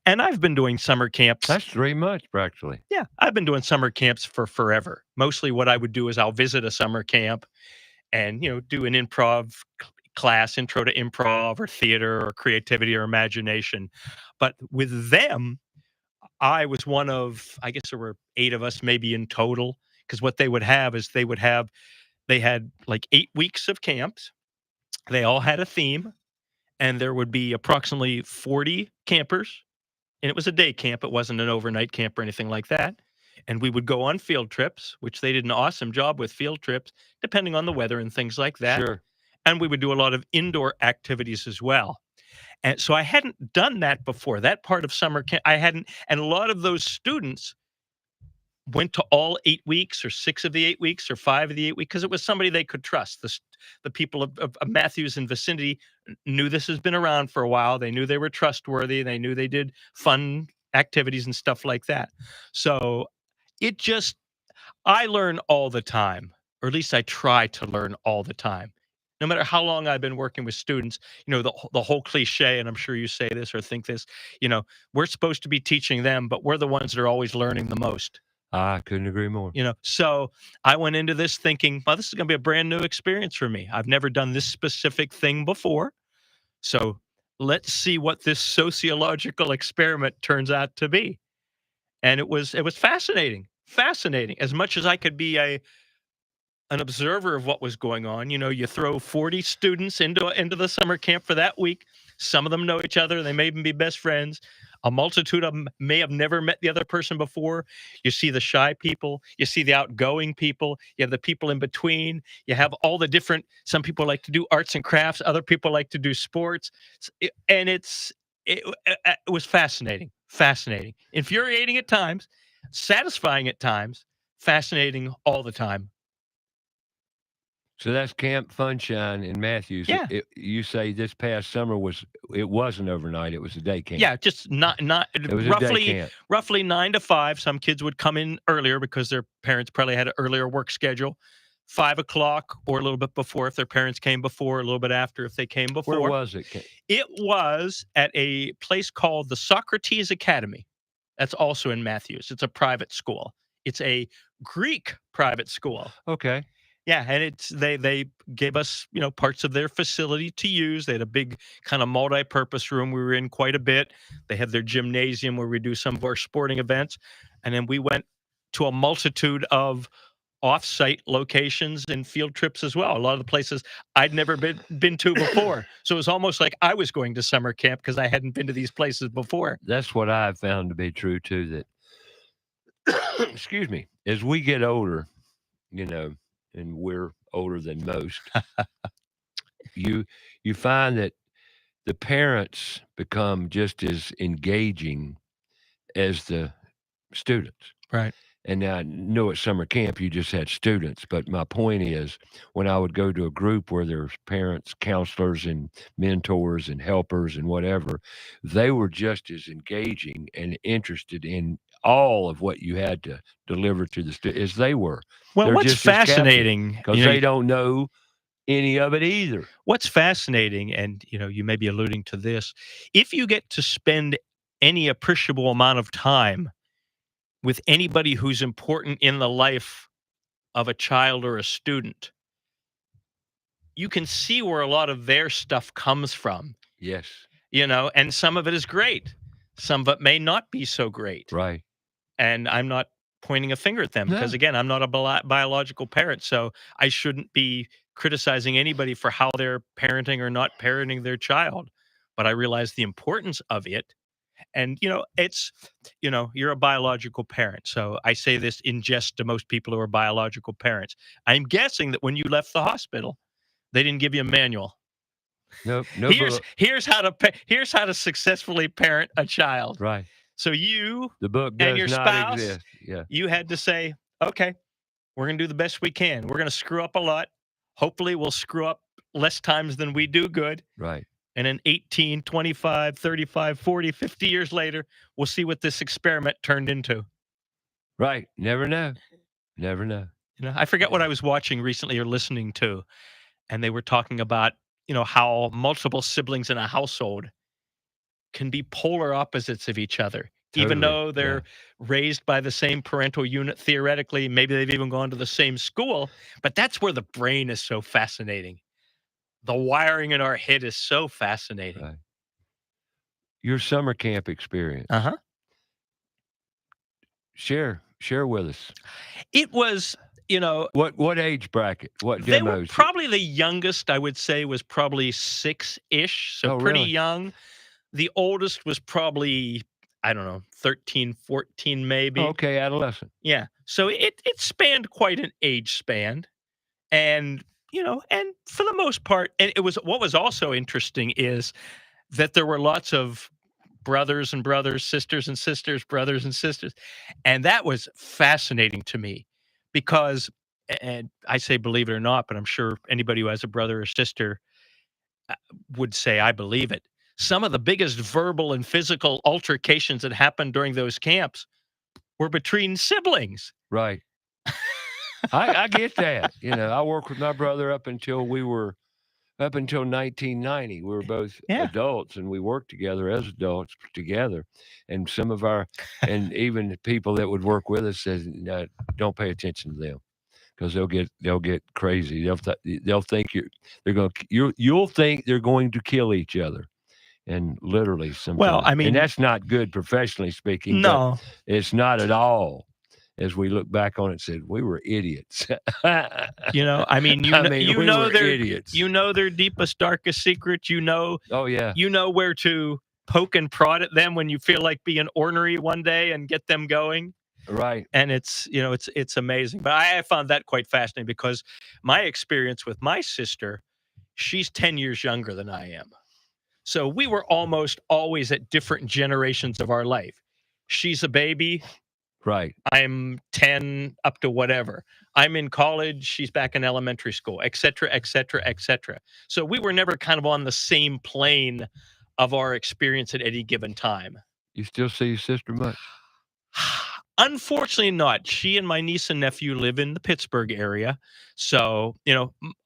And I've been doing summer camps. That's 3 months, practically. Yeah, I've been doing summer camps for forever. Mostly what I would do is I'll visit a summer camp and, do an improv class, intro to improv or theater or creativity or imagination. But with them, I was one of, I guess there were 8 of us maybe in total, because what they would have is they had like 8 weeks of camps. They all had a theme, and there would be approximately 40 campers, and it was a day camp. It wasn't an overnight camp or anything like that. And we would go on field trips, which they did an awesome job with field trips, depending on the weather and things like that. Sure. And we would do a lot of indoor activities as well. And so I hadn't done that before. That part of summer camp, I hadn't. And a lot of those students went to all 8 weeks or 6 of the 8 weeks or 5 of the 8 weeks because it was somebody they could trust. The people of Matthews and vicinity knew this has been around for a while. They knew they were trustworthy. They knew they did fun activities and stuff like that. So I learn all the time, or at least I try to learn all the time. No matter how long I've been working with students, the whole cliche, and I'm sure you say this or think this, we're supposed to be teaching them, but we're the ones that are always learning the most. I couldn't agree more. So I went into this thinking, well, this is going to be a brand new experience for me. I've never done this specific thing before. So let's see what this sociological experiment turns out to be. And it was fascinating, fascinating. As much as I could be an observer of what was going on, you throw 40 students into the summer camp for that week. Some of them know each other. They may even be best friends. A multitude of them may have never met the other person before. You see the shy people. You see the outgoing people. You have the people in between. You have all the different, some people like to do arts and crafts. Other people like to do sports. And it was fascinating, fascinating, infuriating at times, satisfying at times, fascinating all the time. So that's Camp Funshine in Matthews. Yeah. You say this past summer it wasn't overnight. It was a day camp. Yeah, just not It was a day camp. roughly 9 to 5. Some kids would come in earlier because their parents probably had an earlier work schedule. 5 o'clock or a little bit before if their parents came before, a little bit after if they came before. Where was it? It was at a place called the Socrates Academy. That's also in Matthews. It's a private school. It's a Greek private school. Okay. Yeah, and they gave us, parts of their facility to use. They had a big kind of multi-purpose room we were in quite a bit. They had their gymnasium where we do some of our sporting events. And then we went to a multitude of off-site locations and field trips as well. A lot of the places I'd never been to before. So it was almost like I was going to summer camp because I hadn't been to these places before. That's what I've found to be true too, that excuse me, as we get older, and we're older than most, you find that the parents become just as engaging as the students. Right. And now I know at summer camp you just had students, but my point is when I would go to a group where there's parents, counselors, and mentors and helpers and whatever, they were just as engaging and interested in all of what you had to deliver to the students as they were. Well, They're what's just as captive fascinating, because they don't know any of it either. What's fascinating, and you may be alluding to this, if you get to spend any appreciable amount of time with anybody who's important in the life of a child or a student, you can see where a lot of their stuff comes from. Yes. And some of it is great. Some of it may not be so great. Right. And I'm not pointing a finger at them because, again, I'm not a biological parent, so I shouldn't be criticizing anybody for how they're parenting or not parenting their child. But I realize the importance of it. And, it's, you're a biological parent. So I say this in jest to most people who are biological parents. I'm guessing that when you left the hospital, they didn't give you a manual. Nope. No Here's book. here's how to here's how to successfully parent a child. Right. So you The book and does your not spouse, exist. Yeah. you had to say, okay, we're going to do the best we can. We're going to screw up a lot. Hopefully, we'll screw up less times than we do good. Right. And then 18, 25, 35, 40, 50 years later, we'll see what this experiment turned into. Right. Never know. Never know. You know, I forget what I was watching recently or listening to, and they were talking about, how multiple siblings in a household can be polar opposites of each other. Even Totally, though they're raised by the same parental unit, theoretically, maybe they've even gone to the same school, but that's where the brain is so fascinating. The wiring in our head is so fascinating. Right. Your summer camp experience. Uh-huh. Share with us. It was, what age bracket? What they were demos? probably the youngest, I would say, was probably 6-ish, so pretty really? young. The oldest was probably, I don't know, 13, 14 maybe. Oh, okay, adolescent. Yeah. So it spanned quite an age span. And, and for the most part, and what was also interesting is that there were lots of brothers and brothers, sisters and sisters, brothers and sisters. And that was fascinating to me because, and I say believe it or not, but I'm sure anybody who has a brother or sister would say, I believe it. Some of the biggest verbal and physical altercations that happened during those camps were between siblings. Right. I get that. I worked with my brother up until 1990. We were both adults, and we worked together as adults together. And some of and even the people that would work with us says, no, don't pay attention to them because they'll get crazy. They'll think you'll think they're going to kill each other. And literally sometimes. Well, I mean, and that's not good professionally speaking. No, but it's not at all. As we look back on it, said we were idiots. I mean, we were idiots. You know their deepest, darkest secret. Oh yeah. You know where to poke and prod at them when you feel like being ornery one day and get them going. Right. And it's amazing. But I found that quite fascinating because my experience with my sister, she's 10 years younger than I am. So we were almost always at different generations of our life. She's a baby. Right. I'm 10 up to whatever. I'm in college. She's back in elementary school, et cetera, et cetera, et cetera. So we were never kind of on the same plane of our experience at any given time. You still see your sister much? Unfortunately not. She and my niece and nephew live in the Pittsburgh area. So,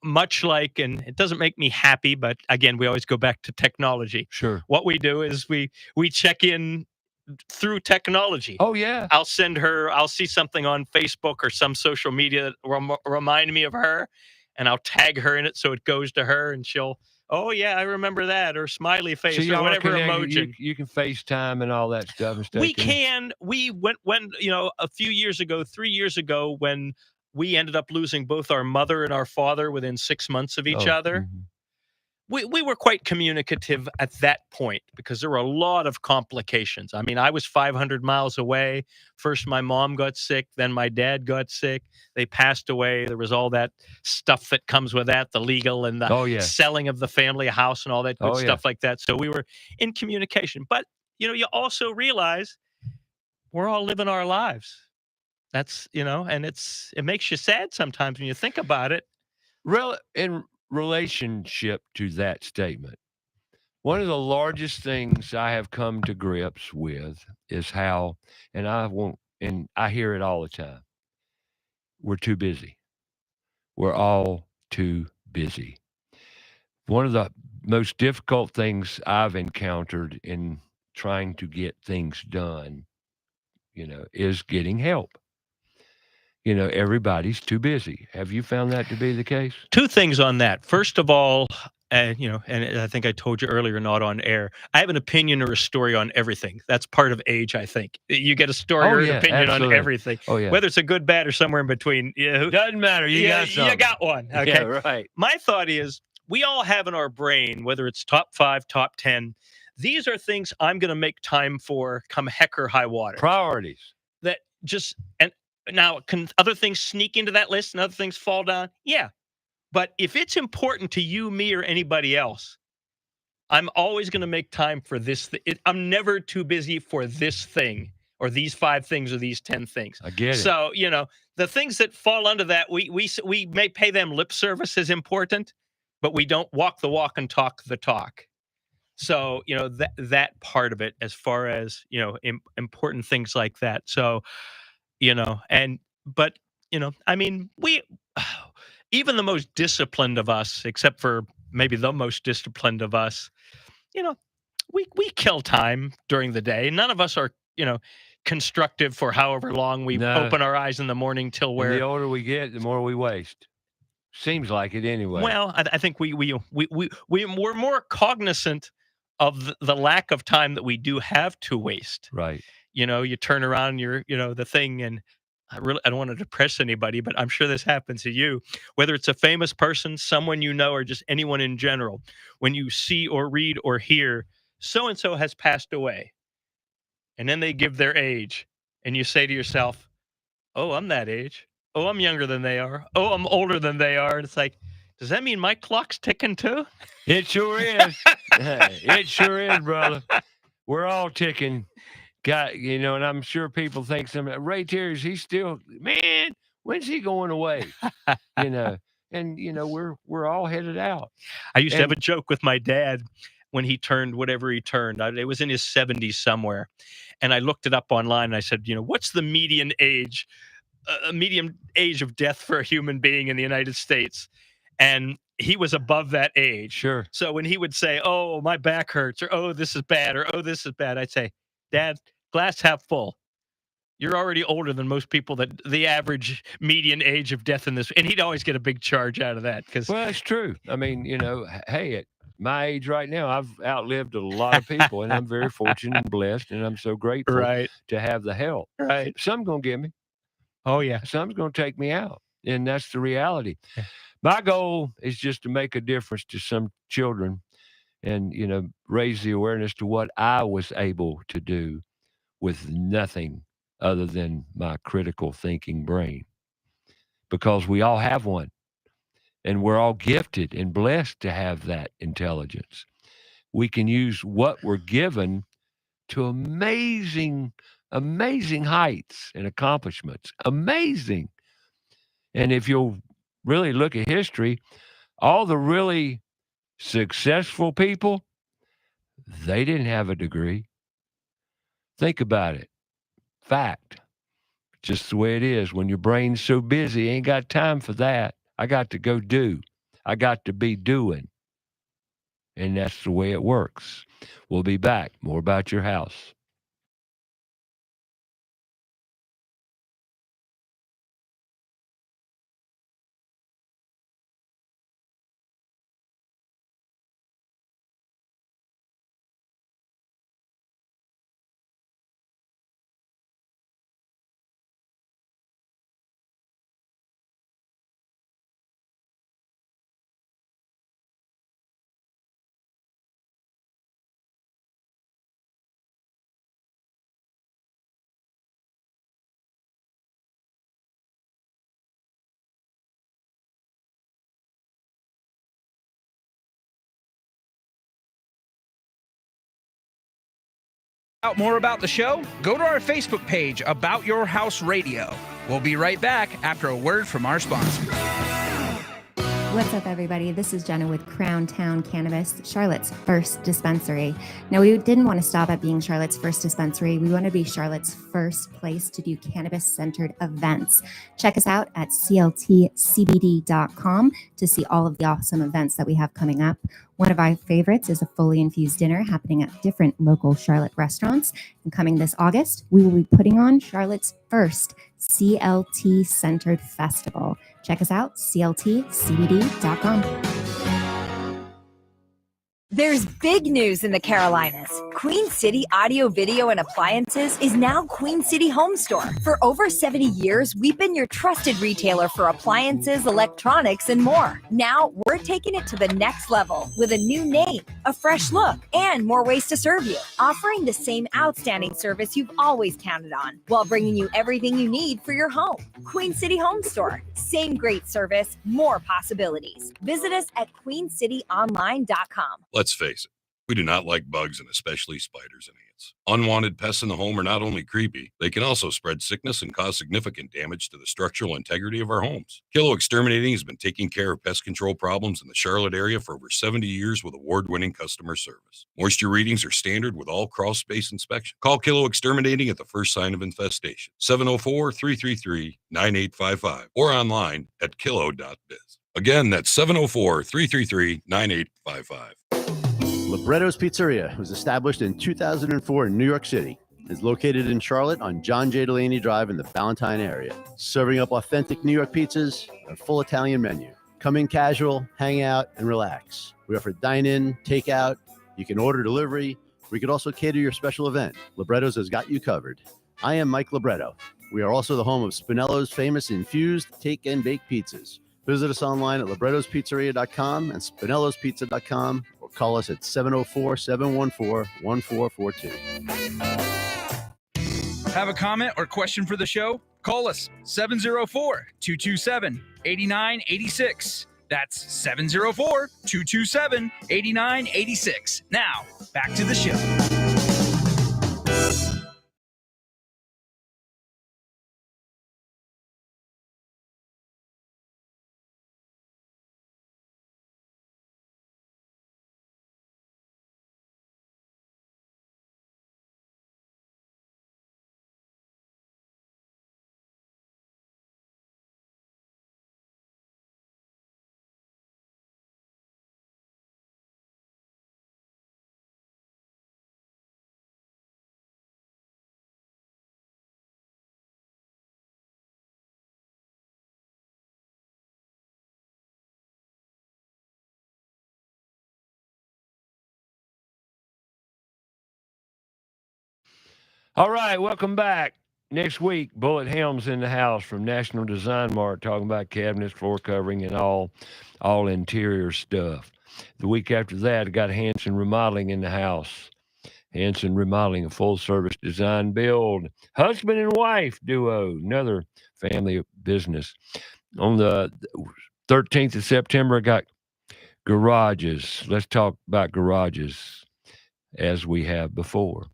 much like, and it doesn't make me happy, but again, we always go back to technology. Sure. What we do is we check in through technology. Oh, yeah. I'll see something on Facebook or some social media that remind me of her, and I'll tag her in it so it goes to her, and she'll, oh, yeah, I remember that, or smiley face, or whatever emoji. You can FaceTime and all that stuff. And we can. We went when, a few years ago, 3 years ago, when we ended up losing both our mother and our father within 6 months of each other. Mm-hmm. We were quite communicative at that point because there were a lot of complications. I mean, I was 500 miles away. First, my mom got sick. Then my dad got sick. They passed away. There was all that stuff that comes with that, the legal and the selling of the family house and all that good stuff like that. So we were in communication. But, you also realize we're all living our lives. That's, and it makes you sad sometimes when you think about it. In relationship to that statement, one of the largest things I have come to grips with is how, and I hear it all the time, we're too busy. We're all too busy. One of the most difficult things I've encountered in trying to get things done, is getting help. Everybody's too busy. Have you found that to be the case? Two things on that. First of all, and I think I told you earlier, not on air, I have an opinion or a story on everything. That's part of age, I think. You get a story or an opinion on everything. Oh, yeah. Whether it's a good, bad, or somewhere in between. Doesn't matter. You got something. You got one. Okay. Yeah, right. My thought is we all have in our brain, whether it's top 5, top 10, these are things I'm going to make time for come heck or high water. Priorities. That just, and now, can other things sneak into that list and other things fall down? Yeah. But if it's important to you, me, or anybody else, I'm always going to make time for this. I'm never too busy for this thing or these 5 things or these 10 things. I get it. So, the things that fall under that, we may pay them lip service as important, but we don't walk the walk and talk the talk. So, that part of it, as far as, important things like that. So, I mean, even the most disciplined of us, except for maybe the most disciplined of us, we kill time during the day. None of us are, constructive for however long we open our eyes in the morning till And we're. the older we get, the more we waste. Seems like it anyway. Well, I think we're more cognizant of the lack of time that we do have to waste. Right. You turn around the thing, and I don't want to depress anybody, but I'm sure this happens to you, whether it's a famous person, someone or just anyone in general. When you see or read or hear so-and-so has passed away, and then they give their age, and you say to yourself, oh, I'm that age. Oh, I'm younger than they are. Oh, I'm older than they are. And it's like, does that mean my clock's ticking too? It sure is. It sure is, brother. We're all ticking. And I'm sure people think Ray Terry's, he's still, man, when's he going away? And we're all headed out. I used to have a joke with my dad when he turned whatever he turned. It was in his 70s somewhere. And I looked it up online and I said, what's the median age of death for a human being in the United States? And he was above that age. Sure. So when he would say, oh, my back hurts, or oh, this is bad, or oh, this is bad, I'd say, Dad, glass half full. You're already older than most people, that the average median age of death in this. And he'd always get a big charge out of that. Well, it's true. I mean, hey, at my age right now, I've outlived a lot of people, and I'm very fortunate and blessed, and I'm so grateful to have the help. Right. Some's going to get me. Oh, yeah. Some's going to take me out, and that's the reality. My goal is just to make a difference to some children and, raise the awareness to what I was able to do with nothing other than my critical thinking brain, because we all have one, and we're all gifted and blessed to have that intelligence. We can use what we're given to amazing heights and accomplishments. Amazing. And if you'll really look at history, all the really successful people, they didn't have a degree. Think about it. Fact. Just the way it is. When your brain's so busy, ain't got time for that. I got to go do. I got to be doing. And that's the way it works. We'll be back. More about your house. Out more about the show? Go to our Facebook page, About Your House Radio. We'll be right back after a word from our sponsor. What's up, everybody? This is Jenna with Crown Town Cannabis, Charlotte's first dispensary. Now, we didn't want to stop at being Charlotte's first dispensary. We want to be Charlotte's first place to do cannabis-centered events. Check us out at cltcbd.com to see all of the awesome events that we have coming up. One of our favorites is a fully infused dinner happening at different local Charlotte restaurants. And coming this August, we will be putting on Charlotte's first CLT-centered festival. Check us out, cltcbd.com. There's big news in the Carolinas. Queen City Audio, Video, and Appliances is now Queen City Home Store. For over 70 years, we've been your trusted retailer for appliances, electronics, and more. Now, we're taking it to the next level with a new name, a fresh look, and more ways to serve you, offering the same outstanding service you've always counted on, while bringing you everything you need for your home. Queen City Home Store. Same great service, more possibilities. Visit us at queencityonline.com. Let's face it, We do not like bugs, and especially spiders and ants. Unwanted pests in the home are not only creepy, they can also spread sickness and cause significant damage to the structural integrity of our homes. Kilo Exterminating has been taking care of pest control problems in the Charlotte area for over 70 years with award-winning customer service. Moisture readings are standard with all crawl space inspection. Call Kilo Exterminating at the first sign of infestation, 704-333-9855, or online at kilo.biz. Again, that's 704-333-9855. Libretto's Pizzeria was established in 2004 in New York City. It's located in Charlotte on John J. Delaney Drive in the Ballantyne area, serving up authentic New York pizzas and a full Italian menu. Come in casual, hang out, and relax. We offer dine-in, takeout. You can order delivery. We could also cater your special event. Libretto's has got you covered. I am Mike Libretto. We are also the home of Spinello's famous infused take and bake pizzas. Visit us online at librettospizzeria.com and spinellospizza.com or call us at 704-714-1442. Have a comment or question for the show? Call us 704-227-8986. That's 704-227-8986. Now, back to the show. All right, welcome back. Next week, Bullet Helms in the house from National Design Mart, talking about cabinets, floor covering, and all interior stuff. The week after that, I got Hanson Remodeling in the house. Hanson Remodeling, a full-service design build, husband and wife duo, another family business. On the 13th of September, I got garages. Let's talk about garages as we have before.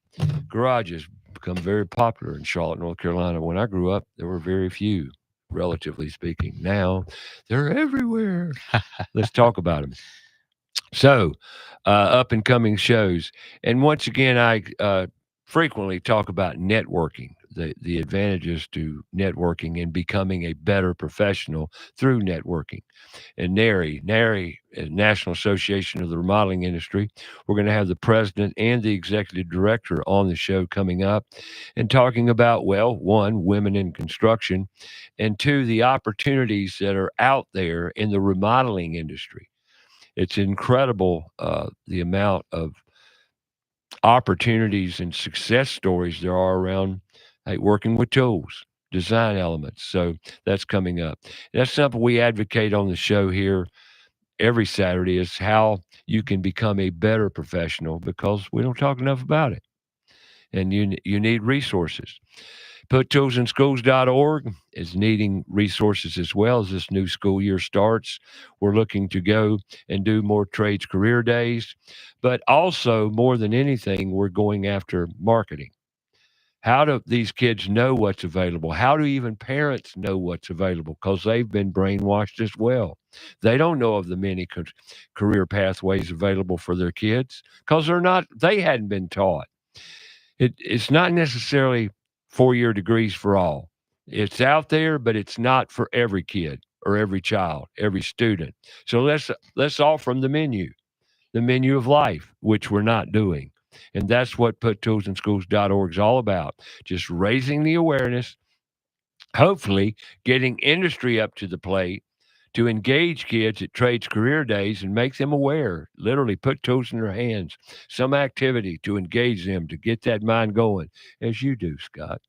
Garages become very popular in Charlotte, North Carolina. When I grew up, there were very few, relatively speaking. Now, they're everywhere. Let's talk about them. So, up and coming shows. And once again, I frequently talk about networking, the advantages to networking and becoming a better professional through networking. And NARI, National Association of the Remodeling Industry, we're going to have the president and the executive director on the show coming up and talking about, well, one, women in construction, and two, the opportunities that are out there in the remodeling industry. It's incredible the amount of opportunities and success stories there are around working with tools, design elements. So that's coming up. That's something we advocate on the show here every Saturday, is how you can become a better professional, because we don't talk enough about it. And you need resources. PutToolsInSchools.org is needing resources as well as this new school year starts. We're looking to go and do more trades career days, but also more than anything, we're going after marketing. How do these kids know what's available? How do even parents know what's available? Because they've been brainwashed as well. They don't know of the many career pathways available for their kids because they hadn't been taught. It's not necessarily 4-year degrees for all. It's out there, but it's not for every kid or every child, every student. So let's offer them the menu of life, which we're not doing. And that's what PutToolsInSchools.org is all about, just raising the awareness, hopefully getting industry up to the plate to engage kids at trades career days and make them aware, literally put tools in their hands, some activity to engage them, to get that mind going, as you do, Scott.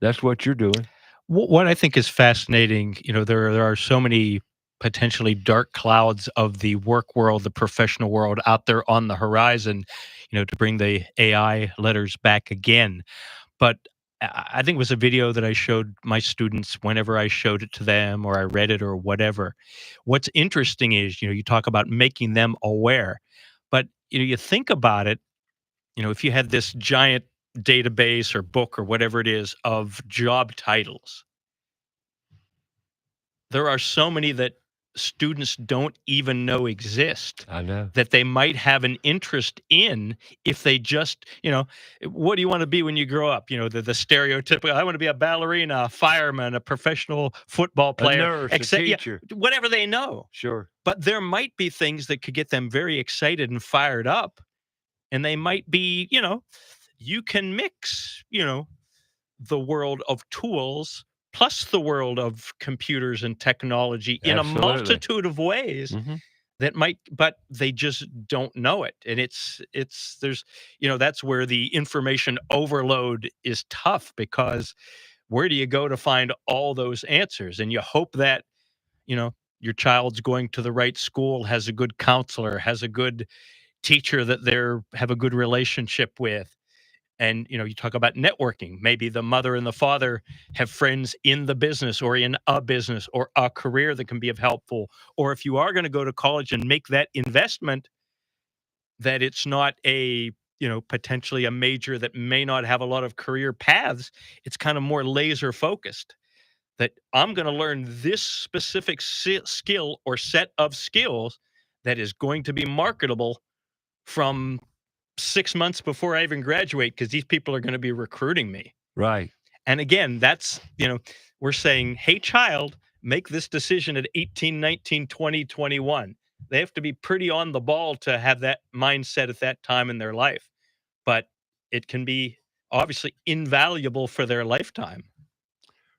That's what you're doing. What I think is fascinating, there are so many potentially dark clouds of the work world, the professional world out there on the horizon, to bring the AI letters back again. But I think it was a video that I showed my students whenever I showed it to them or I read it or whatever. What's interesting is, you talk about making them aware, But you think about it, if you had this giant database or book or whatever it is of job titles, there are so many that students don't even know exist. I know. That they might have an interest in if they just, what do you want to be when you grow up? The stereotypical, I want to be a ballerina, a fireman, a professional football player, a nurse, a teacher. Whatever they know. Sure. But there might be things that could get them very excited and fired up. And they might be, you can mix, the world of tools plus the world of computers and technology in Absolutely. a multitude of ways that might, but they just don't know it. And there's, that's where the information overload is tough, because where do you go to find all those answers? And you hope that, your child's going to the right school, has a good counselor, has a good teacher that have a good relationship with. And, you talk about networking. Maybe the mother and the father have friends in the business or in a business or a career that can be of helpful. Or if you are going to go to college and make that investment, that it's not potentially a major that may not have a lot of career paths. It's kind of more laser focused, that I'm going to learn this specific skill or set of skills that is going to be marketable from 6 months before I even graduate, because these people are going to be recruiting me. Right. And again, that's, we're saying, hey, child, make this decision at 18, 19, 20, 21. They have to be pretty on the ball to have that mindset at that time in their life. But it can be obviously invaluable for their lifetime.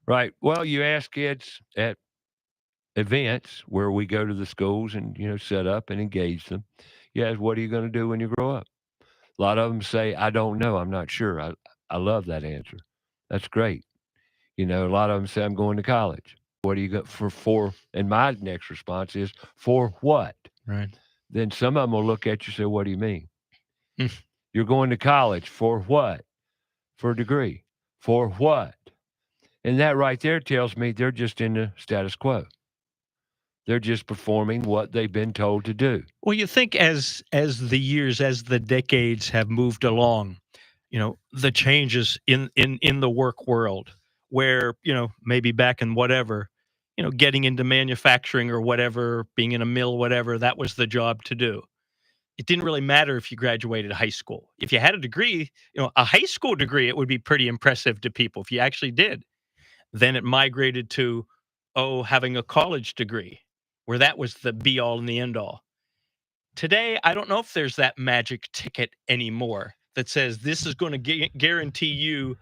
Right. Well, you ask kids at events where we go to the schools and, set up and engage them. You ask, what are you going to do when you grow up? A lot of them say, I don't know. I'm not sure. I love that answer. That's great. A lot of them say, I'm going to college. What do you go for? And my next response is, for what? Right. Then some of them will look at you and say, what do you mean? You're going to college for what? For a degree. For what? And that right there tells me they're just in the status quo. They're just performing what they've been told to do. Well, you think as the years, as the decades have moved along, the changes in the work world, where, maybe back in whatever, getting into manufacturing or whatever, being in a mill, whatever, that was the job to do. It didn't really matter if you graduated high school. If you had a degree, a high school degree, it would be pretty impressive to people if you actually did. Then it migrated to, having a college degree, where that was the be all and the end all. Today, I don't know if there's that magic ticket anymore that says this is going to guarantee you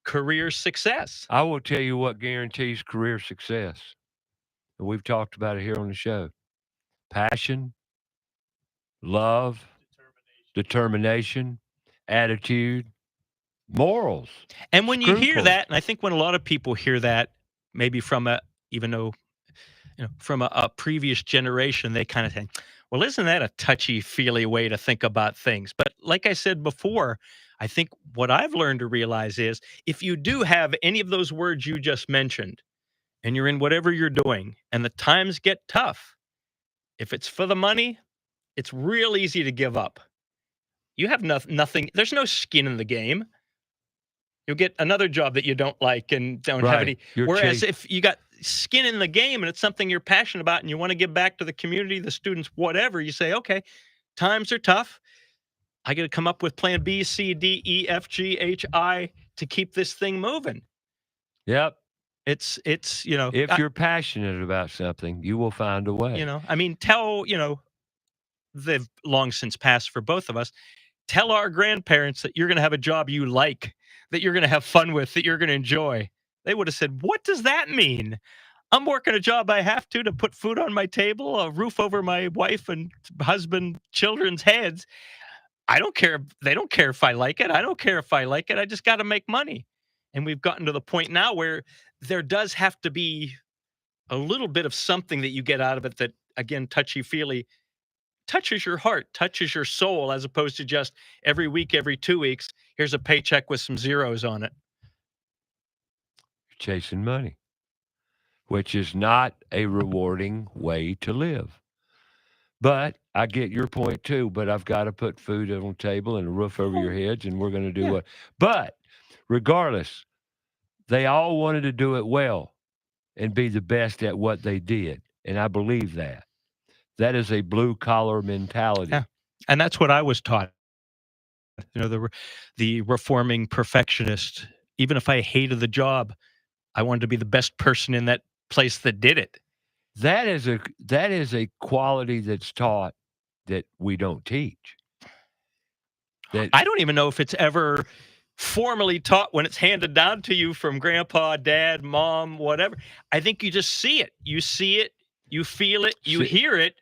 career success. I will tell you what guarantees career success. And we've talked about it here on the show. Passion, love, determination, attitude, morals. And when you hear that, and I think when a lot of people hear that, maybe from from a previous generation, they kind of think, well, isn't that a touchy-feely way to think about things? But like I said before, I think what I've learned to realize is if you do have any of those words you just mentioned, and you're in whatever you're doing, and the times get tough, if it's for the money, it's real easy to give up. You have nothing. There's no skin in the game. You'll get another job that you don't like and don't have any. Whereas if you got skin in the game and it's something you're passionate about and you want to give back to the community, the students, whatever, you say, okay, times are tough. I got to come up with plan B, C, D, E, F, G, H, I to keep this thing moving. Yep. It's if you're passionate about something, you will find a way. They've long since passed for both of us. Tell our grandparents that you're going to have a job you like, that you're going to have fun with, that you're going to enjoy. They would have said, what does that mean? I'm working a job I have to put food on my table, a roof over my wife and husband, children's heads. I don't care. They don't care if I like it. I don't care if I like it. I just got to make money. And we've gotten to the point now where there does have to be a little bit of something that you get out of it that, again, touchy-feely, touches your heart, touches your soul, as opposed to just every week, every 2 weeks, here's a paycheck with some zeros on it. You're chasing money, which is not a rewarding way to live. But I get your point too. But I've got to put food on the table and a roof over your heads, and we're going to do what. But regardless, they all wanted to do it well and be the best at what they did, and I believe that. That is a blue collar mentality. Yeah. And that's what I was taught. The reforming perfectionist. Even if I hated the job, I wanted to be the best person in that place that did it. That is a quality that's taught that we don't teach. I don't even know if it's ever formally taught when it's handed down to you from grandpa, dad, mom, whatever. I think you just see it. You see it, you feel it, you hear it,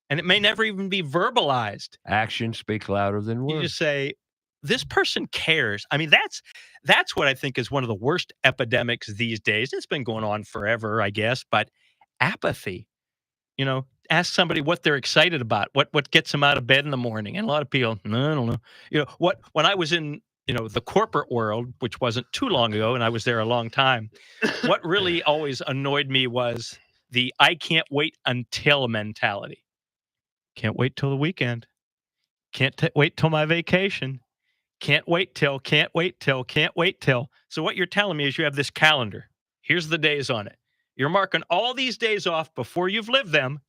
and it may never even be verbalized. Actions speak louder than words. You just say, this person cares. I mean, that's what I think is one of the worst epidemics these days. It's been going on forever, I guess, but apathy. Ask somebody what they're excited about, what gets them out of bed in the morning. And a lot of people, no, I don't know. When I was in, the corporate world, which wasn't too long ago, and I was there a long time, what really always annoyed me was the I can't wait until mentality. Can't wait till the weekend. Can't wait till my vacation. Can't wait till. So what you're telling me is you have this calendar. Here's the days on it. You're marking all these days off before you've lived them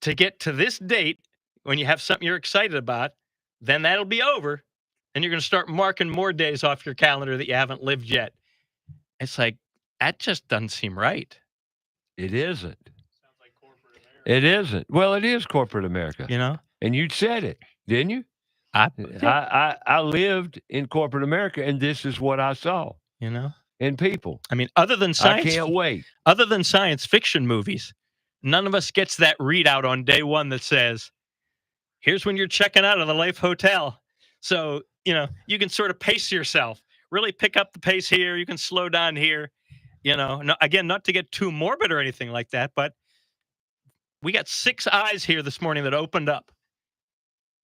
to get to this date when you have something you're excited about. Then that'll be over. And you're going to start marking more days off your calendar that you haven't lived yet. It's like, that just doesn't seem right. It isn't. Sounds like corporate America. It isn't. Well, it is corporate America. And you said it, didn't you? I lived in corporate America, and this is what I saw. In people. I mean, other than science, I can't wait. Other than science fiction movies, none of us gets that readout on day one that says, here's when you're checking out of the Life Hotel. So, you can sort of pace yourself, really pick up the pace here. You can slow down here, again, not to get too morbid or anything like that, but we got 6 eyes here this morning that opened up.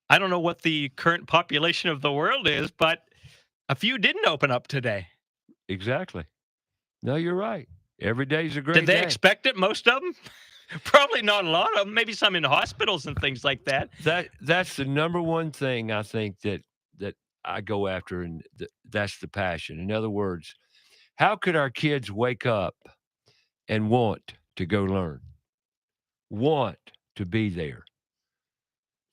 I don't know what the current population of the world is, but a few didn't open up today. Exactly. No, you're right. Every day's a great day. Did they expect it, most of them? Probably not a lot of them. Maybe some in hospitals and things like that. That's the number one thing I think that I go after, and that's the passion. In other words, how could our kids wake up and want to go learn? Want to be there?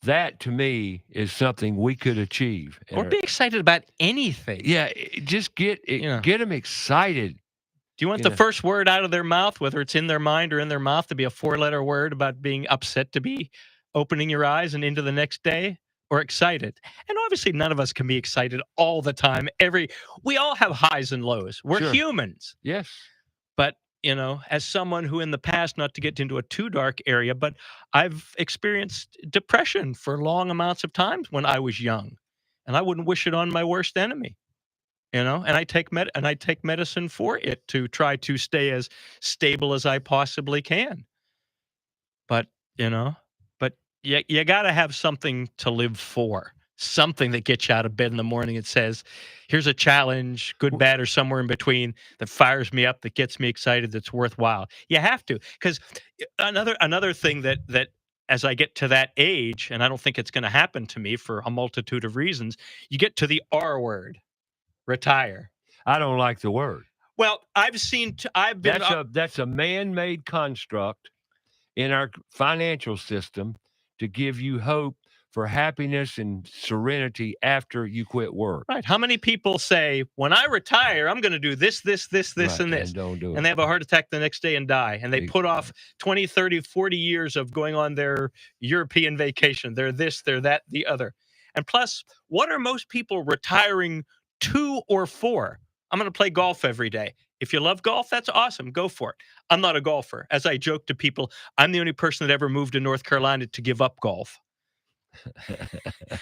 That, to me, is something we could achieve. Or be excited about anything. Yeah, just get them excited. Do you want the first word out of their mouth, whether it's in their mind or in their mouth, to be a 4-letter word about being upset to be opening your eyes and into the next day, or excited? And obviously, none of us can be excited all the time. We all have highs and lows. We're humans. Yes. But as someone who in the past, not to get into a too dark area, but I've experienced depression for long amounts of times when I was young, and I wouldn't wish it on my worst enemy, and I take medicine for it to try to stay as stable as I possibly can. But, you got to have something to live for. Something that gets you out of bed in the morning and says, here's a challenge, good, bad, or somewhere in between, that fires me up, that gets me excited, that's worthwhile. You have to. Because another thing that as I get to that age, and I don't think it's going to happen to me for a multitude of reasons, you get to the R word, retire. I don't like the word. Well, that's a man-made construct in our financial system to give you hope for happiness and serenity after you quit work. Right. How many people say, when I retire, I'm going to do this, and this, and don't do it. And they have a heart attack the next day and die. And they put off 20, 30, 40 years of going on their European vacation. They're this, they're that, the other. And plus, what are most people retiring to or for? I'm going to play golf every day. If you love golf, that's awesome. Go for it. I'm not a golfer. As I joke to people, I'm the only person that ever moved to North Carolina to give up golf.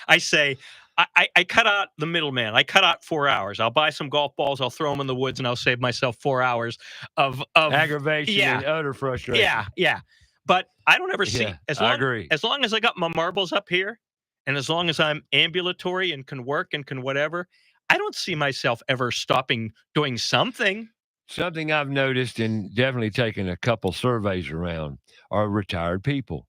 I say, I cut out the middleman. I cut out 4 hours. I'll buy some golf balls. I'll throw them in the woods, and I'll save myself 4 hours of aggravation and utter frustration. Yeah. But I don't ever see. I agree. As long as I got my marbles up here, and as long as I'm ambulatory and can work and can whatever, I don't see myself ever stopping doing something. Something I've noticed, and definitely taken a couple surveys around, are retired people.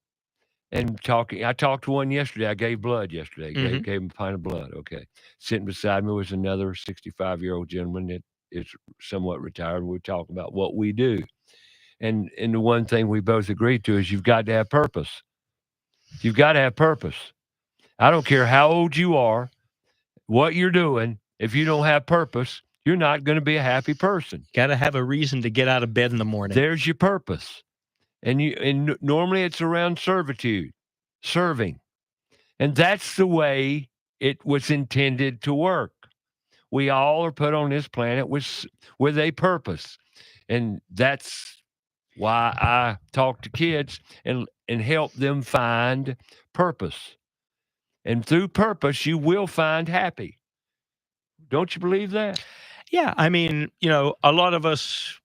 and talking. I talked to one yesterday. I gave blood yesterday. Gave him a pint of blood. Okay. Sitting beside me was another 65-year-old gentleman that is somewhat retired. We were talking about what we do. And the one thing we both agreed to is you've got to have purpose. You've got to have purpose. I don't care how old you are, what you're doing. If you don't have purpose, you're not going to be a happy person. Got to have a reason to get out of bed in the morning. There's your purpose. And normally it's around servitude, serving. And that's the way it was intended to work. We all are put on this planet with a purpose. And that's why I talk to kids and help them find purpose. And through purpose, you will find happy. Don't you believe that? Yeah. I mean, a lot of us,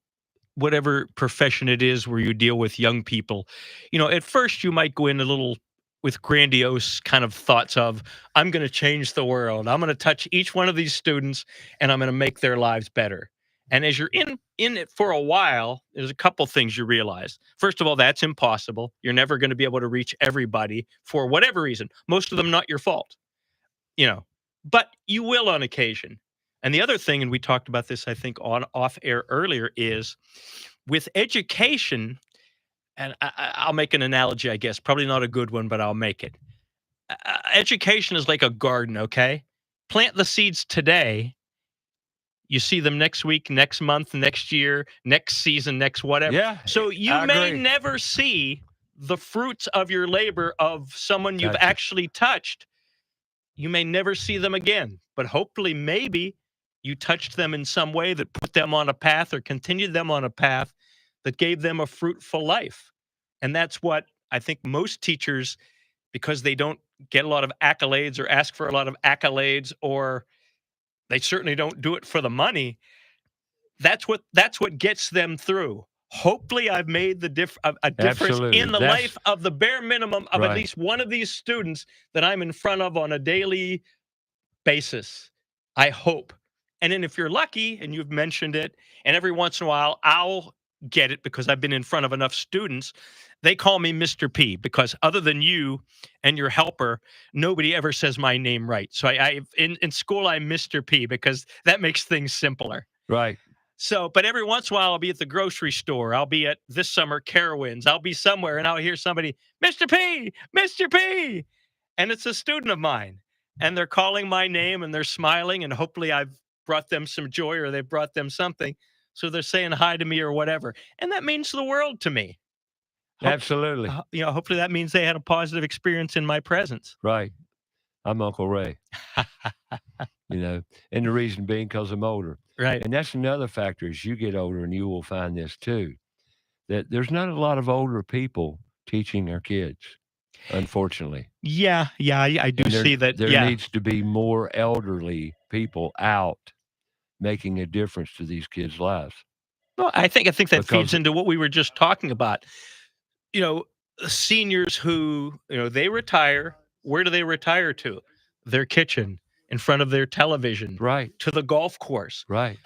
whatever profession it is where you deal with young people, at first you might go in a little with grandiose kind of thoughts of, I'm going to change the world. I'm going to touch each one of these students and I'm going to make their lives better. And as you're in it for a while, there's a couple things you realize. First of all, that's impossible. You're never going to be able to reach everybody for whatever reason. Most of them not your fault, but you will on occasion. And the other thing, and we talked about this, I think, on off air earlier, is with education, and I'll make an analogy, I guess, probably not a good one, but I'll make it. Education is like a garden, okay? Plant the seeds today. You see them next week, next month, next year, next season, next whatever. Yeah, so you may never see the fruits of your labor of someone you've actually touched. You may never see them again, but hopefully maybe you touched them in some way that put them on a path or continued them on a path that gave them a fruitful life. And that's what I think most teachers, because they don't get a lot of accolades or ask for a lot of accolades, or they certainly don't do it for the money, that's what gets them through. Hopefully I've made a difference Absolutely. in the life of the bare minimum of at least one of these students that I'm in front of on a daily basis. I hope. And then if you're lucky, and you've mentioned it, and every once in a while I'll get it because I've been in front of enough students, they call me Mr. P, because other than you and your helper, nobody ever says my name right. So in school, I'm Mr. P because that makes things simpler. Right. So, but every once in a while, I'll be at the grocery store. I'll be at this summer Carowinds. I'll be somewhere and I'll hear somebody, Mr. P, Mr. P. And it's a student of mine. And they're calling my name and they're smiling. And hopefully I've brought them some joy or they've brought them something. So they're saying hi to me or whatever. And that means the world to me. Absolutely. Hopefully that means they had a positive experience in my presence. Right. I'm Uncle Ray. And the reason being because I'm older. Right. And that's another factor as you get older, and you will find this too, that there's not a lot of older people teaching our kids, unfortunately. Yeah, I do see that. There needs to be more elderly people out making a difference to these kids' lives. Well, I think that feeds into what we were just talking about. Seniors who, they retire. Where do they retire to? Their kitchen, in front of their television, right, to the golf course. Right.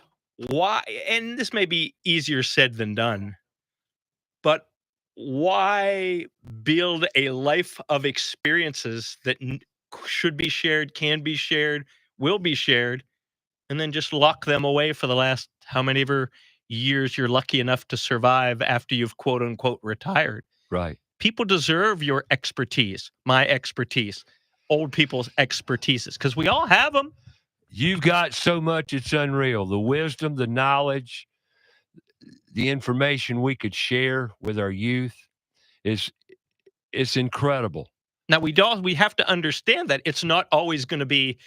Why? And this may be easier said than done, but why build a life of experiences that should be shared, can be shared, will be shared, and then just lock them away for the last how many ever years you're lucky enough to survive after you've quote unquote retired? Right. People deserve your expertise, my expertise, old people's expertises, because we all have them. You've got so much, it's unreal. The wisdom, the knowledge, the information we could share with our youth it's incredible. Now we have to understand that it's not always going to be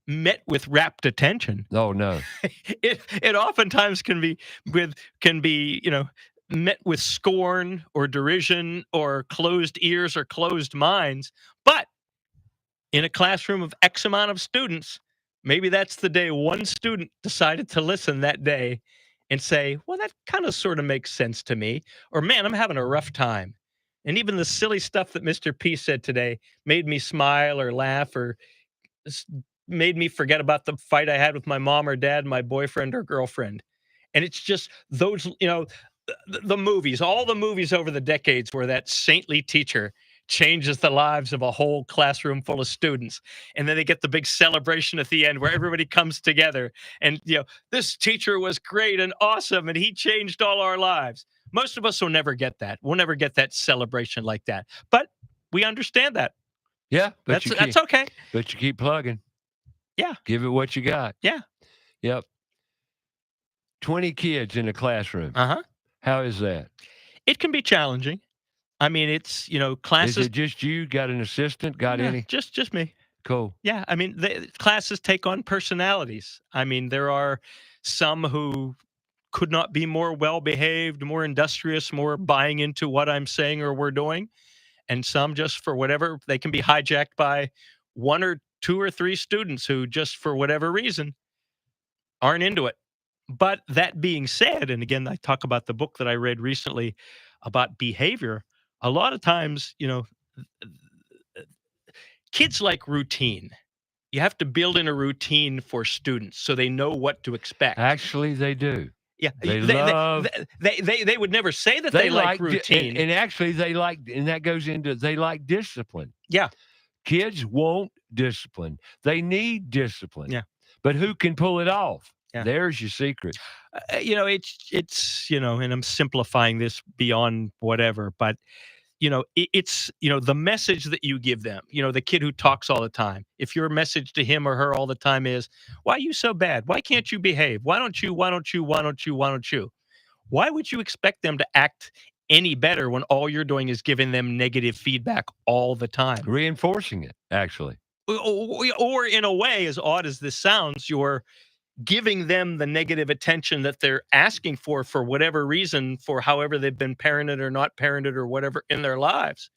met with rapt attention. Oh no. It oftentimes can be met with scorn or derision or closed ears or closed minds. But in a classroom of X amount of students, maybe that's the day one student decided to listen that day and say, well, that kind of sort of makes sense to me. Or, man, I'm having a rough time. And even the silly stuff that Mr. P said today made me smile or laugh or made me forget about the fight I had with my mom or dad, my boyfriend or girlfriend. And it's just those, the movies, all the movies over the decades where that saintly teacher changes the lives of a whole classroom full of students. And then they get the big celebration at the end where everybody comes together and, this teacher was great and awesome and he changed all our lives. Most of us will never get that. We'll never get that celebration like that. But we understand that. Yeah, but That's okay. But you keep plugging. Yeah. Give it what you got. Yeah. Yep. 20 kids in a classroom. Uh-huh. How is that? It can be challenging. I mean, it's, classes. Is it just you? Got an assistant? Got any? Just me. Cool. Yeah, I mean, the classes take on personalities. I mean, there are some who could not be more well-behaved, more industrious, more buying into what I'm saying or we're doing, and some just for whatever, they can be hijacked by one or two or three students who just for whatever reason aren't into it. But that being said, and again, I talk about the book that I read recently about behavior. A lot of times, kids like routine. You have to build in a routine for students so they know what to expect. Actually, they do. Yeah, They would never say that they like routine. And actually, and that goes into, they like discipline. Yeah. Kids want discipline. They need discipline. Yeah. But who can pull it off? Yeah. There's your secret. It's and I'm simplifying this beyond whatever, but it's the message that you give them, the kid who talks all the time. If your message to him or her all the time is, why are you so bad? Why can't you behave? Why don't you? Why would you expect them to act any better when all you're doing is giving them negative feedback all the time? Reinforcing it, actually. Or in a way, as odd as this sounds, you're giving them the negative attention that they're asking for whatever reason, for however they've been parented or not parented or whatever in their lives.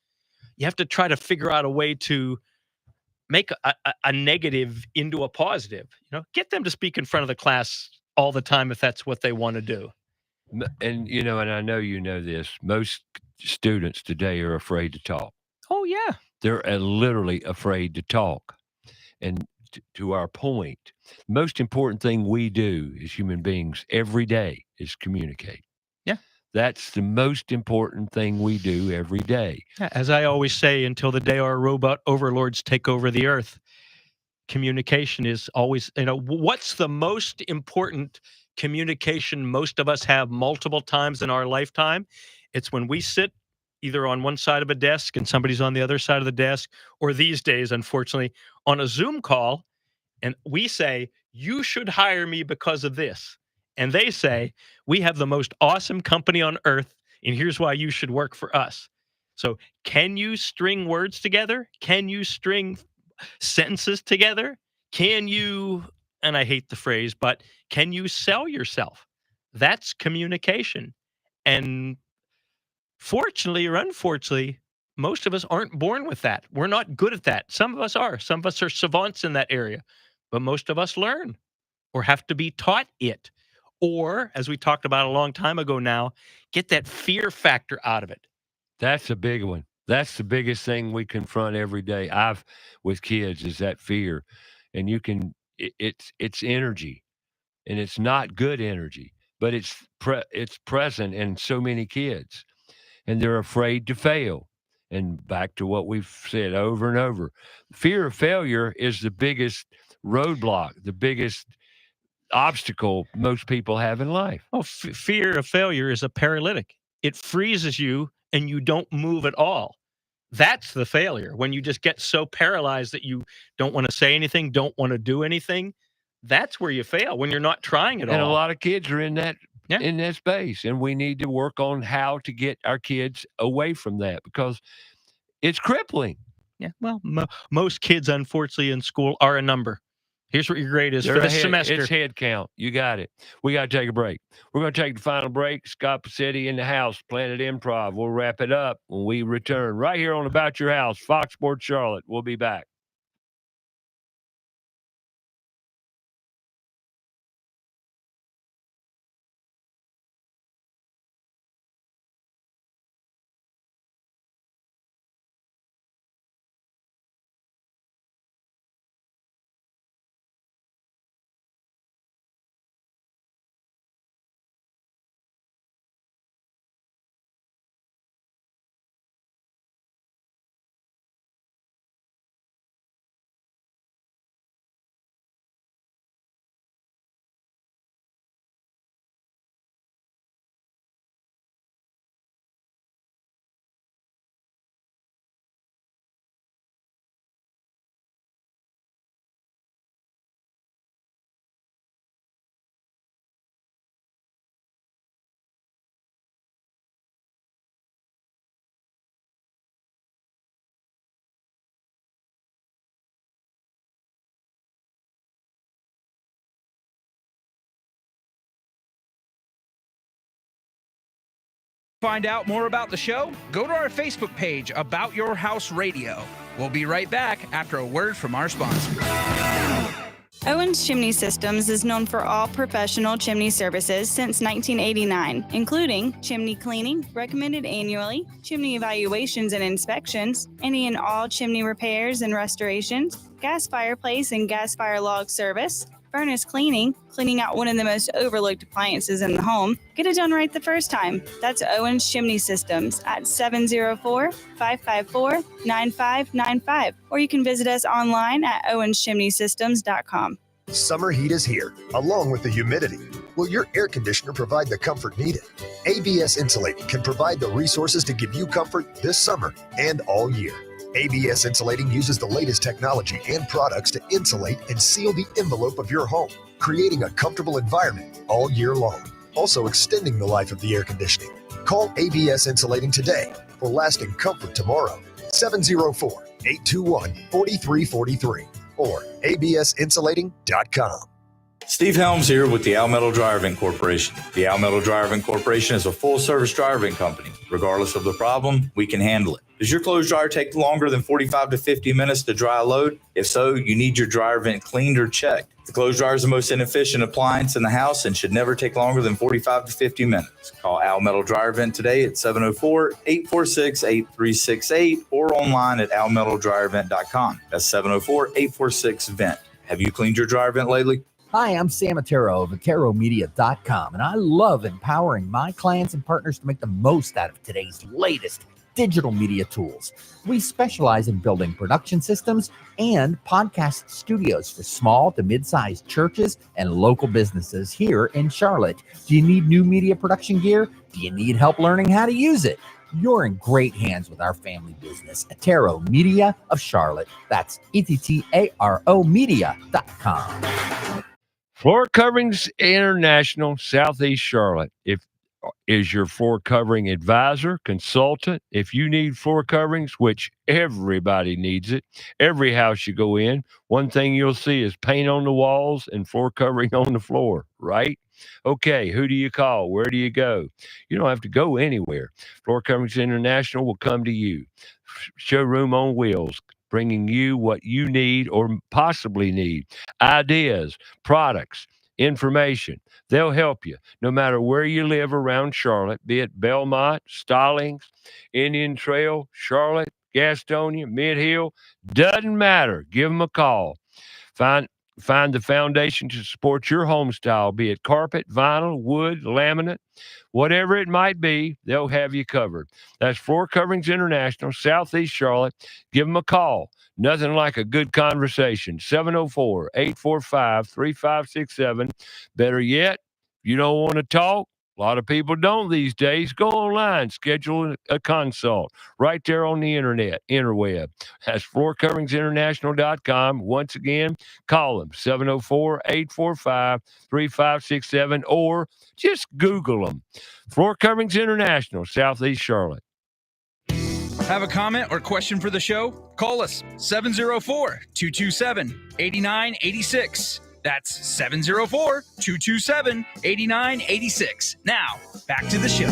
You have to try to figure out a way to make a negative into a positive. Get them to speak in front of the class all the time if that's what they want to do. And and I know you know this, most students today are afraid to talk. Oh yeah, they're literally afraid to talk. And to our point, the most important thing we do as human beings every day is communicate. Yeah. That's the most important thing we do every day. As I always say, until the day our robot overlords take over the earth, communication is always, what's the most important communication most of us have multiple times in our lifetime? It's when we sit either on one side of a desk and somebody's on the other side of the desk, or these days, unfortunately, on a Zoom call, and we say, you should hire me because of this. And they say, we have the most awesome company on earth, and here's why you should work for us. So can you string words together? Can you string sentences together? Can you, and I hate the phrase, but can you sell yourself? That's communication. And fortunately or unfortunately, most of us aren't born with that. We're not good at that. Some of us are. Some of us are savants in that area. But most of us learn or have to be taught it. Or, as we talked about a long time ago now, get that fear factor out of it. That's a big one. That's the biggest thing we confront every day. With kids, is that fear. And it's energy. And it's not good energy, but it's present in so many kids. And they're afraid to fail. And back to what we've said over and over, fear of failure is the biggest roadblock, the biggest obstacle most people have in life. Oh, fear of failure is a paralytic. It freezes you and you don't move at all. That's the failure. When you just get so paralyzed that you don't want to say anything, don't want to do anything, that's where you fail, when you're not trying at all. And a lot of kids are in that space, and we need to work on how to get our kids away from that, because it's crippling. Yeah, well, most kids, unfortunately, in school are a number. Here's what your grade is for this semester. It's head count. You got it. We got to take a break. We're going to take the final break. Scott Pacitti in the house, Planet Improv. We'll wrap it up when we return right here on About Your House, Fox Sports Charlotte. We'll be back. Find out more about the show? Go to our Facebook page, About Your House Radio. We'll be right back after a word from our sponsor. Owens Chimney Systems is known for all professional chimney services since 1989, including chimney cleaning, recommended annually, chimney evaluations and inspections, any and all chimney repairs and restorations, gas fireplace and gas fire log service, furnace cleaning, cleaning out one of the most overlooked appliances in the home. Get it done right the first time. That's Owens Chimney Systems at 704-554-9595. Or you can visit us online at owenschimneysystems.com. Summer heat is here, along with the humidity. Will your air conditioner provide the comfort needed? ABS Insulating can provide the resources to give you comfort this summer and all year. ABS Insulating uses the latest technology and products to insulate and seal the envelope of your home, creating a comfortable environment all year long, also extending the life of the air conditioning. Call ABS Insulating today for lasting comfort tomorrow. 704-821-4343 or absinsulating.com. Steve Helms here with the Al Metal Driving Corporation. The Al Metal Driving Corporation is a full-service driving company. Regardless of the problem, we can handle it. Does your clothes dryer take longer than 45 to 50 minutes to dry a load? If so, you need your dryer vent cleaned or checked. The clothes dryer is the most inefficient appliance in the house and should never take longer than 45 to 50 minutes. Call Al Metal Dryer Vent today at 704-846-8368 or online at almetaldryervent.com. That's 704-846-VENT. Have you cleaned your dryer vent lately? Hi, I'm Sam Attero of AteroMedia.com, and I love empowering my clients and partners to make the most out of today's latest digital media tools. We specialize in building production systems and podcast studios for small to mid-sized churches and local businesses here in Charlotte. Do you need new media production gear? Do you need help learning how to use it? You're in great hands with our family business, Attero Media of Charlotte. That's ETTARO Media.com. Floor Coverings International, Southeast Charlotte. Is your floor covering advisor, consultant. If you need floor coverings, which everybody needs it, every house you go in, one thing you'll see is paint on the walls and floor covering on the floor, right? Okay, who do you call? Where do you go? You don't have to go anywhere. Floor Coverings International will come to you. Showroom on wheels, bringing you what you need or possibly need. Ideas, products, information. They'll help you no matter where you live around Charlotte, be it Belmont, Stallings, Indian Trail, Charlotte, Gastonia, Mid-Hill. Doesn't matter. Give them a call. Find the foundation to support your home style, be it carpet, vinyl, wood, laminate, whatever it might be, they'll have you covered. That's Floor Coverings International, Southeast Charlotte. Give them a call. Nothing like a good conversation. 704-845-3567. Better yet, if you don't want to talk, a lot of people don't these days. Go online, schedule a consult right there on the interweb. That's floorcoveringsinternational.com. Once again, call them 704-845-3567 or just Google them. Floor Coverings International, Southeast Charlotte. Have a comment or question for the show? Call us 704-227-8986. That's 704-227-8986. Now, back to the show.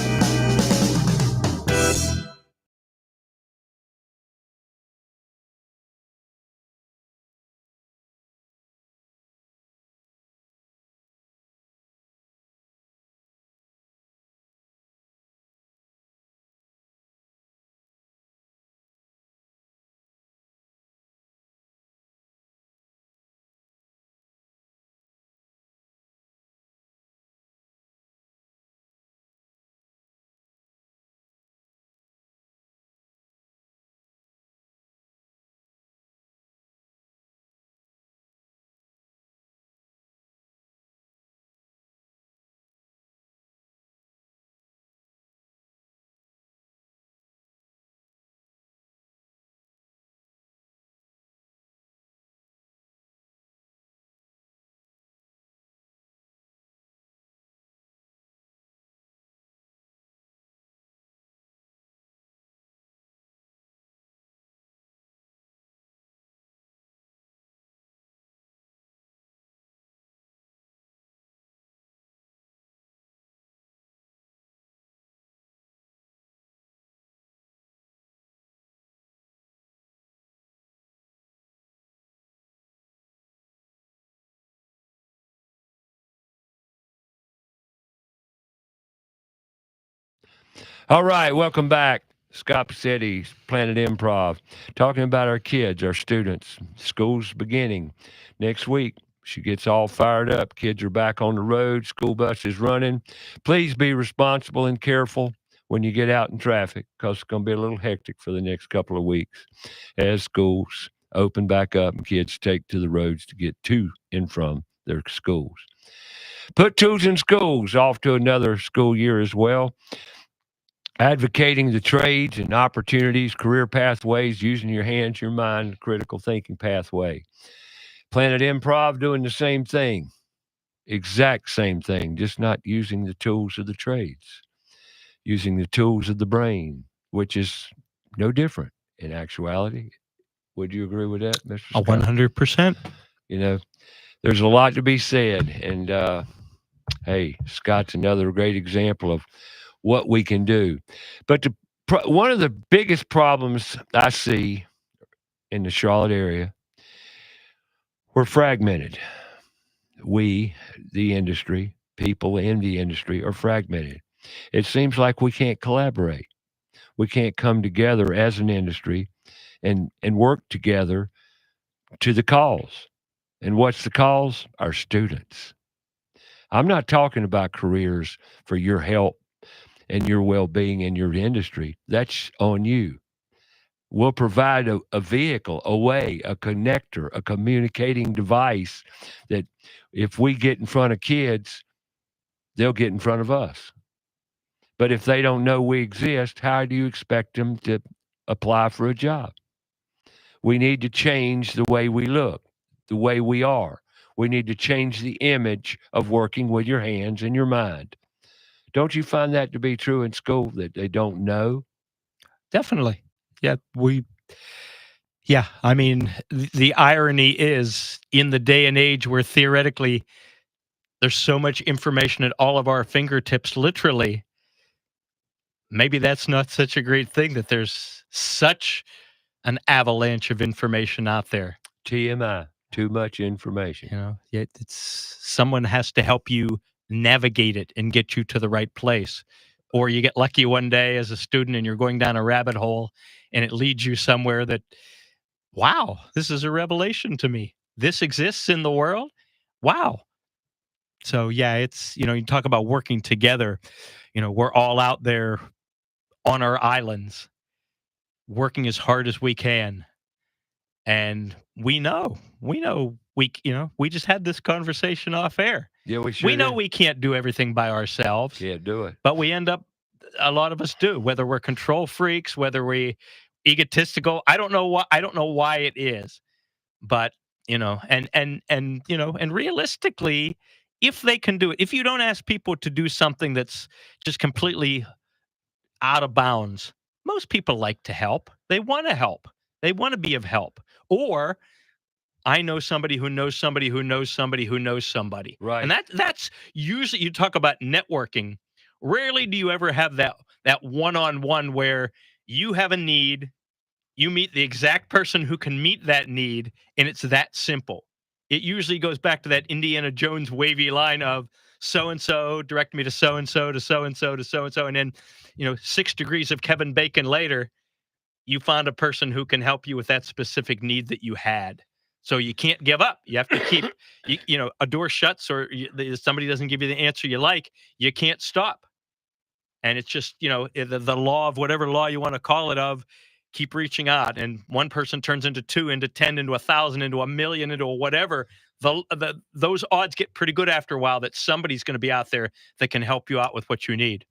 All right, welcome back. Scott Pacitti, Planet Improv, talking about our kids, our students. School's beginning next week. She gets all fired up. Kids are back on the road. School bus is running. Please be responsible and careful when you get out in traffic because it's going to be a little hectic for the next couple of weeks as schools open back up and kids take to the roads to get to and from their schools. Put tools in schools off to another school year as well. Advocating the trades and opportunities, career pathways, using your hands, your mind, critical thinking pathway. Planet Improv doing the same thing, exact same thing, just not using the tools of the trades, using the tools of the brain, which is no different in actuality. Would you agree with that, Mr. Scott? 100%. You know, there's a lot to be said. And hey, Scott's another great example of what we can do. But one of the biggest problems I see in the Charlotte area, we're fragmented. We, the industry, people in the industry are fragmented. It seems like we can't collaborate. We can't come together as an industry and work together to the cause. And what's the cause? Our students. I'm not talking about careers for your help and your well-being in your industry. That's on you. We'll provide a vehicle, a way, a connector, a communicating device that if we get in front of kids, they'll get in front of us. But if they don't know we exist, how do you expect them to apply for a job? We need to change the way we look, the way we are. We need to change the image of working with your hands and your mind. Don't you find that to be true in school, that they don't know? Definitely. Yeah, I mean, the irony is in the day and age where theoretically there's so much information at all of our fingertips, literally, maybe that's not such a great thing that there's such an avalanche of information out there. TMI, too much information. You know, yet someone has to help you navigate it and get you to the right place. Or you get lucky one day as a student and you're going down a rabbit hole and it leads you somewhere that, wow, this is a revelation to me. This exists in the world. Wow. So yeah, it's, you talk about working together, we're all out there on our islands working as hard as we can. And we just had this conversation off air. Yeah, we sure We know did. we can't do everything by ourselves. Can't do it. But we end up, a lot of us do, whether we're control freaks, whether we egotistical. I don't know why it is, but and realistically, if they can do it, if you don't ask people to do something that's just completely out of bounds, most people like to help. They want to help. They want to be of help. Or I know somebody who knows somebody who knows somebody who knows somebody. Right. And that's usually, you talk about networking. Rarely do you ever have that one-on-one where you have a need, you meet the exact person who can meet that need, and it's that simple. It usually goes back to that Indiana Jones wavy line of so-and-so, direct me to so-and-so, to so-and-so, to so-and-so. And then, 6 degrees of Kevin Bacon later, you found a person who can help you with that specific need that you had. So you can't give up. You have to keep, a door shuts or somebody doesn't give you the answer you like, you can't stop. And it's just, the law of whatever law you want to call it of, keep reaching out. And one person turns into 2, into 10, into 1,000, into 1,000,000, into whatever. Those odds get pretty good after a while that somebody's going to be out there that can help you out with what you need.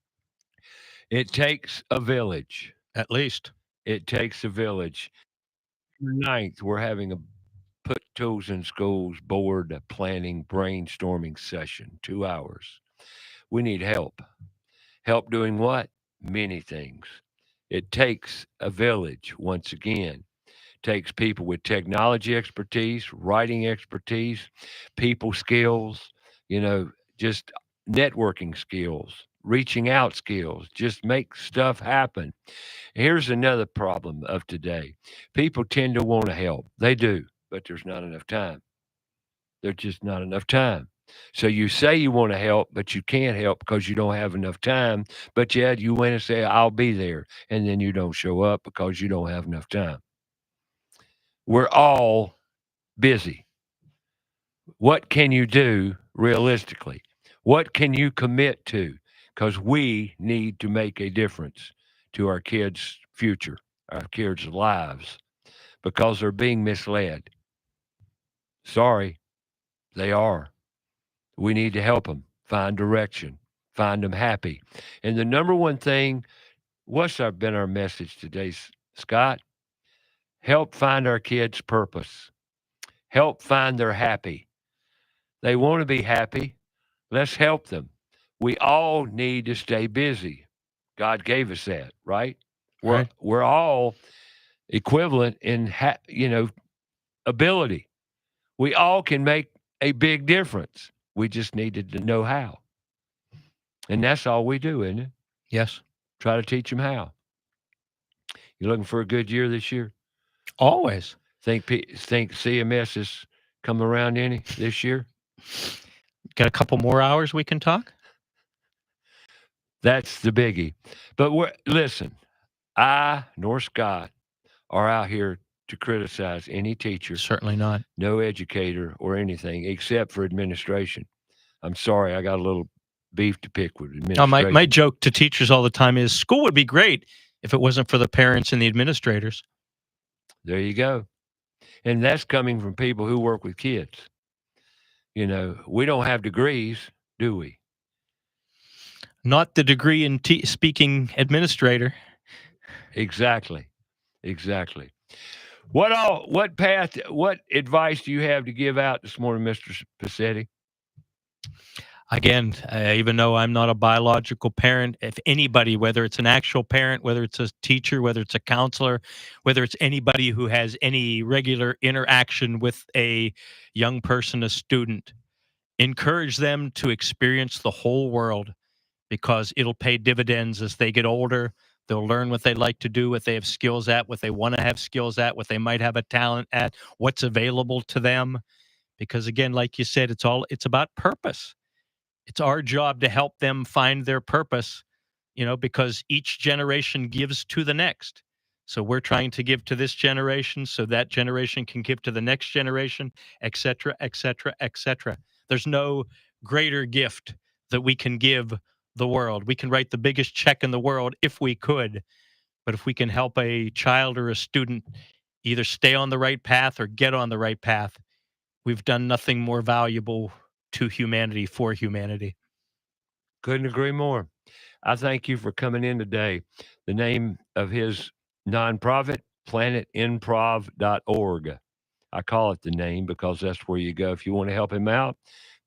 It takes a village. At least. It takes a village. 9th, we're having a Put Tools in Schools board planning brainstorming session, 2 hours. We need help. Help doing what? Many things. It takes a village, once again. Takes people with technology expertise, writing expertise, people skills, just networking skills, reaching out skills, just make stuff happen. Here's another problem of today. People tend to want to help. They do, but there's not enough time. There's just not enough time. So you say you want to help, but you can't help because you don't have enough time. But yet you went and say, I'll be there. And then you don't show up because you don't have enough time. We're all busy. What can you do realistically? What can you commit to? Because we need to make a difference to our kids' future, our kids' lives, because they're being misled. Sorry, they are. We need to help them find direction, find them happy. And the number one thing, been our message today, Scott? Help find our kids' purpose. Help find their happy. They want to be happy. Let's help them. We all need to stay busy. God gave us that, right? Right. We're all equivalent in ability. We all can make a big difference. We just needed to know how. And that's all we do, isn't it? Yes. Try to teach them how. You looking for a good year this year? Always. Think CMS is coming around any this year? Got a couple more hours we can talk? That's the biggie. But listen, I nor Scott are out here to criticize any teacher. Certainly not. No educator or anything except for administration. I'm sorry, I got a little beef to pick with administration. My joke to teachers all the time is school would be great if it wasn't for the parents and the administrators. There you go. And that's coming from people who work with kids. We don't have degrees, do we? Not the degree in speaking administrator. Exactly. What advice do you have to give out this morning, Mr. Pacitti? Again, even though I'm not a biological parent, if anybody, whether it's an actual parent, whether it's a teacher, whether it's a counselor, whether it's anybody who has any regular interaction with a young person, a student, encourage them to experience the whole world, because it'll pay dividends as they get older. They'll learn what they like to do, what they have skills at, what they want to have skills at, what they might have a talent at, what's available to them. Because again, like you said, it's about purpose. It's our job to help them find their purpose, because each generation gives to the next. So we're trying to give to this generation so that generation can give to the next generation, et cetera, et cetera, et cetera. There's no greater gift that we can give the world. We can write the biggest check in the world if we could, but if we can help a child or a student either stay on the right path or get on the right path, we've done nothing more valuable to humanity for humanity. Couldn't agree more. I thank you for coming in today. The name of his nonprofit, planetimprov.org. I call it the name because that's where you go. If you want to help him out,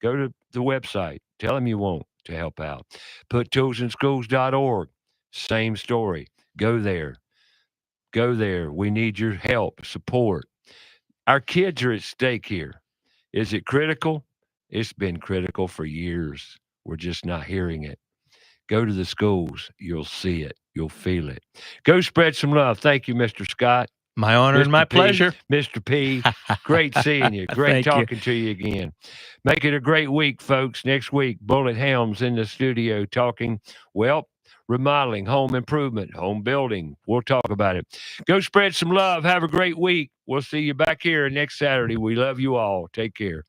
go to the website. Tell him you want to help out. Puttoolsinschools.org. Same story. Go there. We need your help, support. Our kids are at stake here. Is it critical? It's been critical for years. We're just not hearing it. Go to the schools. You'll see it. You'll feel it. Go spread some love. Thank you, Mr. Scott. My honor and my pleasure. Mr. P, great seeing you. Great talking to you again. Make it a great week, folks. Next week, Bullet Helms in the studio talking, remodeling, home improvement, home building. We'll talk about it. Go spread some love. Have a great week. We'll see you back here next Saturday. We love you all. Take care.